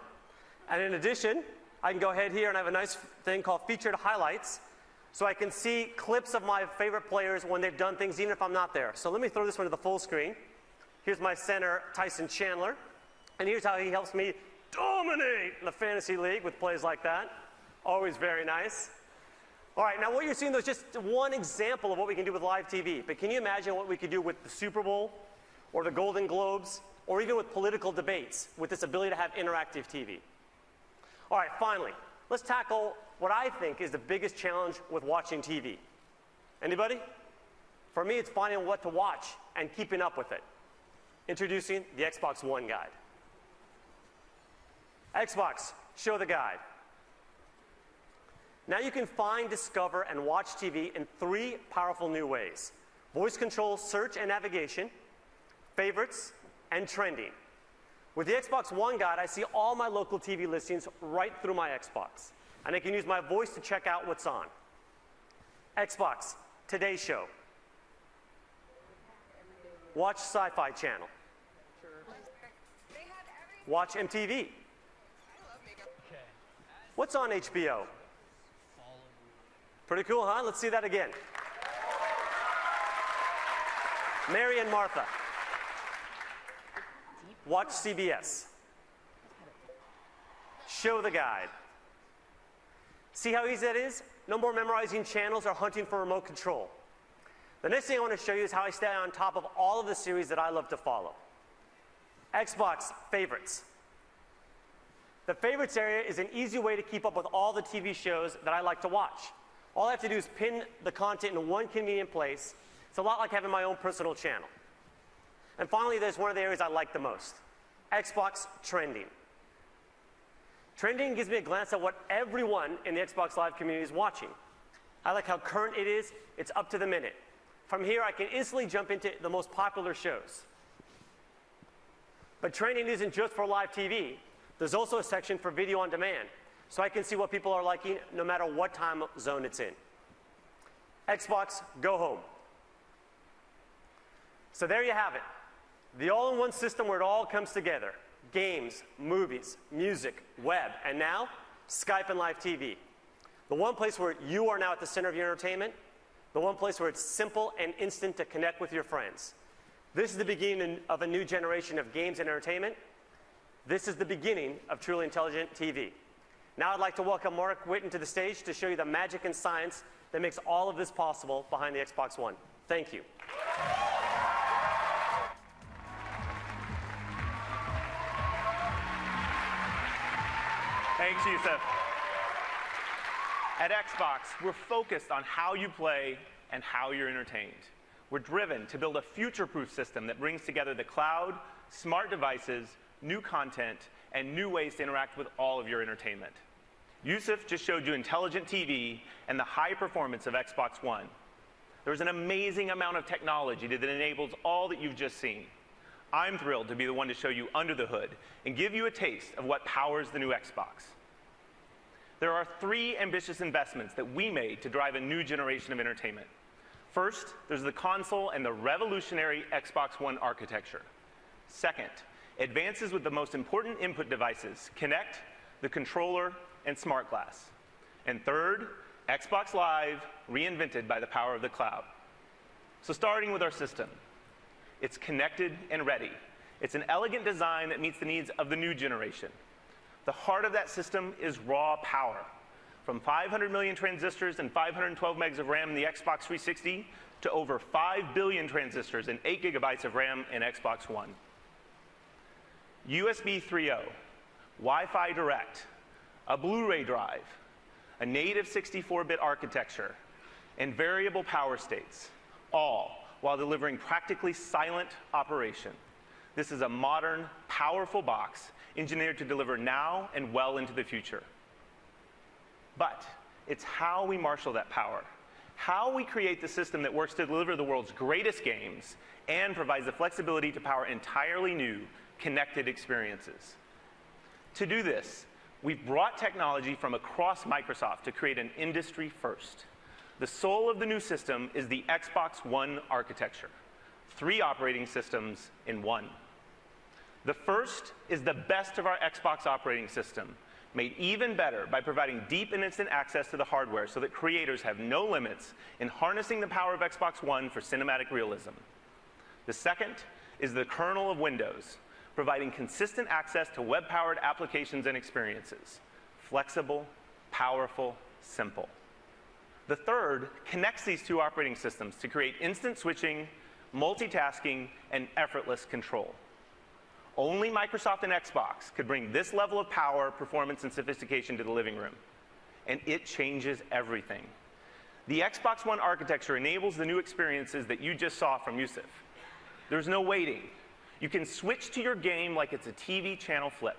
And in addition, I can go ahead here and I have a nice thing called Featured Highlights. So I can see clips of my favorite players when they've done things, even if I'm not there. So let me throw this one to the full screen. Here's my center, Tyson Chandler. And here's how he helps me dominate the fantasy league with plays like that. Always very nice. All right, now what you're seeing, though, is just one example of what we can do with live TV. But can you imagine what we could do with the Super Bowl or the Golden Globes or even with political debates with this ability to have interactive TV? All right, finally, let's tackle what I think is the biggest challenge with watching TV. Anybody? For me, it's finding what to watch and keeping up with it. Introducing the Xbox One guide. Xbox, show the guide. Now you can find, discover, and watch TV in 3 powerful new ways. Voice control, search, and navigation, favorites, and trending. With the Xbox One guide, I see all my local TV listings right through my Xbox. And I can use my voice to check out what's on. Xbox, Today Show. Watch Sci-Fi Channel. Watch MTV. What's on HBO? Pretty cool, huh? Let's see that again. Mary and Martha. Watch CBS. Show the guide. See how easy that is? No more memorizing channels or hunting for remote control. The next thing I want to show you is how I stay on top of all of the series that I love to follow. Xbox Favorites. The Favorites area is an easy way to keep up with all the TV shows that I like to watch. All I have to do is pin the content in one convenient place. It's a lot like having my own personal channel. And finally, there's one of the areas I like the most. Xbox Trending. Trending gives me a glance at what everyone in the Xbox Live community is watching. I like how current it is. It's up to the minute. From here, I can instantly jump into the most popular shows. But Trending isn't just for live TV. There's also a section for video on demand, so I can see what people are liking no matter what time zone it's in. Xbox Go Home. So there you have it. The all-in-one system where it all comes together. Games, movies, music, web, and now, Skype and live TV. The one place where you are now at the center of your entertainment. The one place where it's simple and instant to connect with your friends. This is the beginning of a new generation of games and entertainment. This is the beginning of truly intelligent TV. Now I'd like to welcome Mark Whitten to the stage to show you the magic and science that makes all of this possible behind the Xbox One. Thank you. Thanks, Yusuf. At Xbox, we're focused on how you play and how you're entertained. We're driven to build a future-proof system that brings together the cloud, smart devices, new content, and new ways to interact with all of your entertainment. Yusuf just showed you intelligent TV and the high performance of Xbox One. There's an amazing amount of technology that enables all that you've just seen. I'm thrilled to be the one to show you under the hood and give you a taste of what powers the new Xbox. There are 3 ambitious investments that we made to drive a new generation of entertainment. First, there's the console and the revolutionary Xbox One architecture. Second, advances with the most important input devices, Kinect, the controller, and Smart Glass. And third, Xbox Live, reinvented by the power of the cloud. So starting with our system, it's connected and ready. It's an elegant design that meets the needs of the new generation. The heart of that system is raw power. From 500 million transistors and 512 megs of RAM in the Xbox 360 to over 5 billion transistors and 8 gigabytes of RAM in Xbox One. USB 3.0, Wi-Fi Direct, a Blu-ray drive, a native 64-bit architecture, and variable power states, all while delivering practically silent operation. This is a modern, powerful box engineered to deliver now and well into the future. But it's how we marshal that power, how we create the system that works to deliver the world's greatest games and provides the flexibility to power entirely new, connected experiences. To do this, we've brought technology from across Microsoft to create an industry first. The soul of the new system is the Xbox One architecture, 3 operating systems in one. The first is the best of our Xbox operating system, made even better by providing deep and instant access to the hardware so that creators have no limits in harnessing the power of Xbox One for cinematic realism. The second is the kernel of Windows, providing consistent access to web-powered applications and experiences. Flexible, powerful, simple. The third connects these 2 operating systems to create instant switching, multitasking, and effortless control. Only Microsoft and Xbox could bring this level of power, performance, and sophistication to the living room. And it changes everything. The Xbox One architecture enables the new experiences that you just saw from Yusuf. There's no waiting. You can switch to your game like it's a TV channel flip.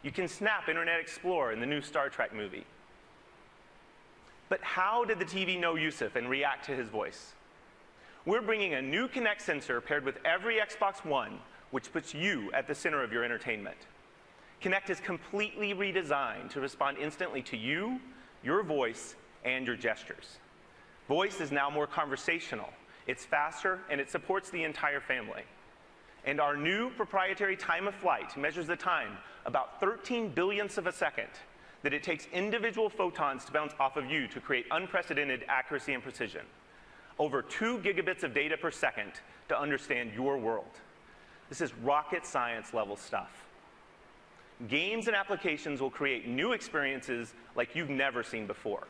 You can snap Internet Explorer in the new Star Trek movie. But how did the TV know Yusuf and react to his voice? We're bringing a new Kinect sensor paired with every Xbox One, which puts you at the center of your entertainment. Kinect is completely redesigned to respond instantly to you, your voice, and your gestures. Voice is now more conversational, it's faster, and it supports the entire family. And our new proprietary time of flight measures the time about 13 billionths of a second that it takes individual photons to bounce off of you to create unprecedented accuracy and precision. Over 2 gigabits of data per second to understand your world. This is rocket science level stuff. Games and applications will create new experiences like you've never seen before.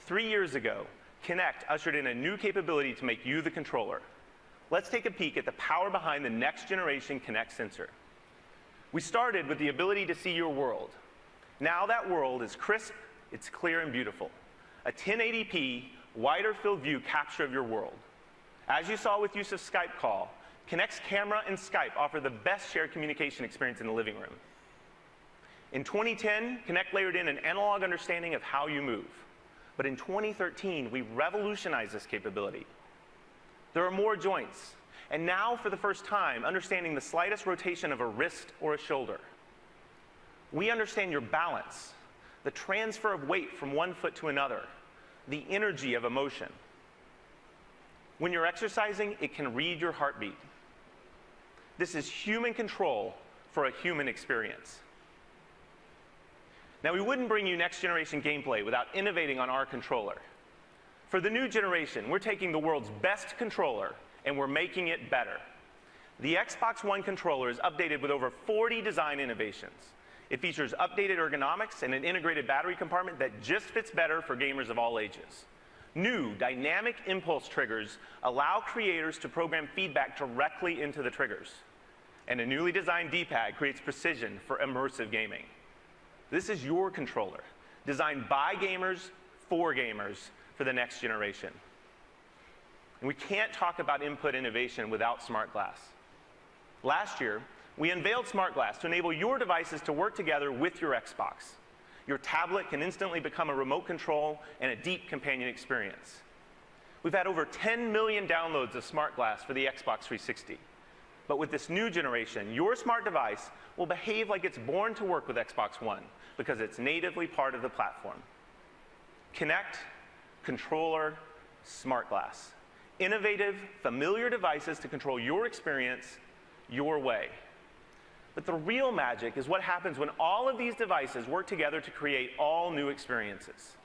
3 years ago, Kinect ushered in a new capability to make you the controller. Let's take a peek at the power behind the next generation Kinect sensor. We started with the ability to see your world. Now that world is crisp, it's clear and beautiful. A 1080p, wider field view capture of your world. As you saw with Yusuf's Skype call, Kinect's camera and Skype offer the best shared communication experience in the living room. In 2010, Kinect layered in an analog understanding of how you move. But in 2013, we revolutionized this capability. There are more joints, and now for the first time, understanding the slightest rotation of a wrist or a shoulder. We understand your balance, the transfer of weight from one foot to another, the energy of emotion. When you're exercising, it can read your heartbeat. This is human control for a human experience. Now, we wouldn't bring you next generation gameplay without innovating on our controller. For the new generation, we're taking the world's best controller and we're making it better. The Xbox One controller is updated with over 40 design innovations. It features updated ergonomics and an integrated battery compartment that just fits better for gamers of all ages. New dynamic impulse triggers allow creators to program feedback directly into the triggers. And a newly designed D-pad creates precision for immersive gaming. This is your controller, designed by gamers for the next generation. And we can't talk about input innovation without Smart Glass. Last year, we unveiled Smart Glass to enable your devices to work together with your Xbox. Your tablet can instantly become a remote control and a deep companion experience. We've had over 10 million downloads of Smart Glass for the Xbox 360. But with this new generation, your smart device will behave like it's born to work with Xbox One because it's natively part of the platform. Kinect, controller, Smart Glass. Innovative, familiar devices to control your experience your way. But the real magic is what happens when all of these devices work together to create all new experiences.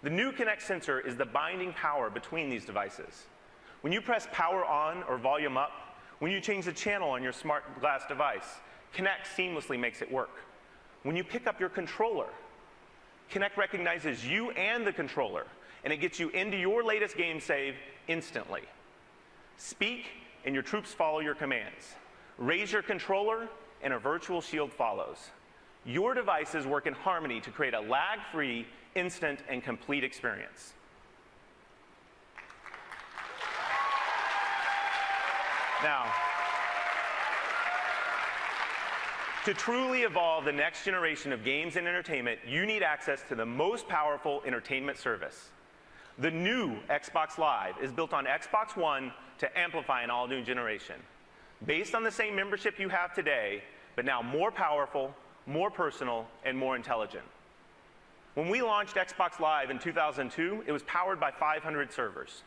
The new Kinect sensor is the binding power between these devices. When you press power on or volume up, when you change the channel on your smart glass device, Kinect seamlessly makes it work. When you pick up your controller, Kinect recognizes you and the controller, and it gets you into your latest game save instantly. Speak, and your troops follow your commands. Raise your controller, and a virtual shield follows. Your devices work in harmony to create a lag-free, instant, and complete experience. Now, to truly evolve the next generation of games and entertainment, you need access to the most powerful entertainment service. The new Xbox Live is built on Xbox One to amplify an all-new generation. Based on the same membership you have today, but now more powerful, more personal, and more intelligent. When we launched Xbox Live in 2002, it was powered by 500 servers.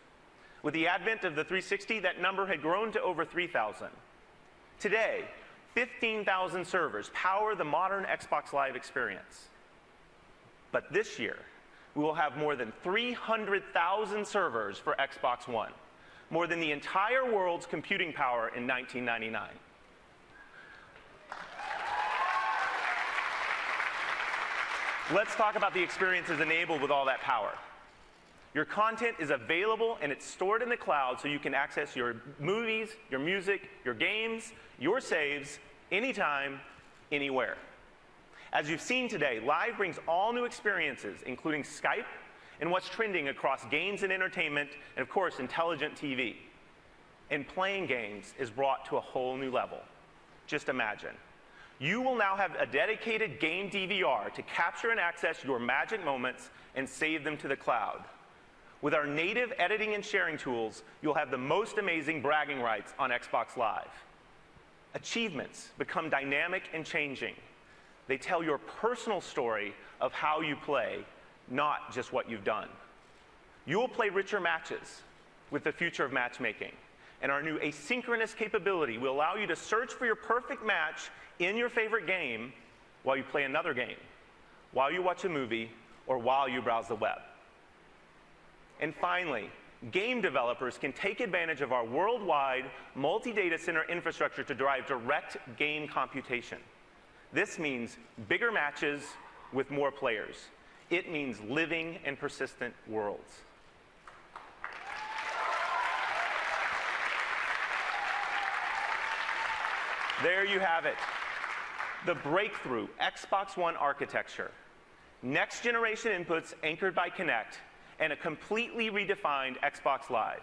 With the advent of the 360, that number had grown to over 3,000. Today, 15,000 servers power the modern Xbox Live experience. But this year, we will have more than 300,000 servers for Xbox One, more than the entire world's computing power in 1999. Let's talk about the experiences enabled with all that power. Your content is available and it's stored in the cloud so you can access your movies, your music, your games, your saves, anytime, anywhere. As you've seen today, Live brings all new experiences, including Skype and what's trending across games and entertainment, and of course, intelligent TV. And playing games is brought to a whole new level. Just imagine. You will now have a dedicated game DVR to capture and access your magic moments and save them to the cloud. With our native editing and sharing tools, you'll have the most amazing bragging rights on Xbox Live. Achievements become dynamic and changing. They tell your personal story of how you play, not just what you've done. You will play richer matches with the future of matchmaking. And our new asynchronous capability will allow you to search for your perfect match in your favorite game while you play another game, while you watch a movie, or while you browse the web. And finally, game developers can take advantage of our worldwide multi-data center infrastructure to drive direct game computation. This means bigger matches with more players. It means living and persistent worlds. There you have it. The breakthrough Xbox One architecture. Next generation inputs anchored by Kinect, and a completely redefined Xbox Live.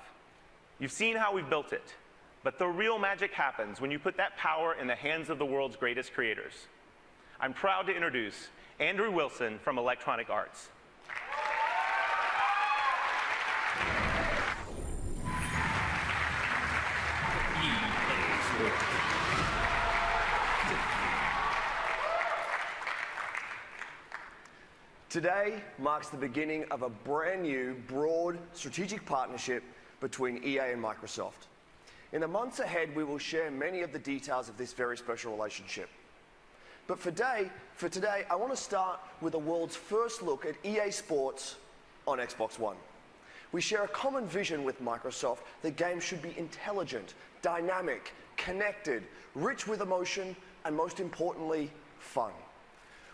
You've seen how we've built it, but the real magic happens when you put that power in the hands of the world's greatest creators. I'm proud to introduce Andrew Wilson from Electronic Arts. Today marks the beginning of a brand new, broad, strategic partnership between EA and Microsoft. In the months ahead, we will share many of the details of this very special relationship. But for today, I want to start with the world's first look at EA Sports on Xbox One. We share a common vision with Microsoft that games should be intelligent, dynamic, connected, rich with emotion, and most importantly, fun.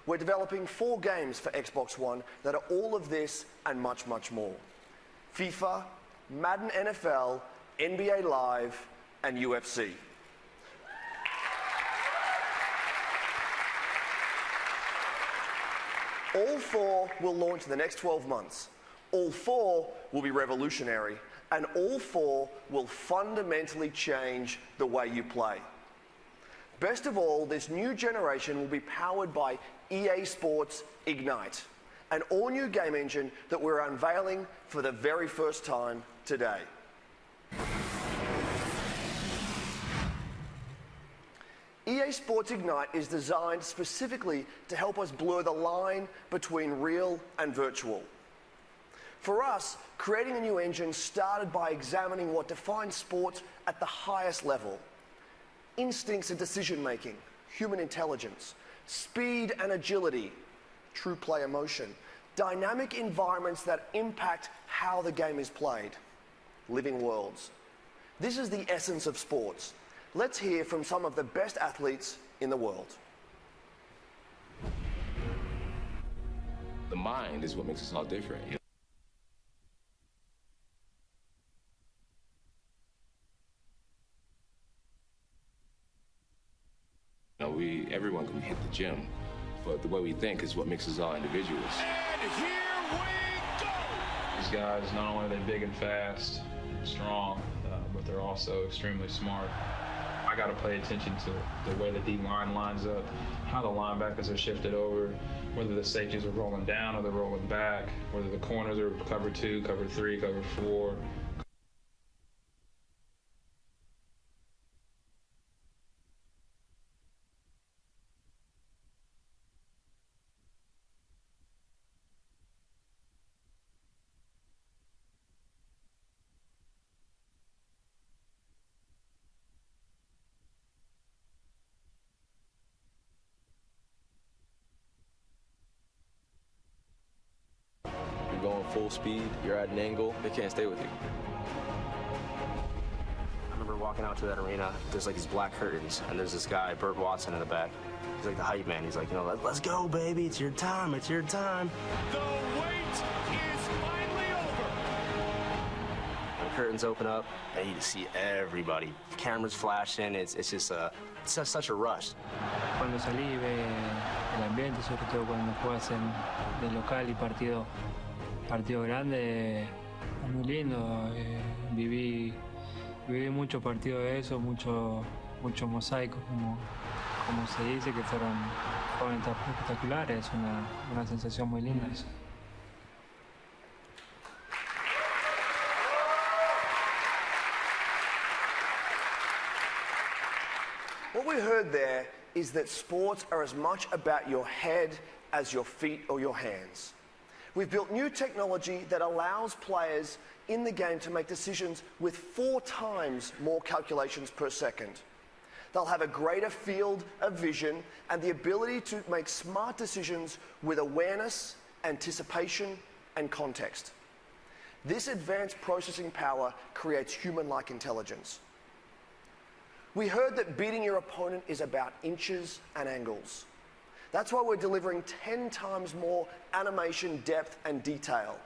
We're developing 4 games for Xbox One that are all of this and much, much more. FIFA, Madden NFL, NBA Live, and UFC. All 4 will launch in the next 12 months. All 4 will be revolutionary, and all 4 will fundamentally change the way you play. Best of all, this new generation will be powered by EA Sports Ignite, an all-new game engine that we're unveiling for the very first time today. EA Sports Ignite is designed specifically to help us blur the line between real and virtual. For us, creating a new engine started by examining what defines sports at the highest level. Instincts and decision-making, human intelligence, speed and agility, true play emotion, dynamic environments that impact how the game is played, living worlds, This is the essence of sports. Let's hear from some of the best athletes in the world. The mind is what makes us all different. Everyone can hit the gym, but the way we think is what makes us all individuals. And here we go! These guys, not only are they big and fast, strong, but they're also extremely smart. I got to pay attention to the way the D-line lines up, how the linebackers are shifted over, whether the safeties are rolling down or they're rolling back, whether the corners are cover 2, cover 3, cover 4. You're going full speed, you're at an angle, they can't stay with you. I remember walking out to that arena, there's like these black curtains, and there's this guy, Burt Watson, in the back. He's like the hype man. He's like, let's go, baby, it's your time, it's your time. The wait is finally over. The curtains open up, and you just see everybody. Cameras flashing, it's just such a rush. Cuando salí, el ambiente, sobre todo cuando juegas de local y partido grande, es muy lindo. Viví muchos partidos de eso, muchos mosaicos, como se dice, que fueron espectaculares. Es una sensación muy linda eso. What we heard there is that sports are as much about your head as your feet or your hands. We've built new technology that allows players in the game to make decisions with 4 times more calculations per second. They'll have a greater field of vision and the ability to make smart decisions with awareness, anticipation, and context. This advanced processing power creates human-like intelligence. We heard that beating your opponent is about inches and angles. That's why we're delivering 10 times more animation, depth, and detail.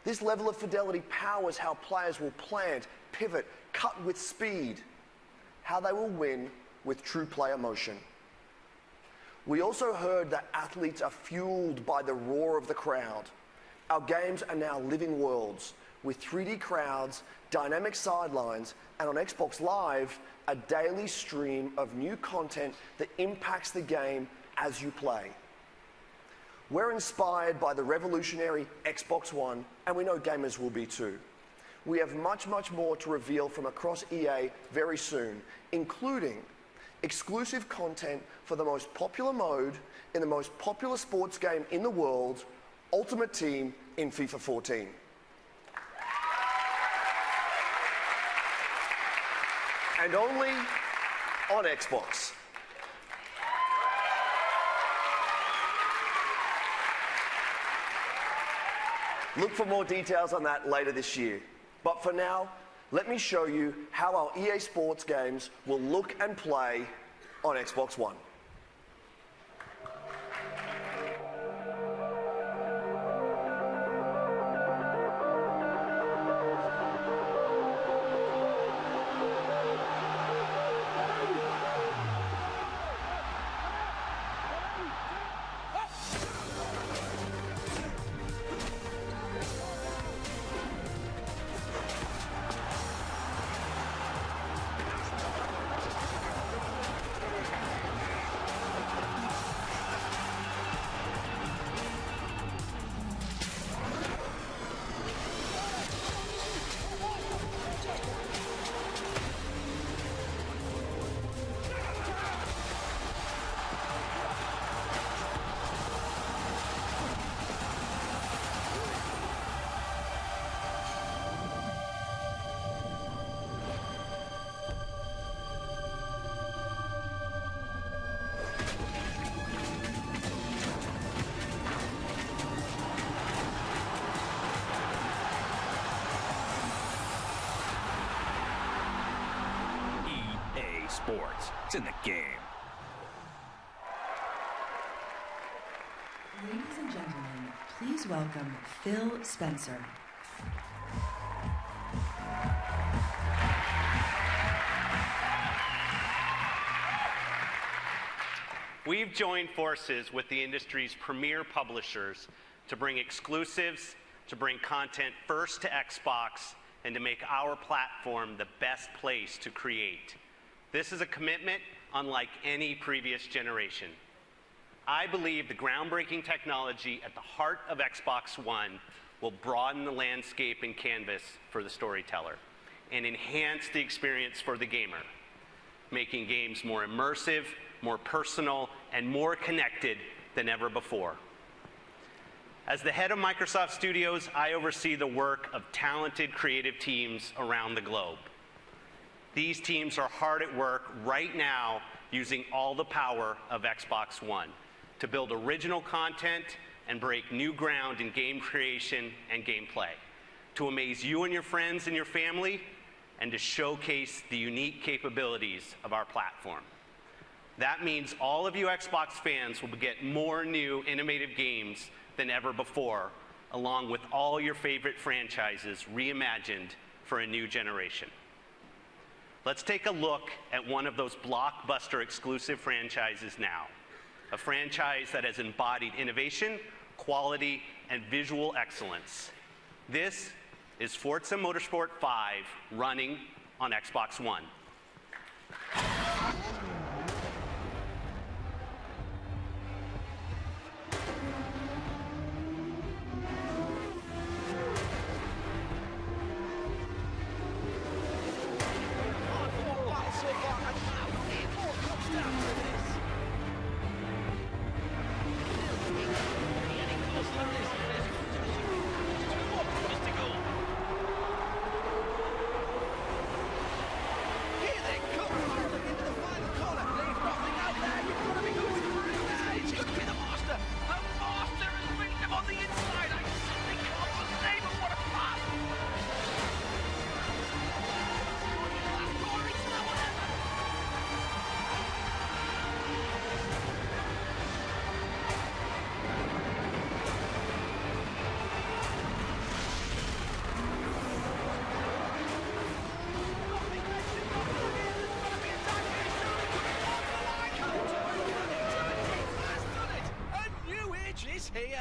This level of fidelity powers how players will plant, pivot, cut with speed, how they will win with true player motion. We also heard that athletes are fueled by the roar of the crowd. Our games are now living worlds with 3D crowds, dynamic sidelines, and on Xbox Live, a daily stream of new content that impacts the game as you play. We're inspired by the revolutionary Xbox One, and we know gamers will be too. We have much, much more to reveal from across EA very soon, including exclusive content for the most popular mode in the most popular sports game in the world, Ultimate Team in FIFA 14. And only on Xbox. Look for more details on that later this year. But for now, let me show you how our EA Sports games will look and play on Xbox One. sports. It's in the game. Ladies and gentlemen, please welcome Phil Spencer. We've joined forces with the industry's premier publishers to bring exclusives, to bring content first to Xbox, and to make our platform the best place to create. This is a commitment unlike any previous generation. I believe the groundbreaking technology at the heart of Xbox One will broaden the landscape and canvas for the storyteller and enhance the experience for the gamer, making games more immersive, more personal, and more connected than ever before. As the head of Microsoft Studios, I oversee the work of talented creative teams around the globe. These teams are hard at work right now using all the power of Xbox One to build original content and break new ground in game creation and gameplay, to amaze you and your friends and your family, and to showcase the unique capabilities of our platform. That means all of you Xbox fans will get more new, innovative games than ever before, along with all your favorite franchises reimagined for a new generation. Let's take a look at one of those blockbuster exclusive franchises now, a franchise that has embodied innovation, quality, and visual excellence. This is Forza Motorsport 5 running on Xbox One. Here.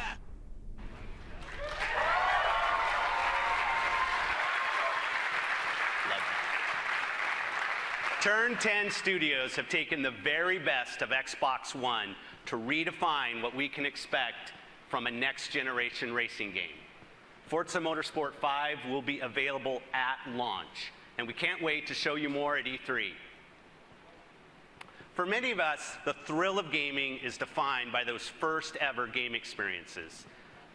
Turn 10 Studios have taken the very best of Xbox One to redefine what we can expect from a next-generation racing game. Forza Motorsport 5 will be available at launch, and we can't wait to show you more at E3. For many of us, the thrill of gaming is defined by those first ever game experiences.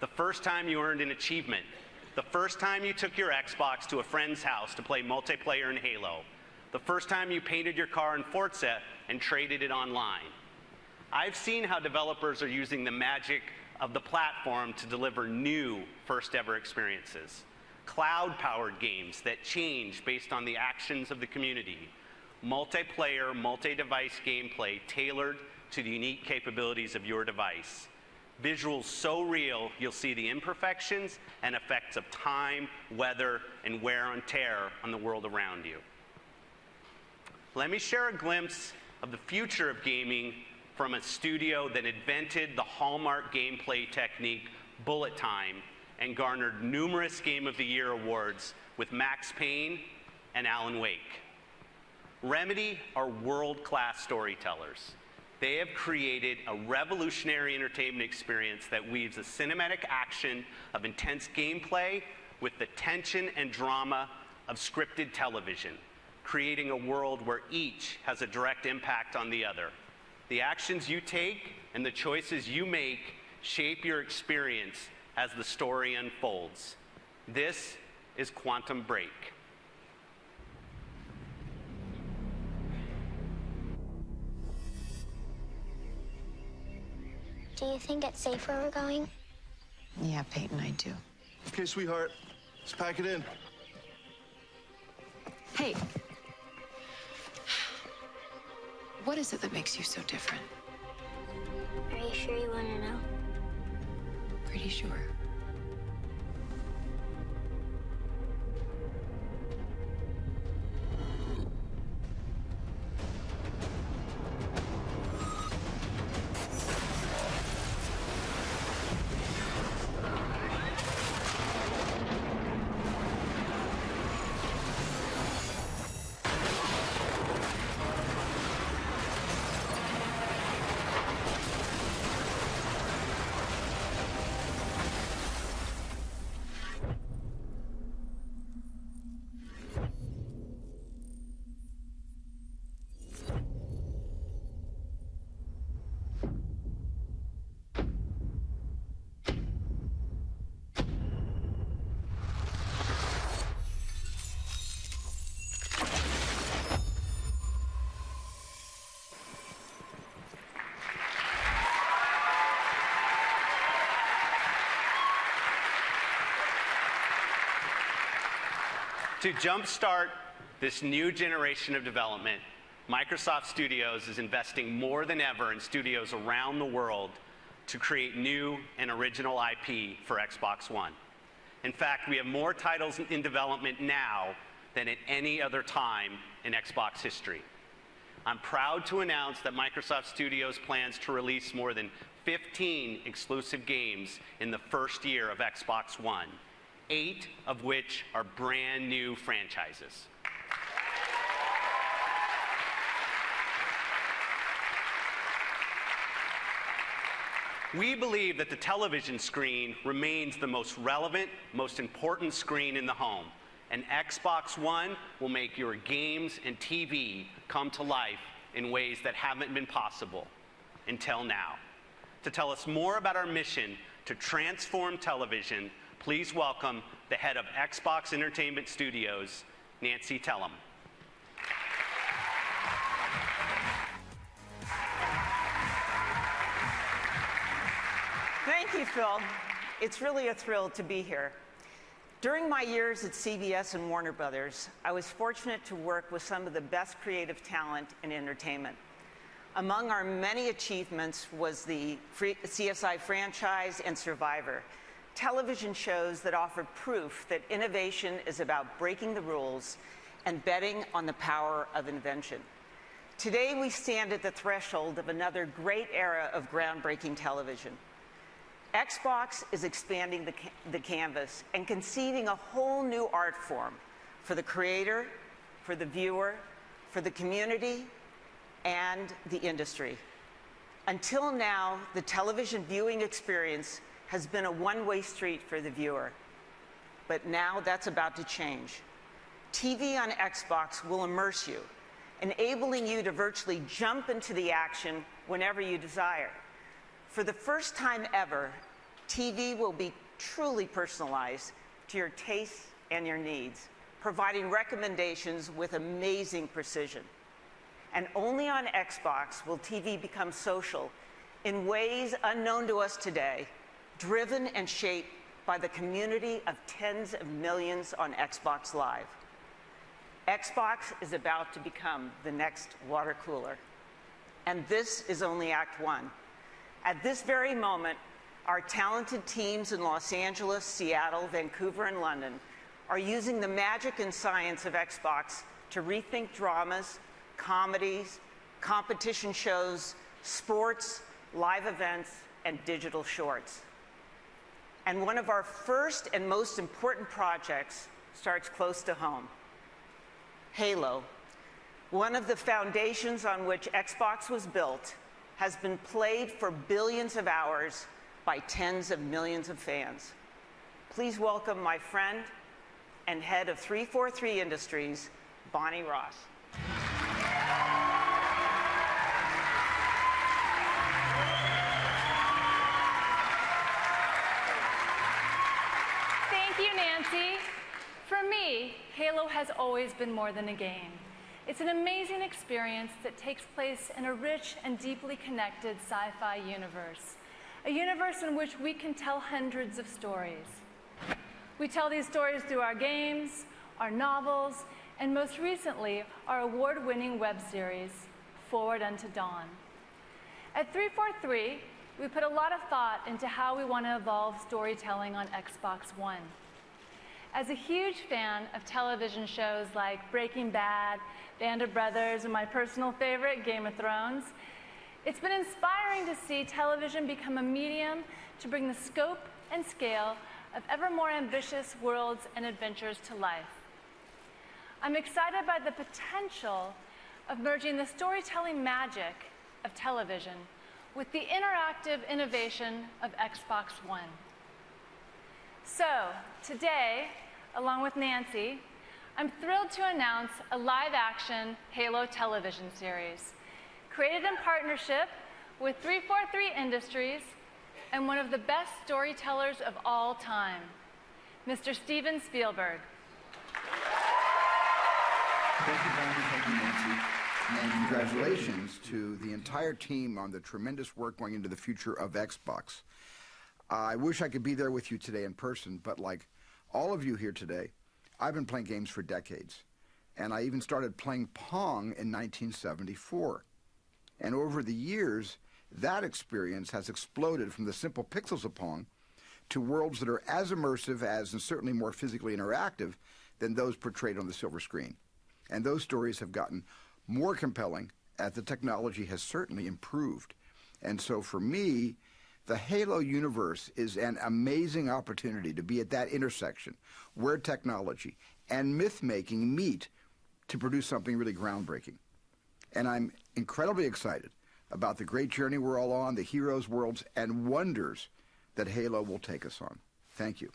The first time you earned an achievement, the first time you took your Xbox to a friend's house to play multiplayer in Halo, the first time you painted your car in Forza and traded it online. I've seen how developers are using the magic of the platform to deliver new first ever experiences. Cloud-powered games that change based on the actions of the community. Multiplayer, multi-device gameplay tailored to the unique capabilities of your device. Visuals so real, you'll see the imperfections and effects of time, weather, and wear and tear on the world around you. Let me share a glimpse of the future of gaming from a studio that invented the hallmark gameplay technique, bullet time, and garnered numerous Game of the Year awards with Max Payne and Alan Wake. Remedy are world-class storytellers. They have created a revolutionary entertainment experience that weaves the cinematic action of intense gameplay with the tension and drama of scripted television, creating a world where each has a direct impact on the other. The actions you take and the choices you make shape your experience as the story unfolds. This is Quantum Break. Do you think it's safe where we're going? Yeah, Peyton, I do. Okay, sweetheart, let's pack it in. Hey. What is it that makes you so different? Are you sure you want to know? Pretty sure. To jumpstart this new generation of development, Microsoft Studios is investing more than ever in studios around the world to create new and original IP for Xbox One. In fact, we have more titles in development now than at any other time in Xbox history. I'm proud to announce that Microsoft Studios plans to release more than 15 exclusive games in the first year of Xbox One, 8 of which are brand new franchises. We believe that the television screen remains the most relevant, most important screen in the home, and Xbox One will make your games and TV come to life in ways that haven't been possible until now. To tell us more about our mission to transform television, please welcome the head of Xbox Entertainment Studios, Nancy Tellem. Thank you, Phil. It's really a thrill to be here. During my years at CBS and Warner Brothers, I was fortunate to work with some of the best creative talent in entertainment. Among our many achievements was the CSI franchise and Survivor, television shows that offer proof that innovation is about breaking the rules and betting on the power of invention. Today, we stand at the threshold of another great era of groundbreaking television. Xbox is expanding the canvas and conceiving a whole new art form for the creator, for the viewer, for the community, and the industry. Until now, the television viewing experience has been a one-way street for the viewer. But now that's about to change. TV on Xbox will immerse you, enabling you to virtually jump into the action whenever you desire. For the first time ever, TV will be truly personalized to your tastes and your needs, providing recommendations with amazing precision. And only on Xbox will TV become social in ways unknown to us today, driven and shaped by the community of tens of millions on Xbox Live. Xbox is about to become the next water cooler. And this is only Act One. At this very moment, our talented teams in Los Angeles, Seattle, Vancouver, and London are using the magic and science of Xbox to rethink dramas, comedies, competition shows, sports, live events, and digital shorts. And one of our first and most important projects starts close to home. Halo, one of the foundations on which Xbox was built, has been played for billions of hours by tens of millions of fans. Please welcome my friend and head of 343 Industries, Bonnie Ross. Thank you, Nancy. For me, Halo has always been more than a game. It's an amazing experience that takes place in a rich and deeply connected sci-fi universe, a universe in which we can tell hundreds of stories. We tell these stories through our games, our novels, and most recently, our award-winning web series, forward unto dawn. At 343, we put a lot of thought into how we want to evolve storytelling on Xbox One. As a huge fan of television shows like Breaking Bad, Band of Brothers, and my personal favorite, Game of Thrones, it's been inspiring to see television become a medium to bring the scope and scale of ever more ambitious worlds and adventures to life. I'm excited by the potential of merging the storytelling magic of television with the interactive innovation of Xbox One. So, today, along with Nancy, I'm thrilled to announce a live-action Halo television series, created in partnership with 343 Industries and one of the best storytellers of all time, Mr. Steven Spielberg. Thank you, Bonnie. Thank you, Nancy. And congratulations to the entire team on the tremendous work going into the future of Xbox. I wish I could be there with you today in person, but like all of you here today, I've been playing games for decades. And I even started playing Pong in 1974. And over the years, that experience has exploded from the simple pixels of Pong to worlds that are as immersive as and certainly more physically interactive than those portrayed on the silver screen. And those stories have gotten more compelling as the technology has certainly improved. And so for me, the Halo universe is an amazing opportunity to be at that intersection where technology and myth-making meet to produce something really groundbreaking. And I'm incredibly excited about the great journey we're all on, the heroes, worlds, and wonders that Halo will take us on. Thank you.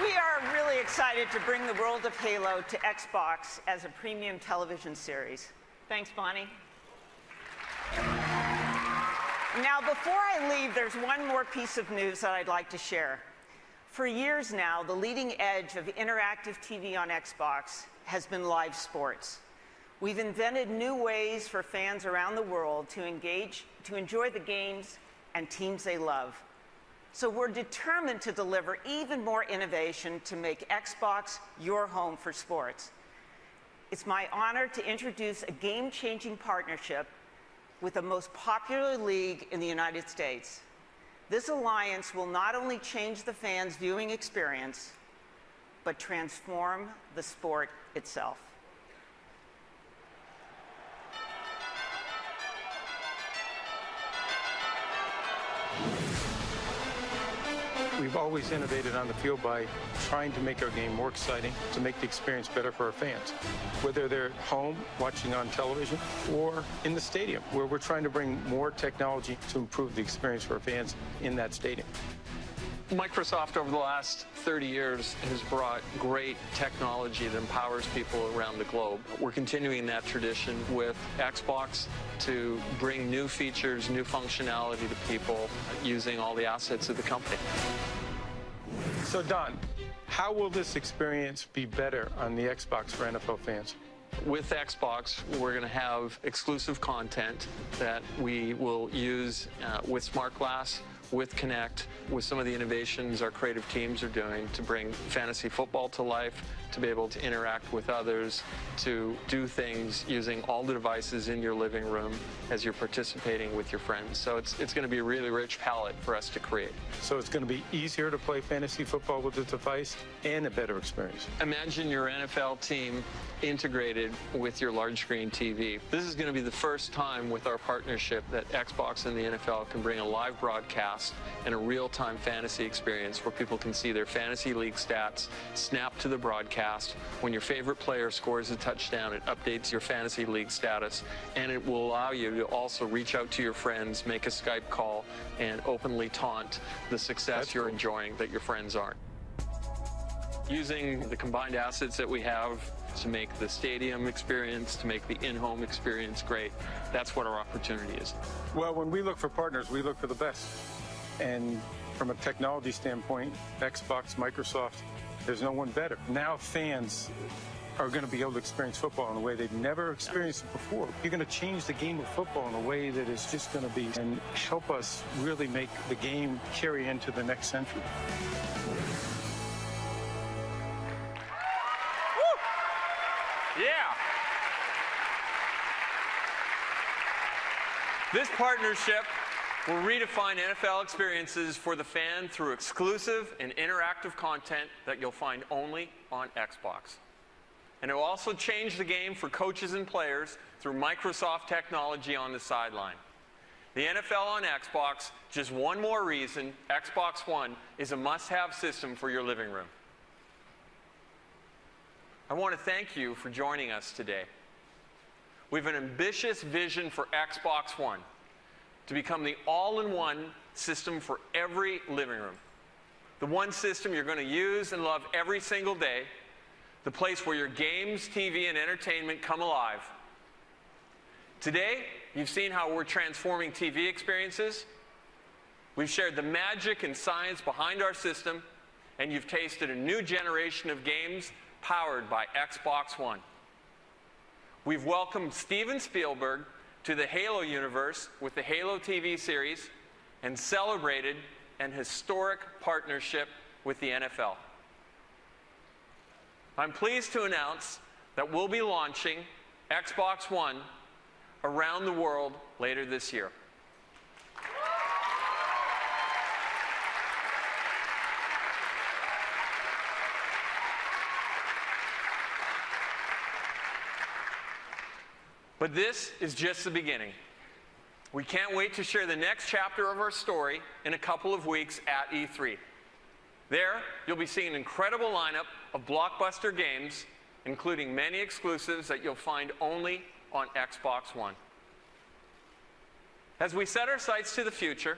We are really excited to bring the world of Halo to Xbox as a premium television series. Thanks, Bonnie. Now, before I leave, there's one more piece of news that I'd like to share. For years now, the leading edge of interactive TV on Xbox has been live sports. We've invented new ways for fans around the world to enjoy the games and teams they love. So we're determined to deliver even more innovation to make Xbox your home for sports. It's my honor to introduce a game-changing partnership with the most popular league in the United States. This alliance will not only change the fans' viewing experience, but transform the sport itself. We've always innovated on the field by trying to make our game more exciting, to make the experience better for our fans, whether they're at home watching on television or in the stadium, where we're trying to bring more technology to improve the experience for our fans in that stadium. Microsoft over the last 30 years has brought great technology that empowers people around the globe. We're continuing that tradition with Xbox to bring new features, new functionality to people using all the assets of the company. So Don, how will this experience be better on the Xbox for NFL fans? With Xbox, we're going to have exclusive content that we will use with Smart Glass, with Connect, with some of the innovations our creative teams are doing to bring fantasy football to life, to be able to interact with others, to do things using all the devices in your living room as you're participating with your friends. So it's going to be a really rich palette for us to create. So it's going to be easier to play fantasy football with the device and a better experience. Imagine your NFL team integrated with your large screen TV. This is going to be the first time with our partnership that Xbox and the NFL can bring a live broadcast and a real-time fantasy experience where people can see their fantasy league stats snap to the broadcast. When your favorite player scores a touchdown, it updates your fantasy league status, and it will allow you to also reach out to your friends, make a Skype call, and openly taunt the success you're enjoying that your friends aren't. Using the combined assets that we have to make the stadium experience, to make the in-home experience great, that's what our opportunity is. Well, when we look for partners, we look for the best. And from a technology standpoint, Xbox, Microsoft, there's no one better. Now fans are going to be able to experience football in a way they've never experienced it before. You're going to change the game of football in a way that is just going to be and help us really make the game carry into the next century. Yeah. This partnership will redefine NFL experiences for the fan through exclusive and interactive content that you'll find only on Xbox. And it will also change the game for coaches and players through Microsoft technology on the sideline. The NFL on Xbox, just one more reason Xbox One is a must-have system for your living room. I want to thank you for joining us today. We have an ambitious vision for Xbox One to become the all-in-one system for every living room. The one system you're going to use and love every single day, the place where your games, TV, and entertainment come alive. Today, you've seen how we're transforming TV experiences. We've shared the magic and science behind our system, and you've tasted a new generation of games powered by Xbox One. We've welcomed Steven Spielberg to the Halo universe with the Halo TV series and celebrated an historic partnership with the NFL. I'm pleased to announce that we'll be launching Xbox One around the world later this year. But this is just the beginning. We can't wait to share the next chapter of our story in a couple of weeks at E3. There, you'll be seeing an incredible lineup of blockbuster games, including many exclusives that you'll find only on Xbox One. As we set our sights to the future,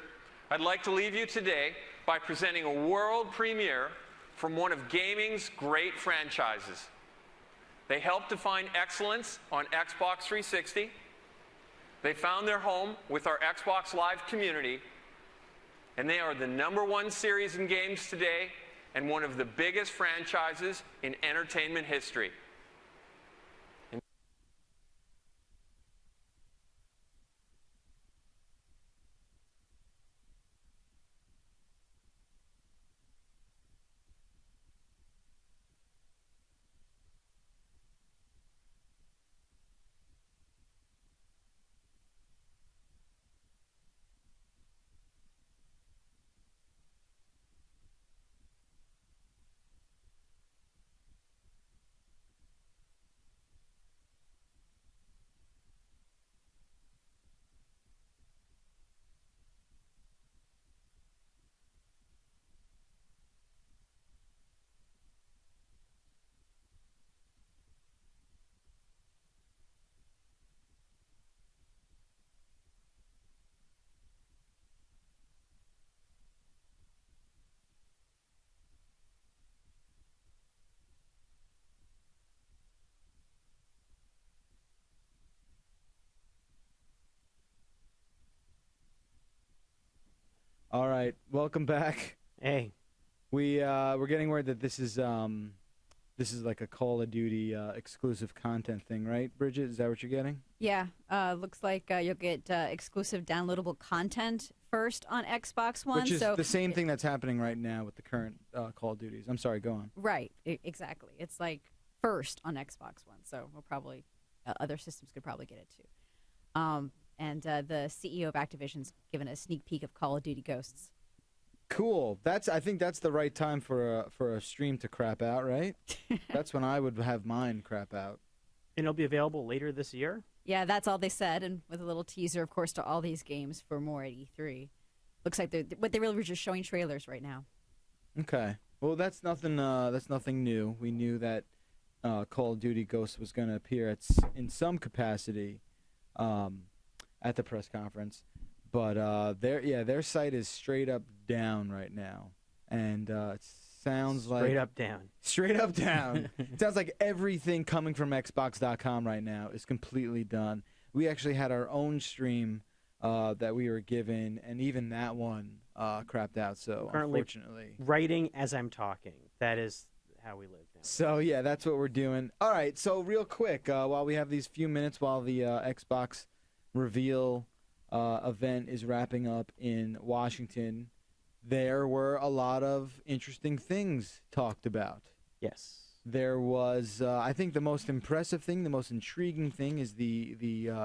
I'd like to leave you today by presenting a world premiere from one of gaming's great franchises. They helped define excellence on Xbox 360. They found their home with our Xbox Live community. And they are the #1 series in games today and one of the biggest franchises in entertainment history. All right, welcome back. Hey, we're getting word that this is like a Call of Duty exclusive content thing, right, Bridget? Is that what you're getting? Yeah, looks like you'll get exclusive downloadable content first on Xbox One. Which is the same thing that's happening right now with the current Call of Duties. I'm sorry, go on. Right, exactly. It's like first on Xbox One, so we'll probably other systems could probably get it too. And the CEO of Activision's given a sneak peek of Call of Duty Ghosts. Cool. I think that's the right time for a stream to crap out, right? That's when I would have mine crap out. And it'll be available later this year? Yeah, that's all they said, and with a little teaser, of course, to all these games for more at E3. Looks like they really were just showing trailers right now. Okay. Well, that's nothing new. We knew that Call of Duty Ghosts was going to appear in some capacity at the press conference, but their site is straight up down right now, and it sounds like straight up down. It sounds like everything coming from Xbox.com right now is completely done. We actually had our own stream that we were given, and even that one crapped out. So currently, unfortunately, writing as I'm talking. That is how we live now. So yeah, that's what we're doing. All right. So real quick, while we have these few minutes, while the Xbox reveal event is wrapping up in Washington, there were a lot of interesting things talked about. Yes. There was, I think, the most impressive thing, the most intriguing thing is the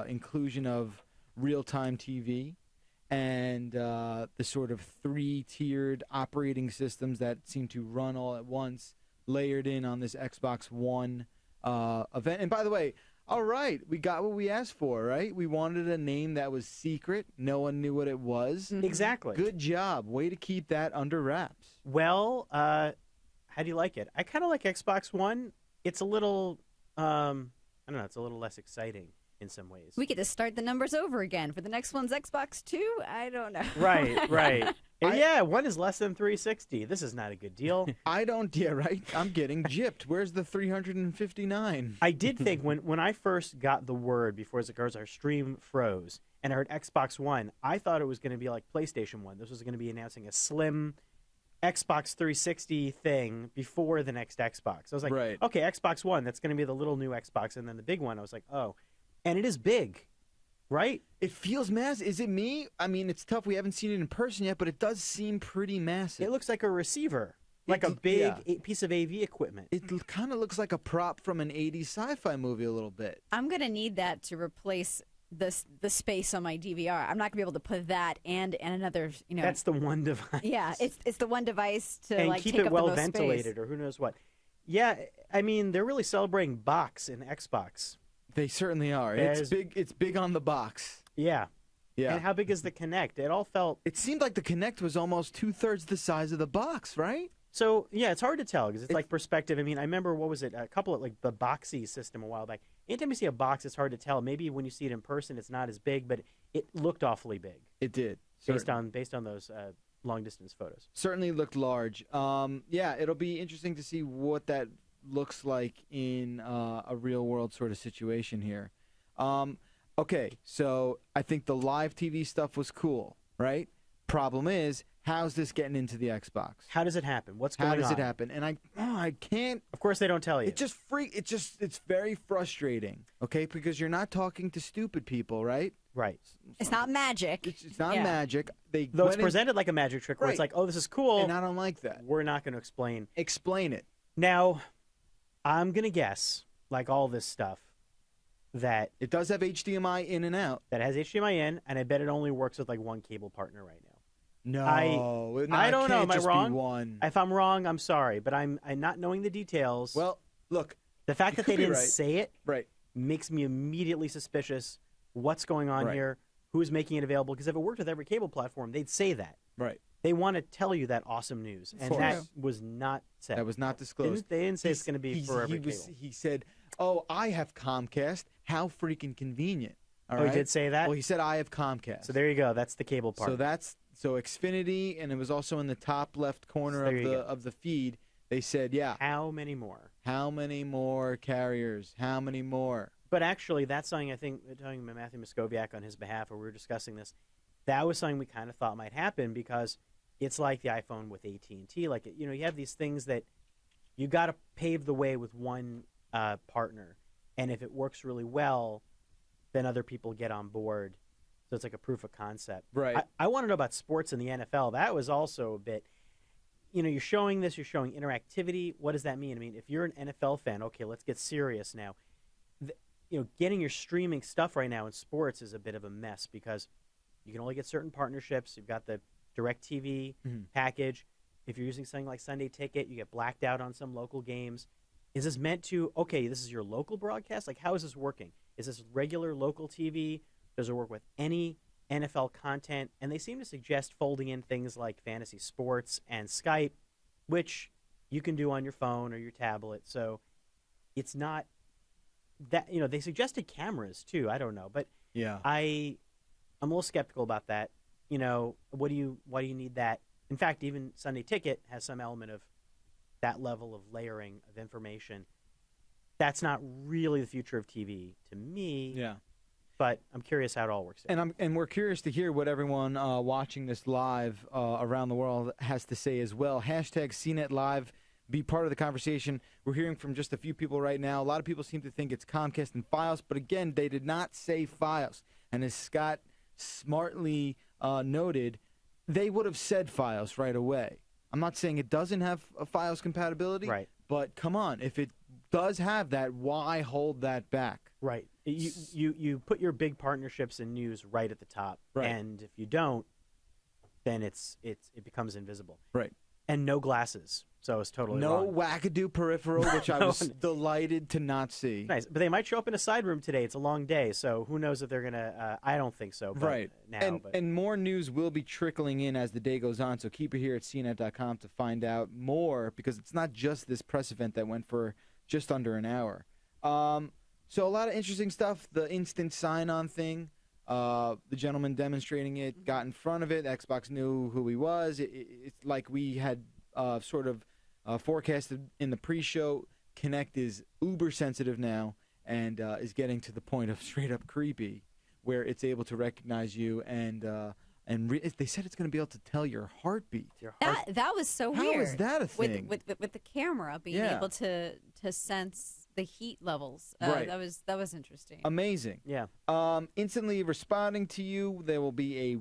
inclusion of real-time TV and the sort of 3-tiered operating systems that seem to run all at once, layered in on this Xbox One event. And by the way, all right, we got what we asked for, right? We wanted a name that was secret. No one knew what it was. Exactly. Good job. Way to keep that under wraps. Well, how do you like it? I kind of like Xbox One. It's a little, I don't know, it's a little less exciting in some ways. We get to start the numbers over again. For the next one's Xbox 2? I don't know. Right. Yeah, one is less than 360. This is not a good deal. Right? I'm getting gypped. Where's the 359? I did think when I first got the word before our stream froze and I heard Xbox One, I thought it was going to be like PlayStation 1. This was going to be announcing a slim Xbox 360 thing before the next Xbox. I was like, okay, Xbox One, that's going to be the little new Xbox. And then the big one, I was like, oh. And it is big, right? It feels massive. Is it me? I mean, it's tough. We haven't seen it in person yet, but it does seem pretty massive. It looks like a receiver, like a big piece of AV equipment. It kind of looks like a prop from an 80s sci-fi movie a little bit. I'm going to need that to replace the space on my DVR. I'm not going to be able to put that and another, That's the one device. Yeah, it's the one device to and like keep take it up well the most ventilated space. or who knows what. Yeah, I mean, they're really celebrating box in Xbox. They certainly are. It's big. It's big on the box. Yeah. Yeah. And how big is the Kinect? It all felt... It seemed like the Kinect was almost 2/3 the size of the box, right? So, yeah, it's hard to tell because it's like perspective. I mean, I remember, what was it, a couple of, like, the Boxy system a while back. Anytime you see a box, it's hard to tell. Maybe when you see it in person, it's not as big, but it looked awfully big. It did. Based on those long-distance photos. Certainly looked large. Yeah, it'll be interesting to see what that looks like in a real-world sort of situation here. Okay, so I think the live TV stuff was cool, right? Problem is, how's this getting into the Xbox? How does it happen? What's going on? How does it happen? And I can't. Of course, they don't tell you. It's very frustrating. Okay, because you're not talking to stupid people, right? Right. It's not magic. It's not magic. Though it's presented like a magic trick, where it's like, oh, this is cool. And I don't like that. We're not going to explain. Explain it. Now, I'm going to guess, like all this stuff, that it does have HDMI in and out. That has HDMI in, and I bet it only works with like one cable partner right now. No, I don't know. Am I wrong? Be one. If I'm wrong, I'm sorry, but I'm not knowing the details. Well, look, the fact that they didn't say it right makes me immediately suspicious. What's going on here? Who's making it available? Because if it worked with every cable platform, they'd say that. Right. They want to tell you that awesome news, and that was not said. That was not disclosed. They didn't say it's going to be for every cable. He said, "Oh, I have Comcast. How freaking convenient." All right? He did say that? Well, he said, "I have Comcast." So there you go. That's the cable part. So Xfinity, and it was also in the top left corner of the feed. They said, "Yeah." How many more? How many more carriers? How many more? But actually, that's something I think, talking about Matthew Moscoviak on his behalf, where we were discussing this, that was something we kind of thought might happen because it's like the iPhone with AT&T. Like, you have these things that you got to pave the way with one partner, and if it works really well, then other people get on board. So it's like a proof of concept. Right. I want to know about sports in the NFL. That was also a bit, you're showing this, you're showing interactivity. What does that mean? I mean, if you're an NFL fan, okay, let's get serious now. Getting your streaming stuff right now in sports is a bit of a mess because you can only get certain partnerships. You've got the DirecTV package. If you're using something like Sunday Ticket, you get blacked out on some local games. Is this meant to, okay, this is your local broadcast? Like, how is this working? Is this regular local TV? Does it work with any NFL content? And they seem to suggest folding in things like fantasy sports and Skype, which you can do on your phone or your tablet. So it's not that, they suggested cameras too. I don't know. But yeah, I'm a little skeptical about that. Why do you need that? In fact, even Sunday Ticket has some element of that level of layering of information. That's not really the future of TV to me. Yeah. But I'm curious how it all works out. And we're curious to hear what everyone watching this live around the world has to say as well. Hashtag CNET Live. Be part of the conversation. We're hearing from just a few people right now. A lot of people seem to think it's Comcast and Fios, but again, they did not say Fios. And as Scott smartly noted, they would have said Fios right away. I'm not saying it doesn't have a Fios compatibility, right, But come on, if it does have that, why hold that back? Right. You put your big partnerships and news right at the top, Right. and if you don't, then it becomes invisible. Right. And no glasses, so it's totally No wrong. wackadoo peripheral, which I was delighted to not see. Nice, but they might show up in a side room today. It's a long day, so who knows if they're gonna? I don't think so. But Right. now, And more news will be trickling in as the day goes on, so keep it here at CNET.com to find out more, because it's not just this press event that went for just under an hour. So a lot of interesting stuff. The instant sign-on thing, the gentleman demonstrating it got in front of it. Xbox knew who he was. It's like we had sort of forecasted in the pre-show. Kinect is uber sensitive now and is getting to the point of straight up creepy, where it's able to recognize you and they said it's going to be able to tell your heartbeat. That was so How weird. is that a thing? With the camera being Yeah. able to sense the heat levels. Right. That was interesting. Amazing. Yeah. Instantly responding to you. There will be a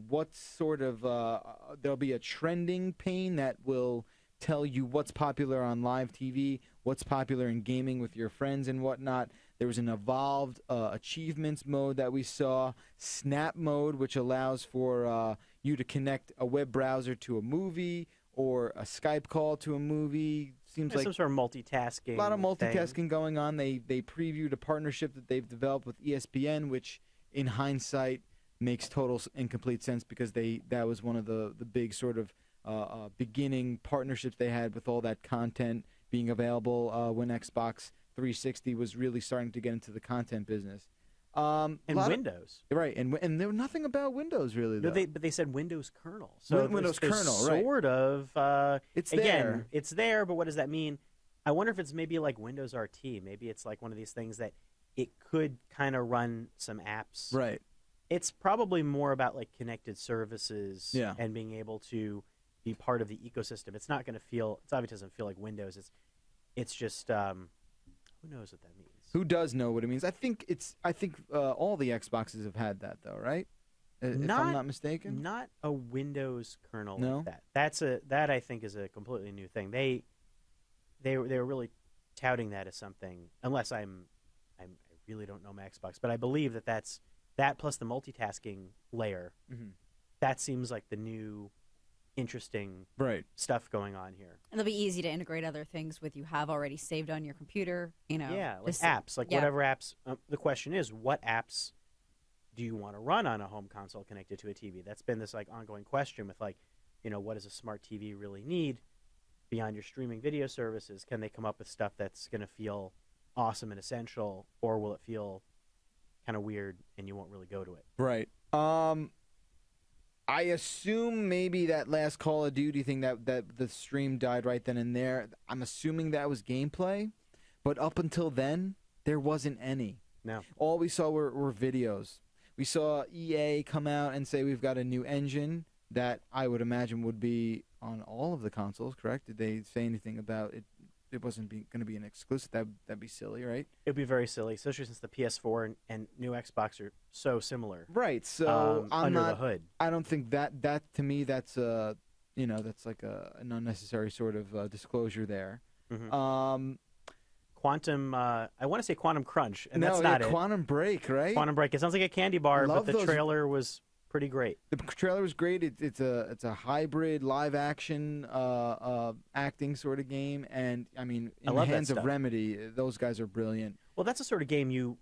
there'll be a trending pane that will tell you what's popular on live TV, what's popular in gaming with your friends and whatnot. There was an evolved achievements mode that we saw, snap mode, which allows for you to connect a web browser to a movie or a Skype call to a movie. Seems like some sort of multitasking. a lot of thing. multitasking going on. They previewed a partnership that they've developed with ESPN, which in hindsight makes total and complete sense, because that was one of the big sort of beginning partnerships they had, with all that content being available when Xbox 360 was really starting to get into the content business. And Windows. Right, and there was nothing about Windows really, though. No, but they said Windows kernel. So Windows there's kernel, right. sort of. It's again, there. It's there, but what does that mean? I wonder if it's maybe like Windows RT. Maybe it's like one of these things that it could kind of run some apps. Right. It's probably more about like connected services Yeah. and being able to be part of the ecosystem. It's not going to feel. It obviously doesn't feel like Windows. It's just. Who knows what that means? Who does know what it means? I think all the Xboxes have had that, though, right? If I'm not mistaken. Not a Windows kernel No? like that. That I think is a completely new thing. They were really touting that as something. Unless I really don't know my Xbox, but I believe that's that plus the multitasking layer. Mm-hmm. That seems like the new interesting stuff going on here. And it'll be easy to integrate other things with you have already saved on your computer. Yeah, like apps, whatever apps. The question is, what apps do you want to run on a home console connected to a TV? That's been this like ongoing question with what does a smart TV really need beyond your streaming video services? Can they come up with stuff that's going to feel awesome and essential, or will it feel kind of weird and you won't really go to it? Right. I assume maybe that last Call of Duty thing that the stream died right then and there. I'm assuming that was gameplay, but up until then, there wasn't any. No. All we saw were videos. We saw EA come out and say we've got a new engine that I would imagine would be on all of the consoles, correct? Did they say anything about it? It wasn't going to be an exclusive. That'd be silly, right? It'd be very silly, especially since the PS4 and new Xbox are so similar. Right. So I'm under not, the hood. I don't think that to me that's that's like an unnecessary sort of disclosure there. Mm-hmm. Quantum. I want to say Quantum Crunch, and no, that's not it. Quantum Break, right? Quantum Break. It sounds like a candy bar, but Love the those- trailer was pretty great. The trailer was great. It's a hybrid live action acting sort of game, and I mean, I in the love that hands of stuff. Remedy, those guys are brilliant. Well, that's the sort of game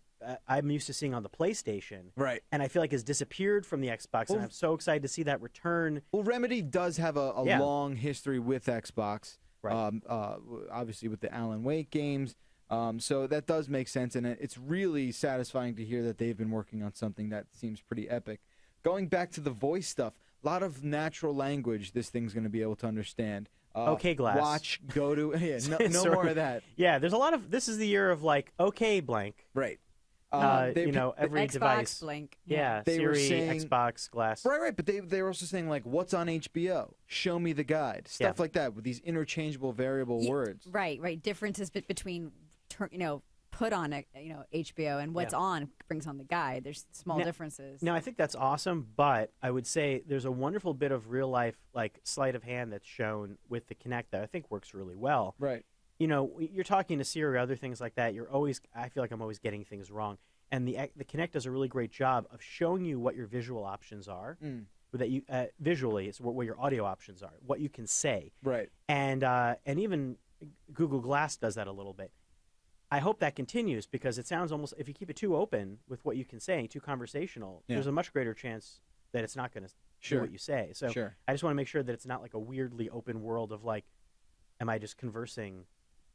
I'm used to seeing on the PlayStation, Right. and I feel like has disappeared from the Xbox, Well, and I'm so excited to see that return. Well, Remedy does have a Yeah. long history with Xbox, Right. obviously with the Alan Wake games. So that does make sense, and it's really satisfying to hear that they've been working on something that seems pretty epic. Going back to the voice stuff, a lot of natural language this thing's going to be able to understand. Okay, Glass. Watch, go to, no Sort more of that. Yeah, there's a lot of. This is the year of like, okay, blank. Right. Every Xbox device. blank. Yeah, They were Siri, saying- Xbox, Glass. Right, but they were also saying, like, what's on HBO? Show me the guide. Stuff like that with these interchangeable variable words. Right. Differences between put on HBO and what's on brings on the guide. There's small differences. No, I think that's awesome, but I would say there's a wonderful bit of real life, like sleight of hand that's shown with the Kinect that I think works really well. Right. you know, you're talking to Siri or other things like that. I feel like I'm always getting things wrong. And the Kinect does a really great job of showing you what your visual options are. That you visually, it's what your audio options are, what you can say. Right. And even Google Glass does that a little bit. I hope that continues because it sounds almost, if you keep it too open with what you can say, too conversational, there's a much greater chance that it's not going to do what you say. So I just want to make sure that it's not like a weirdly open world of like, am I just conversing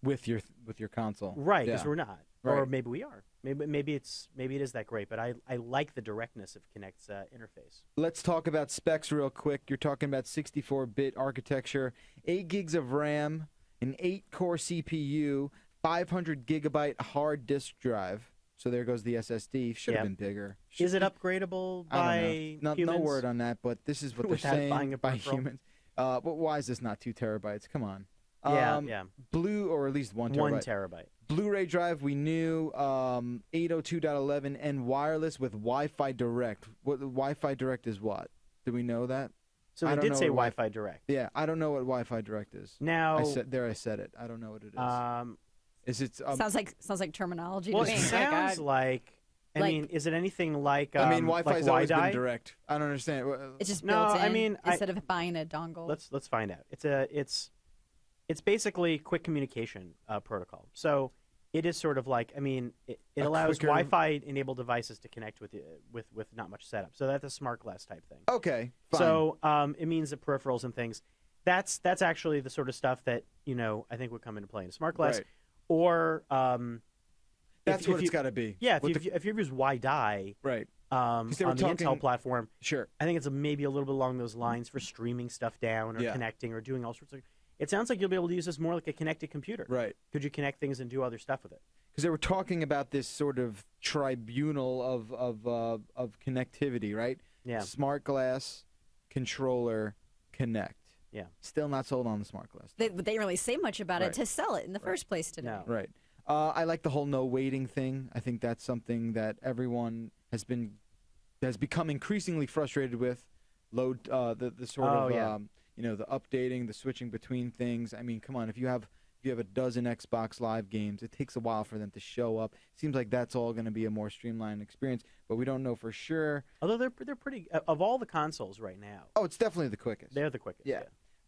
with your console? Right, because we're not. Right. Or maybe we are. Maybe it is that great, but I like the directness of Kinect's interface. Let's talk about specs real quick. You're talking about 64-bit architecture, 8 gigs of RAM, an 8-core CPU, 500 gigabyte hard disk drive. So there goes the SSD. Should have been bigger. Is it upgradable by humans? No word on that, but this is what they're saying by humans. But why is this not 2 terabytes? Come on. Blue, or at least 1 terabyte. 1 terabyte. Blu-ray drive, we knew 802.11 and wireless with Wi-Fi Direct. What Wi-Fi Direct is what? Do we know that? So they did say Wi-Fi Direct. Yeah, I don't know what Wi-Fi Direct is. Now I said it. I don't know what it is. Is it sounds like terminology well, to me. It sounds like I mean, is it anything like I mean, Wi-Fi's always been Wi-Di? direct. I don't understand. It's just built in. I mean, instead of buying a dongle. Let's find out. It's basically quick communication protocol. So it is sort of like, I mean, it allows Wi-Fi enabled devices to connect with not much setup. So that's a smart glass type thing. Okay, fine. So it means that peripherals and things. That's actually the sort of stuff that I think would come into play in a smart glass, right. Or that's what it's got to be. Yeah, if you use Wi-Di, right, on the Intel platform, sure. I think it's maybe a little bit along those lines for streaming stuff down or connecting or doing all sorts of. It sounds like you'll be able to use this more like a connected computer. Right. Could you connect things and do other stuff with it? Because they were talking about this sort of tribunal of connectivity, right? Yeah. Smart glass, controller, connect. Yeah. Still not sold on the smart glass. They didn't really say much about it to sell it in the first place today. No. Right. I like the whole no waiting thing. I think that's something that everyone has become increasingly frustrated with. The sort of the updating, the switching between things. I mean, come on, if you have a dozen Xbox Live games, it takes a while for them to show up. Seems like that's all going to be a more streamlined experience, but we don't know for sure. Although they're pretty of all the consoles right now. Oh, it's definitely the quickest. They're the quickest. Yeah.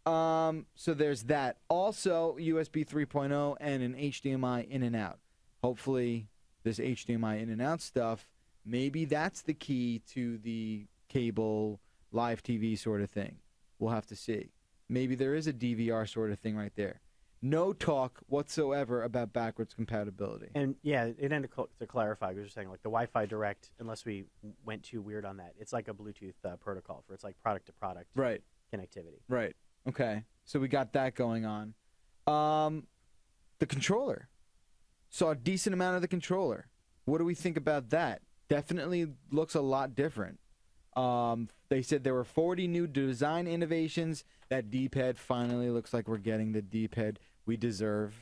So there's that. Also, USB 3.0 and an HDMI in and out. Hopefully, this HDMI in and out stuff, maybe that's the key to the cable live TV sort of thing. We'll have to see. Maybe there is a DVR sort of thing right there. No talk whatsoever about backwards compatibility. And yeah, it ended to clarify, because you're saying like the Wi-Fi Direct, unless we went too weird on that, it's like a Bluetooth protocol for it's like product to product connectivity. Right. Okay. So we got that going on. The controller. Saw a decent amount of the controller. What do we think about that? Definitely looks a lot different. They said there were 40 new design innovations. That D-pad finally looks like we're getting the D-pad we deserve.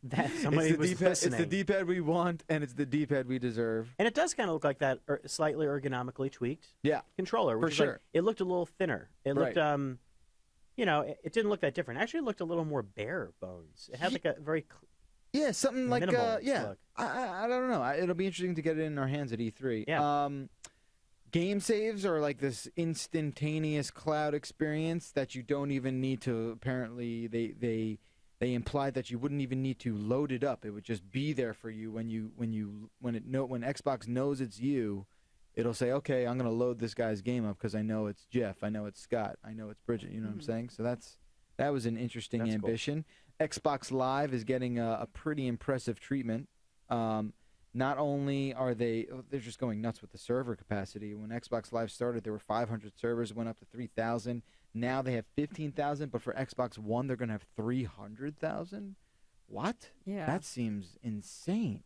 That somebody was listening. It's the D-pad we want, and it's the D-pad we deserve. And it does kind of look like that slightly ergonomically tweaked controller. For sure. It looked a little thinner. It looked, it didn't look that different. Actually, it looked a little more bare bones. It had like a very something like look. I don't know. It'll be interesting to get it in our hands at E3. Yeah. Game saves are like this instantaneous cloud experience that you don't even need to. Apparently, they implied that you wouldn't even need to load it up. It would just be there for you when Xbox knows it's you. It'll say, okay, I'm going to load this guy's game up because I know it's Jeff, I know it's Scott, I know it's Bridget. You know what I'm saying? So that was an interesting ambition. Cool. Xbox Live is getting a pretty impressive treatment. Not only are they're just going nuts with the server capacity. When Xbox Live started, there were 500 servers, went up to 3,000. Now they have 15,000, but for Xbox One, they're going to have 300,000? What? Yeah. That seems insane.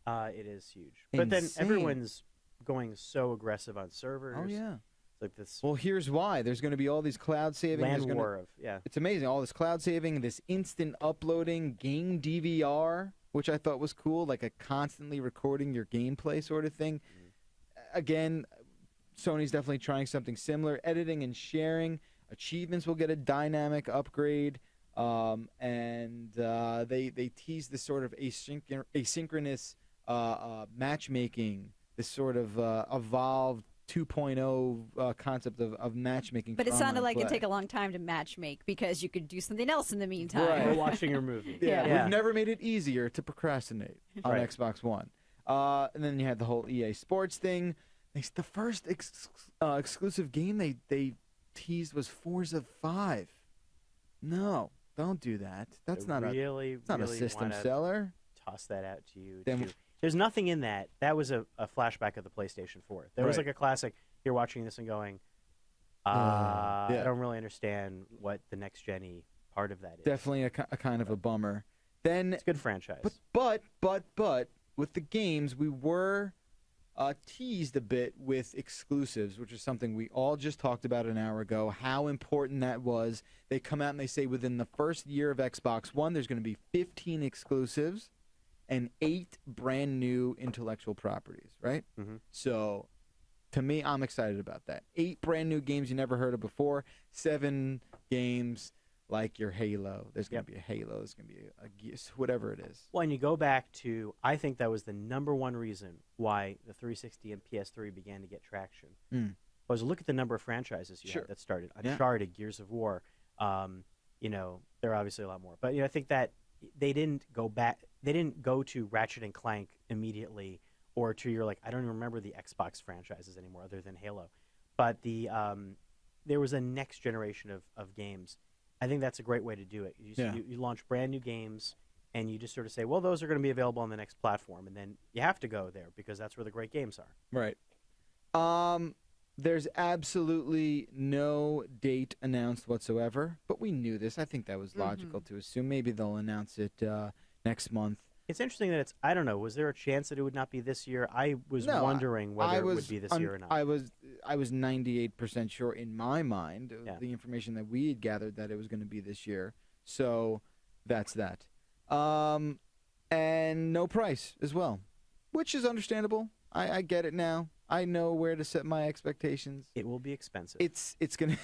It is huge. But then everyone's going so aggressive on servers. Oh, yeah. It's like this. Well, here's why. There's going to be all these cloud saving. It's amazing. All this cloud saving, this instant uploading, game DVR, which I thought was cool, like a constantly recording your gameplay sort of thing. Again, Sony's definitely trying something similar. Editing and sharing. Achievements will get a dynamic upgrade. and they teased this sort of asynchronous matchmaking, this sort of evolved 2.0 concept of matchmaking. But it for sounded online like it'd play. take a long time to matchmake because you could do something else in the meantime. Right. Or watching your movie. Yeah, we've never made it easier to procrastinate on Right. Xbox One. And then you had the whole EA Sports thing. The first exclusive game they teased was Forza 5. No, don't do that. That's not it's not a system wanna seller. Toss that out to you. Then- too. There's nothing in that. That was a flashback of the PlayStation 4. There was Right. like a classic. You're watching this and going, yeah. I don't really understand what the next gen-y part of that is. Definitely a kind of a bummer. Then It's a good franchise. But with the games, we were teased a bit with exclusives, which is something we all just talked about an hour ago, how important that was. They come out and they say within the first year of Xbox One, there's going to be 15 exclusives and 8 brand new intellectual properties, right? Mhm. So, to me, I'm excited about that. 8 brand new games you never heard of before, 7 games like your Halo. There's going to be a Halo. There's going to be a Gears, whatever it is. Well, and you go back to, I think that was the number one reason why the 360 and PS3 began to get traction. Was look at the number of franchises you had that started. Yeah. Uncharted, Gears of War. You know, there are obviously a lot more. But you know, I think that they didn't go back. They didn't go to Ratchet and Clank immediately, or to your I don't even remember the Xbox franchises anymore, other than Halo. But there was a next generation of games. I think that's a great way to do it. You launch brand new games, and you just sort of say, well, those are going to be available on the next platform, and then you have to go there because that's where the great games are. Right. There's absolutely no date announced whatsoever, but we knew this. I think that was logical to assume. Maybe they'll announce it next month. It's interesting that I don't know, was there a chance that it would not be this year? I was wondering whether it would be this year or not. I was 98% sure in my mind of the information that we had gathered that it was going to be this year. So that's that. And no price as well, which is understandable. I get it now. I know where to set my expectations. It will be expensive. It's gonna.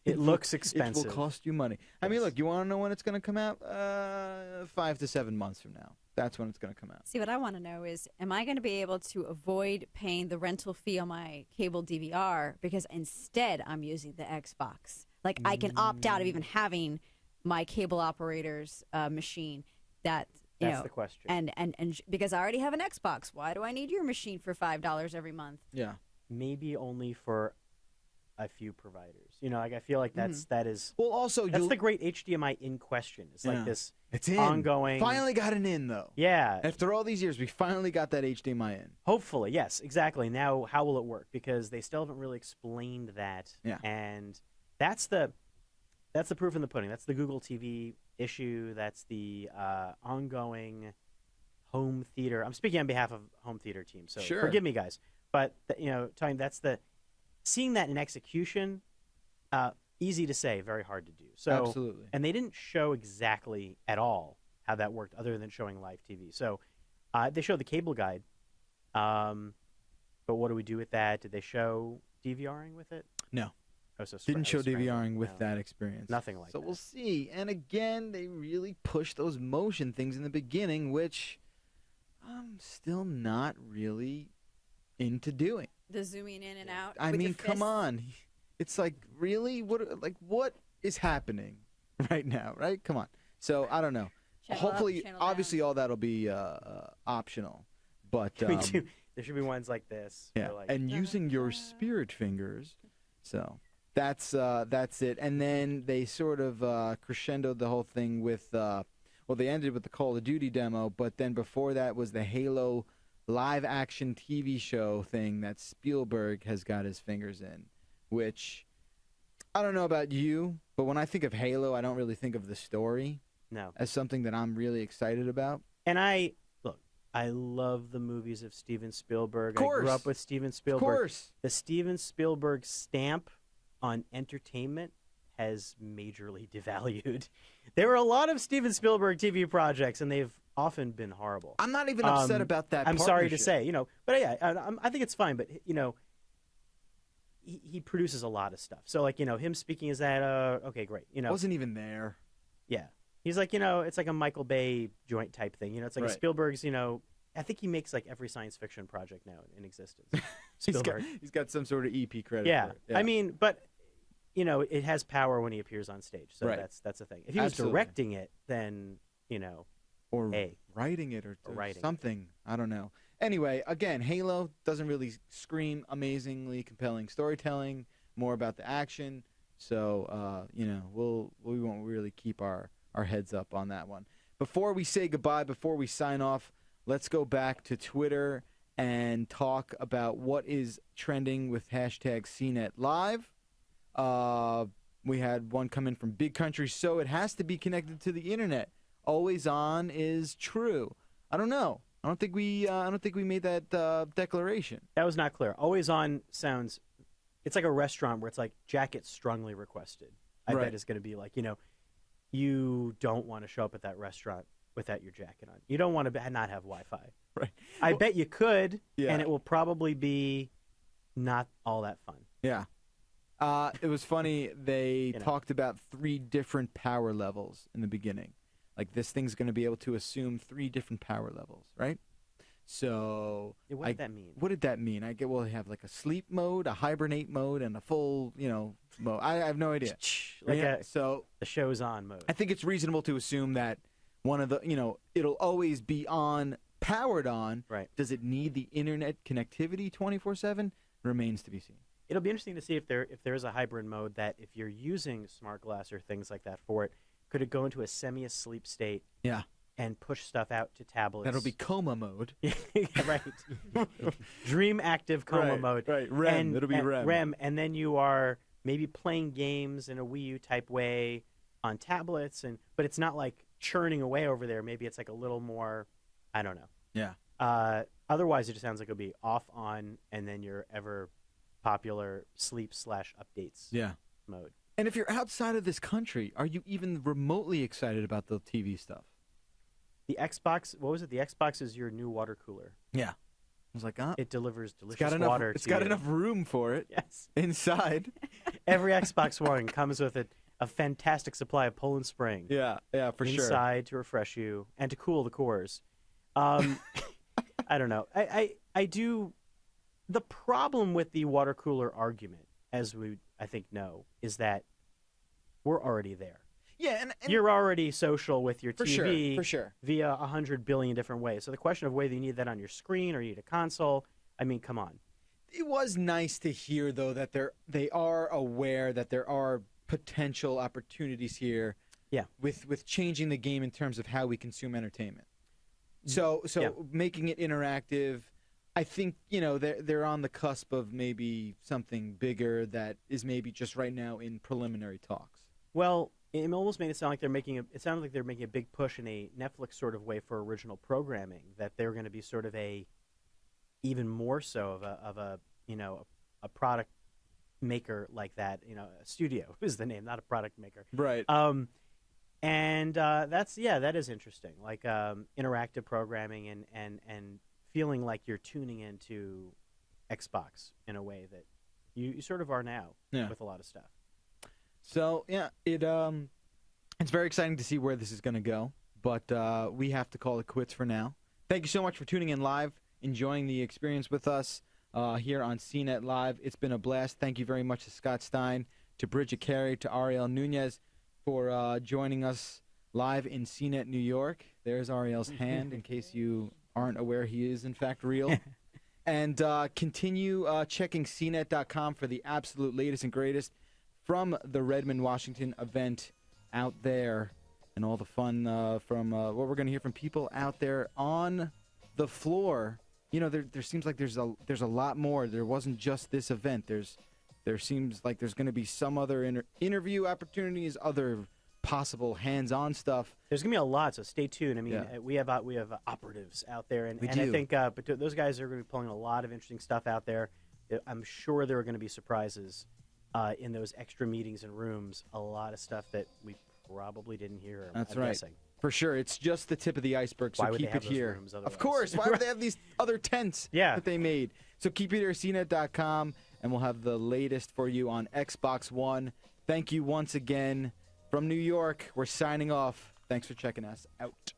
It looks expensive. It will cost you money. I mean, look, you want to know when it's going to come out? 5 to 7 months from now. That's when it's going to come out. See, what I want to know is, am I going to be able to avoid paying the rental fee on my cable DVR because instead I'm using the Xbox? Like, I can opt out of even having my cable operator's machine. That's the question. And because I already have an Xbox, why do I need your machine for $5 every month? Yeah. Maybe only for a few providers. You know, I feel like that is. Well, also that's the great HDMI in question. It's like this. It's in. Ongoing. Finally got an in though. Yeah. After all these years, we finally got that HDMI in. Hopefully, yes, exactly. Now, how will it work? Because they still haven't really explained that. Yeah. And that's the proof in the pudding. That's the Google TV issue. That's the ongoing home theater. I'm speaking on behalf of home theater teams, so forgive me, guys. But Tony, that's seeing that in execution. Easy to say, very hard to do. So, absolutely. And they didn't show exactly at all how that worked, other than showing live TV. So they showed the cable guide. But what do we do with that? Did they show DVRing with it? No. Oh, so didn't show DVRing with that experience. Nothing like that. So we'll see. And again, they really pushed those motion things in the beginning, which I'm still not really into doing. The zooming in and out. I with mean, your come fists? on. It's like, really? What is happening right now, right? Come on. So, I don't know. Channel Hopefully, up, channel obviously, all that will be optional. But there should be ones like this. yeah, and using your spirit fingers. So that's it. And then they sort of crescendoed the whole thing with, they ended with the Call of Duty demo, but then before that was the Halo live-action TV show thing that Spielberg has got his fingers in, which I don't know about you, but when I think of Halo, I don't really think of the story as something that I'm really excited about. And I love the movies of Steven Spielberg. Of course. I grew up with Steven Spielberg. Of course. The Steven Spielberg stamp on entertainment has majorly devalued. There were a lot of Steven Spielberg TV projects, and they've often been horrible. I'm not even upset about that. I'm sorry to partnership. say, but yeah, I think it's fine. But he produces a lot of stuff. So him speaking is that okay, great. Wasn't even there. Yeah, He's like, it's like a Michael Bay joint type thing. It's like Right. Spielberg's, I think he makes like every science fiction project now in existence. He's Spielberg. got some sort of EP credit. Yeah. For it. I mean, but it has power when he appears on stage. So Right. that's the thing. If he was Absolutely. directing it, then or hey. writing it or writing something. I don't know. Anyway, again, Halo doesn't really scream amazingly compelling storytelling. More about the action. So we won't really keep our heads up on that one. Before we say goodbye, before we sign off, let's go back to Twitter and talk about what is trending with hashtag CNET Live. We had one come in from Big Country, so it has to be connected to the internet. Always on is true. I don't know. I don't think we made that declaration. That was not clear. Always on sounds. It's like a restaurant where it's like jacket strongly requested. I Right. bet it's going to be like you don't want to show up at that restaurant without your jacket on. You don't want to not have Wi-Fi. Right. I bet you could, Yeah. and it will probably be not all that fun. Yeah. It was funny. They talked about 3 different power levels in the beginning. Like, this thing's going to be able to assume 3 different power levels, right? So Yeah, what did that mean? What did that mean? We'll have like a sleep mode, a hibernate mode, and a full, mode. I have no idea. So the show's on mode. I think it's reasonable to assume that one of the, it'll always be on, powered on. Right. Does it need the internet connectivity 24/7? Remains to be seen. It'll be interesting to see if there is a hybrid mode that if you're using smart glass or things like that for it, could it go into a semi-asleep state? Yeah. And push stuff out to tablets. That'll be coma mode. Right. Dream active coma Right, mode. right. REM. It'll be REM. And then you are maybe playing games in a Wii U type way on tablets, but it's not like churning away over there. Maybe it's like a little more, I don't know. Yeah. Otherwise, it just sounds like it'll be off, on, and then your ever popular sleep/updates mode. And if you're outside of this country, are you even remotely excited about the TV stuff? The Xbox, what was it? The Xbox is your new water cooler. Yeah. I was like, it delivers delicious water. to It's got you. enough room for it. Yes. Inside. Every Xbox One comes with a fantastic supply of Poland Spring. Yeah, for sure. Inside to refresh you and to cool the cores. I don't know. I do. The problem with the water cooler argument, as I think know, is that we're already there. Yeah, and you're already social with your TV for sure. via 100 billion different ways. So the question of whether you need that on your screen or you need a console, I mean, come on. It was nice to hear, though, that they are aware that there are potential opportunities here. Yeah. With changing the game in terms of how we consume entertainment. So making it interactive, I think they're on the cusp of maybe something bigger that is maybe just right now in preliminary talks. Well, it almost made it sound like it sounded like they're making a big push in a Netflix sort of way for original programming, that they're going to be sort of even more so of a product maker like that. A studio is the name, not a product maker. Right. And that is interesting. Like interactive programming and feeling like you're tuning into Xbox in a way that you sort of are now with a lot of stuff. So it's very exciting to see where this is going to go, but we have to call it quits for now. Thank you so much for tuning in live, enjoying the experience with us here on CNET Live. It's been a blast. Thank you very much to Scott Stein, to Bridget Carey, to Ariel Nunez for joining us live in CNET New York. There's Ariel's hand in case you aren't aware he is in fact real. And continue checking CNET.com for the absolute latest and greatest from the Redmond, Washington event out there, and all the fun from what we're going to hear from people out there on the floor. There seems like there's a lot more. There wasn't just this event. There seems like there's going to be some other interview opportunities, other possible hands-on stuff. There's going to be a lot, so stay tuned. I mean, we have operatives out there, and I think but those guys are going to be pulling a lot of interesting stuff out there. I'm sure there are going to be surprises in those extra meetings and rooms. A lot of stuff that we probably didn't hear. That's I'm right. guessing. For sure. It's just the tip of the iceberg, so Why would keep they have it those here. rooms otherwise? Of course. Why would they have these other tents that they made? So keep it here at CNET.com, and we'll have the latest for you on Xbox One. Thank you once again. From New York, we're signing off. Thanks for checking us out.